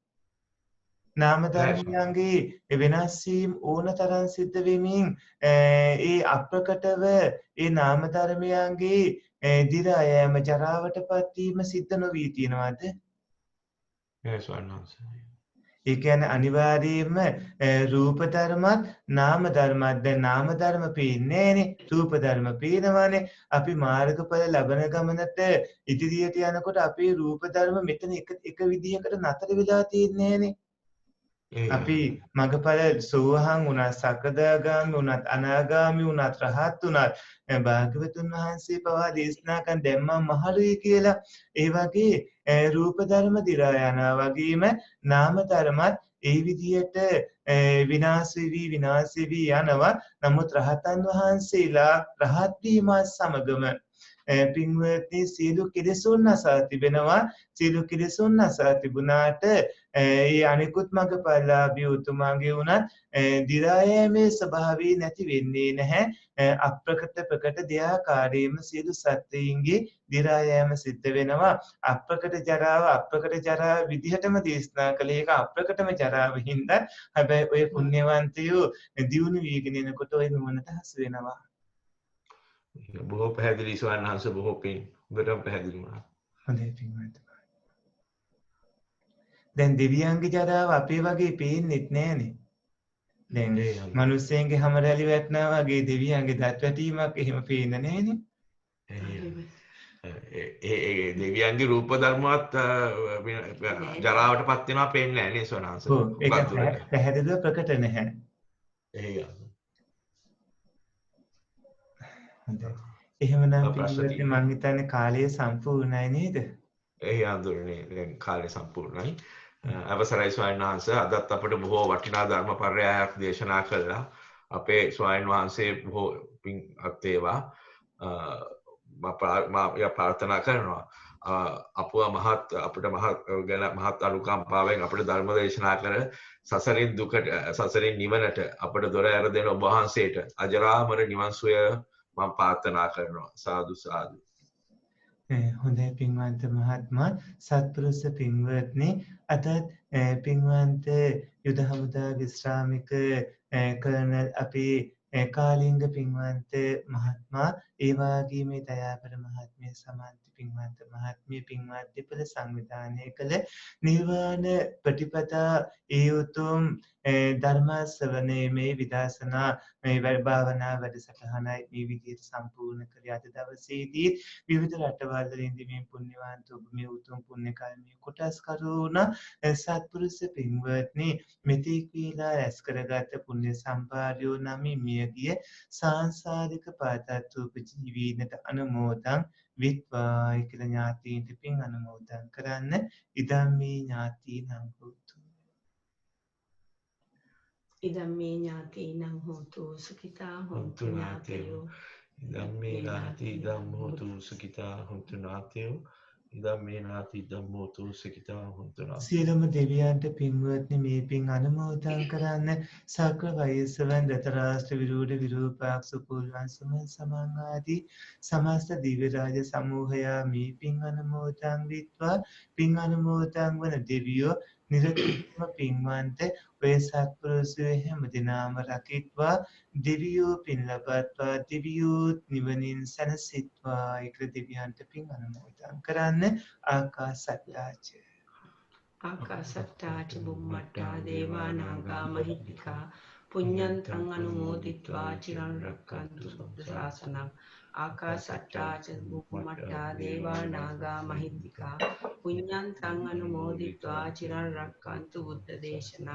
[SPEAKER 2] නාම ධර්මයන්ගේ වෙනස් වීම ඕන තරම් සිද්ධ වෙමින් ඒ අප්‍රකටව ඒ නාම ධර්මයන්ගේ දිරා යෑම ජරාවටපත් වීම සිද්ධ නොවී තියෙනවද? ඒ කියන්නේ අනිවාර්යයෙන්ම රූප ධර්මත් නාම ධර්මත් දැන් නාම ධර්ම පේන්නේ නැහනේ, රූප ධර්ම පේනවානේ. අපි මාර්ගඵල ලබන ගමනට ඉදිරියට යනකොට අපේ රූප ධර්ම මෙතන එක විදිහකට නතර වෙලා තියෙන්නේ නැහනේ. අපි මගඵල සෝහං වුණත්, සකදාගාමි වුණත්, අනාගාමි වුණත්, රහත් වුණත් භාග්‍යවතුන් වහන්සේ පවා දේශනා කරන දැම්මම මහලුයි කියලා. ඒ වගේ රූප ධර්ම දිරා යනවා වගේම නාම ධර්මත් ඒ විදිහට විනාශ වෙවි යනවා. නමුත් රහතන් වහන්සේලා රහත් වීමත් සමගම පින්වත්නි සියලු කෙලෙසුන් අසා තිබෙනවා. සියලු කෙලෙසුන් අසා තිබුණාට ඒ අනිකුත් මඟපල්ලාභී උතුමාගේ උනත් දිරා යෑමේ ස්වභාවය නැති වෙන්නේ නැහැ. අප්‍රකට ප්‍රකට දෙආකාරයෙන්ම සියලු සත්ත්වයන්ගේ දිරා යෑම සිද්ධ වෙනවා. අප්‍රකට ජරාව විදිහටම දේශනා කළේ ඒක අප්‍රකටම ජරාව හින්දා. හැබැයි ඔය පුණ්‍යවන්තයෝ දියුණු වීගෙන එනකොට ඔය නුවණට හසු වෙනවා.
[SPEAKER 1] බොහෝ පැහැදිලි ස්වාමීන් වහන්සේ බොහෝ පින් හොඳටම පැහැදිලි වුණා.
[SPEAKER 2] හොඳයි පින්වත්නි. දැන් දෙවියන්ගේ ජරාව අපේ වගේ පේන්නෙත් නෑනේ. දැන් මිනිස්සුන්ගේ හැම රැලි වැටෙනා වගේ දෙවියන්ගේ දත් වැටීමක් එහෙම පේන්නේ නෑනේ.
[SPEAKER 1] ඒ දෙවියන්ගේ රූප ධර්මවත් ජරාවටපත් වෙනවා පේන්නේ නැහැ නේ සෝනාංශ.
[SPEAKER 2] ඔව් ඒක පැහැදිලිව ප්‍රකට නැහැ. එහෙමනම් පිළිවෙලින් මම හිතන්නේ කාලය සම්පූර්ණයි නේද?
[SPEAKER 1] හඳුරන්නේ දැන් කාලය සම්පූර්ණයි. අවසරයි ස්වාමීන් වහන්සේ අදත් අපිට බොහෝ වටිනා ධර්ම පරයයක් දේශනා කළා. අපේ ස්වාමීන් වහන්සේ බොහෝ පින් අත්වේවා. මම ප්‍රාර්ථනා කරනවා. අපුව අපිට මහත් අනුකම්පාවෙන් අපිට ධර්ම දේශනා කර සසරින් දුකට සසරින් නිවනට අපිට දොර ඇර දෙන ඔබ වහන්සේට අජරාමර නිවන් සුවය මම ප්‍රාර්ථනා කරනවා. සාදු සාදු.
[SPEAKER 2] හොඳයි පින්වන්ත මහත්මයා, සත්පුරුෂ පින්වත්නි, අදත් පින්වන්ත යුද හමුදා විශ්‍රාමික කර්නල් අපේ කාලිංග පින්වන්ත මහත්මයා, ඒ වගේම දයාබර මහත්මිය, සමන්ති පින්වන්ත මහත්මිය පින්වත් දෙපළ සංවිධානය කළ නිර්වාණ ප්‍රතිපදා ඒ උතුම් ධර්ම ශ්‍රවණයේ මේ විදර්ශනා මේ භාවනා වැඩසටහනයි මේ විදිහට සම්පූර්ණ කළේ. අද දවසේදී විවිධ රටවල් වලින් මේ පුණ්‍යවන්ත ඔබ මේ උතුම් පුණ්‍ය කර්මයේ කොටස් කරුණ සත්පුරුෂ පින්වත්නි, මෙතෙක් වේලා රැස් කරගත් පුණ්‍ය සම්භාරයෝ නම් මියගිය සාංසාරික පාතත්වූප ජීවීනට අනුමෝදන් විත්වායි කියලා ඥාතීන්ට පින් අනුමෝදන් කරන්න. ඉදම්මේ ඥාතීනං හෝතු.
[SPEAKER 4] ඉදම්මේ ඥාතීනං හෝතු සුඛිතා හොන්තු ඥාතයෝ.
[SPEAKER 1] ඉදම්මේ ඥාති ඉදම් හෝතු සුඛිතා හොන්තු ඥාතයෝ. ඉදම්මේ නාති ධම්මෝතු සුඛිතා හොන්තු නාති.
[SPEAKER 2] සියලුම දෙවියන්ට පින්වත්නි මේ පින් අනුමෝදන් කරන්න. සක්‍ර වයස්සවන් දතරාෂ්ට්‍ර විරූඪ විරූපාක්ෂ සුපුල්වන් සමන් සමන් ආදී සමස්ත දිව්‍ය රාජ සමූහයා මේ පින් අනුමෝදන් විත්වා. පින් අනුමෝදන් වන දෙවියෝ නිරතුරුවම පින්වන්ත ඔය සත්පුරුෂයෝ හැම දිනම රකිත්වා. දෙවියෝ පින් ලබත්වා. දෙවියෝ නිවනින් සැනසෙත්වා. ඒක දෙවියන්ට පින් අනුමෝදන් කරන්න. ආකාසත්තාච
[SPEAKER 4] ආකාසට්ටා ච බුම්මට්ටා දේවා නාග මහිත්‍තිකා පුඤ්ඤන්තං අනුමෝදිත්වා චිරන් රක්ඛන්තු සබ්බ ශාසනං ආකාසට්ටා ච බුම්මට්ටා දේවා නාග මහිත්‍තිකා පුඤ්ඤන්තං අනුමෝදිත්වා චිරන් රක්ඛන්තු බුද්ධ දේශනං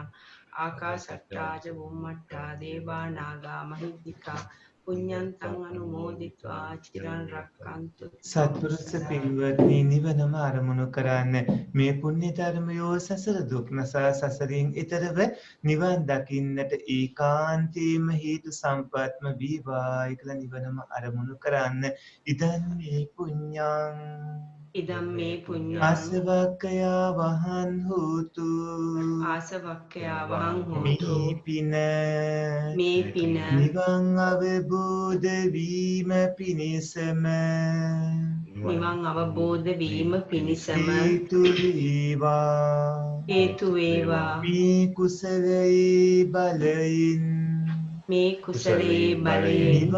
[SPEAKER 4] ආකාසට්ටා ච බුම්මට්ටා දේවා නාග මහිත්‍තිකා පුඤ්ඤන්තං අනුමෝදිත්වා චිරන් රක්ඛන්තු
[SPEAKER 2] සත්පුරුෂ පින්වත්නි නිවනම අරමුණු කරන්න. මේ පුණ්‍ය ධර්මයෝ සසර දුක් නසා සසරින් ඈතරව නිවන් දකින්නට ඒකාන්තයෙන්ම හේතු සම්පත්ම වේවා කියලා නිවනම අරමුණු කරන්න. ඉදන් මේ පුඤ්ඤං
[SPEAKER 4] ඉදම් මේ පුඤ්ඤං
[SPEAKER 2] ආසවක්ඛයා වහන් හෝතු.
[SPEAKER 4] ආසවක්ඛයා වහං හෝතු.
[SPEAKER 2] මේ පින නිවන් අවබෝධ වීම පිණිසම
[SPEAKER 4] නිවන් අවබෝධ වීම පිණිසම
[SPEAKER 2] හේතු වේවා.
[SPEAKER 4] හේතු වේවා.
[SPEAKER 2] මේ කුසලයේ බලයෙන්
[SPEAKER 4] මේ කුසලයේ බලයෙන්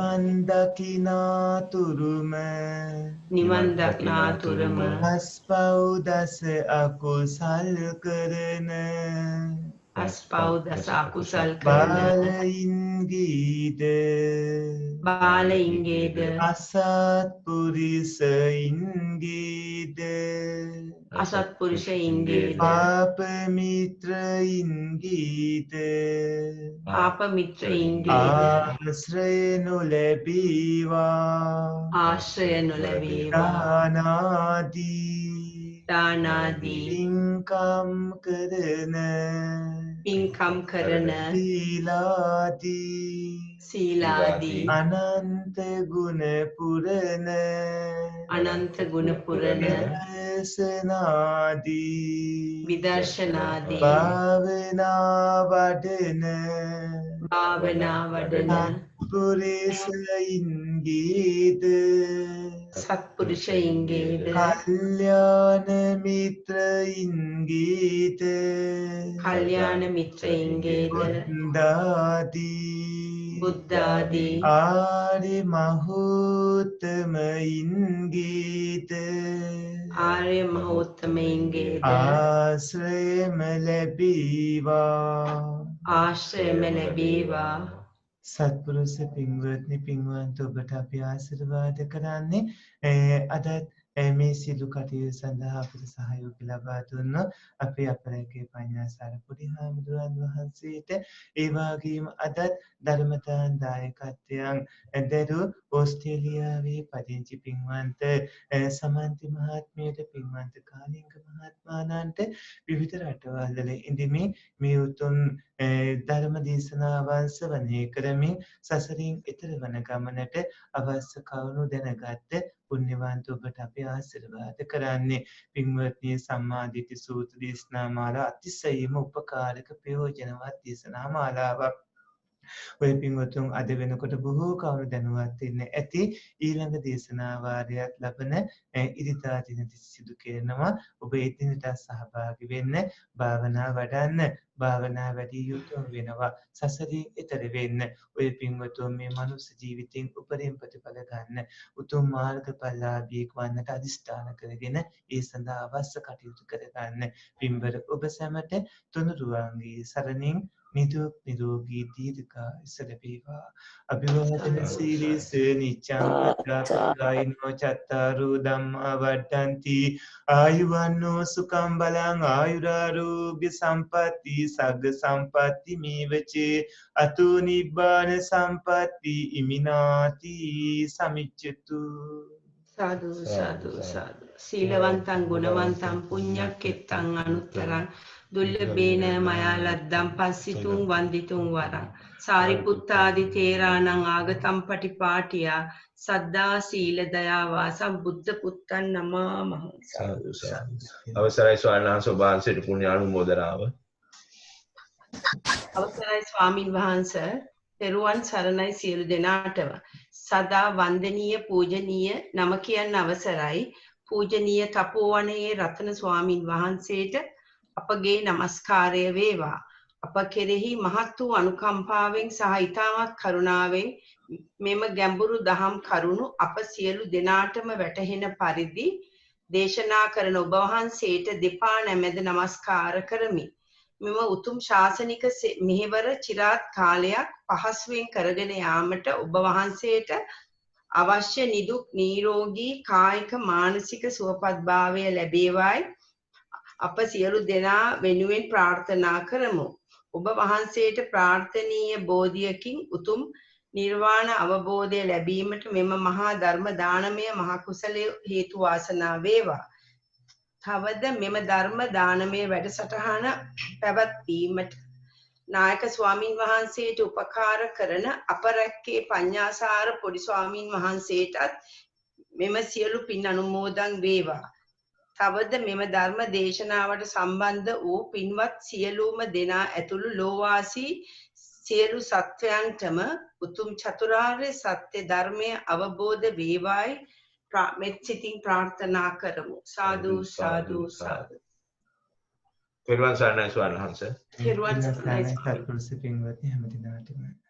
[SPEAKER 2] නිවන් දකිනාතුරුම අස්පව් දස අකුසල් කරන
[SPEAKER 4] අස්පව් දස අකුසල්
[SPEAKER 2] බාලයින්ගේද අසත්පුරිසයින්ගේද පාපමිත්‍රයින්ගේද ආශ්‍රය නොලැබීවා. දානාදී පින්කම් කරන සීලාදී අනන්ත ගුණ පුරන විදර්ශනාදී භාවනා වඩන සත්පුරුෂයින්ගේද කල්යාණ මිත්‍රයින්ගේද බුද්ධාදී ආර්ය මහෝත්තමයින්ගේද ආශ්‍රයම ලැබීවා. සත්පුරුෂ පින්වත්නි පින්වන්ත ඔබට අපි ආශිර්වාද කරන්නේ අදත් මේ සිදු කටයුතු සඳහා අපට සහයෝගය ලබා දුන්න අපේ අපරාගේ පඤ්ඤාසාර පොඩි හාමුදුරන් වහන්සේට ඒ වගේම අදත් ධර්මදාන දායකත්වයන් දරු ඕස්ට්‍රේලියාවේ පදිංචි පින්වන්ත සමන්ති මහත්මියට පින්වන්ත කාලිංග මහත්මයාණන්ට විවිධ රටවල් ඉඳිමින් මේ උතුම් ධර්ම දේශනාවන් ශ්‍රවණය කරමින් සසරින් එතර වන ගමනට අවශ්‍ය කරුණු දැනගත් පුණ්‍යවන්ත ඔබට අපි ආශිර්වාද කරන්නේ. පින්වත්නි සම්මා දිට්ඨි සූත්‍ර දේශනා මාලා අතිශයින්ම උපකාරක ප්‍රයෝජනවත් දේශනා මාලාවක්. ඔය පින්වතුන් අද වෙනකොට බොහෝ කවුරු දැනුවත් වෙන්නේ ඇති ඊළඟ දේශනා වාරයක් ලබන ඉරිදා දිනදී සිදු කරනවා. ඔබ ඒ දිනට සහභාගී වෙන්න භාවනා වඩන්න භාවනා වැඩි යුතුය වෙනවා. සසරින් එතර වෙන්න ඔය පින්වතුන් මේ මනුස්ස ජීවිතෙන් උපරිම ප්‍රතිඵල ගන්න උතුම් මාර්ගඵලලාභී වන්නට අදිෂ්ඨාන කරගෙන ඒ සඳහා අවශ්‍ය කටයුතු කරගන්න. පින්බර ඔබ සැමට තුනුරුවන්ගේ සරණින් නිදුක් නිරෝගී දීර්ඝායුෂ ලැබේවා. අභිවාදන සීලස නිච්ඡං වද්දාපචායිනෝ චත්තාරෝ ධම්මා වඩ්ඩಂತಿ ආයුවන්නෝ සුඛං බලං ආයුරාරෝග්‍ය සම්පatti සග්ග සම්පatti මේවචේ අතු නිබ්බාන සම්පatti ඉමිනාති සමිච්ඡතු.
[SPEAKER 4] සාදු සාදු සාදු සීලවන්තං ගුණවන්තං පුඤ්ඤක්කෙත්තං අනුත්තරං දුල්ලභේන මයා ලද්දම් පස්සිතුං වන්දිතුං වරං සාරිපුත්තාදි තේරාණං ආගතම් පටිපාටියා සද්දා සීල දයා වාසම් බුද්ධ පුත්තන් නමාමහ.
[SPEAKER 1] සාදු සාදු. අවසරයි ස්වාමීන් වහන්සේ ඔබ වහන්සේට පුණ්‍යානුමෝදනාව.
[SPEAKER 4] අවසරයි ස්වාමින් වහන්සේ පෙරුවන් සරණයි සියලු දෙනාටම. සදා වන්දනීය පූජනීය නම කියන්න අවසරයි පූජනීය තපෝවනයේ රතන ස්වාමින් වහන්සේට අපගේ নমස්කාරය වේවා. අප කෙරෙහි මහත් වූ අනුකම්පාවෙන් සහ ඊටමත් කරුණාවෙන් මෙම ගැඹුරු දහම් කරුණු අප සියලු දෙනාටම වැටහෙන පරිදි දේශනා කරන ඔබ වහන්සේට දෙපා නැමෙද নমස්කාර කරමි. මෙම උතුම් ශාසනික මෙහෙවර চিරාත් කාලයක් පහසුවෙන් කරගෙන යාමට ඔබ වහන්සේට අවශ්‍ය නිදුක් නිරෝගී කායික මානසික සුවපත්භාවය ලැබේවායි අප සියලු දෙනා වෙනුවෙන් ප්‍රාර්ථනා කරමු. ඔබ වහන්සේට ප්‍රාර්ථනීය බෝධියකින් උතුම් නිර්වාණ අවබෝධය ලැබීමට මෙම මහා ධර්ම දානමය මහ කුසලයේ හේතු වාසනා වේවා. තවද මෙම ධර්ම දානමය වැඩසටහන පැවැත්වීමට නායක ස්වාමින් වහන්සේට උපකාර කරන අපරැක්කේ පඤ්ඤාසාර පොඩි ස්වාමින් වහන්සේටත් මෙම සියලු පින් අනුමෝදන් වේවා. තවද මෙම ධර්ම දේශනාවට සම්බන්ධ වූ පින්වත් සියලුම දෙනා ඇතුළු ලෝවාසී සියලු සත්වයන්ටම උතුම් චතුරාර්ය සත්‍ය ධර්මය අවබෝධ වේවායි මෙත් සිතින් ප්‍රාර්ථනා කරමු. සාදු සාදු සාදු.
[SPEAKER 1] පෙරවන් සරණයි ස්වාමීන් වහන්සේ.
[SPEAKER 4] පෙරවන් සරණයි
[SPEAKER 2] සත්පුරුෂ පින්වත්නි හැම දිනකටම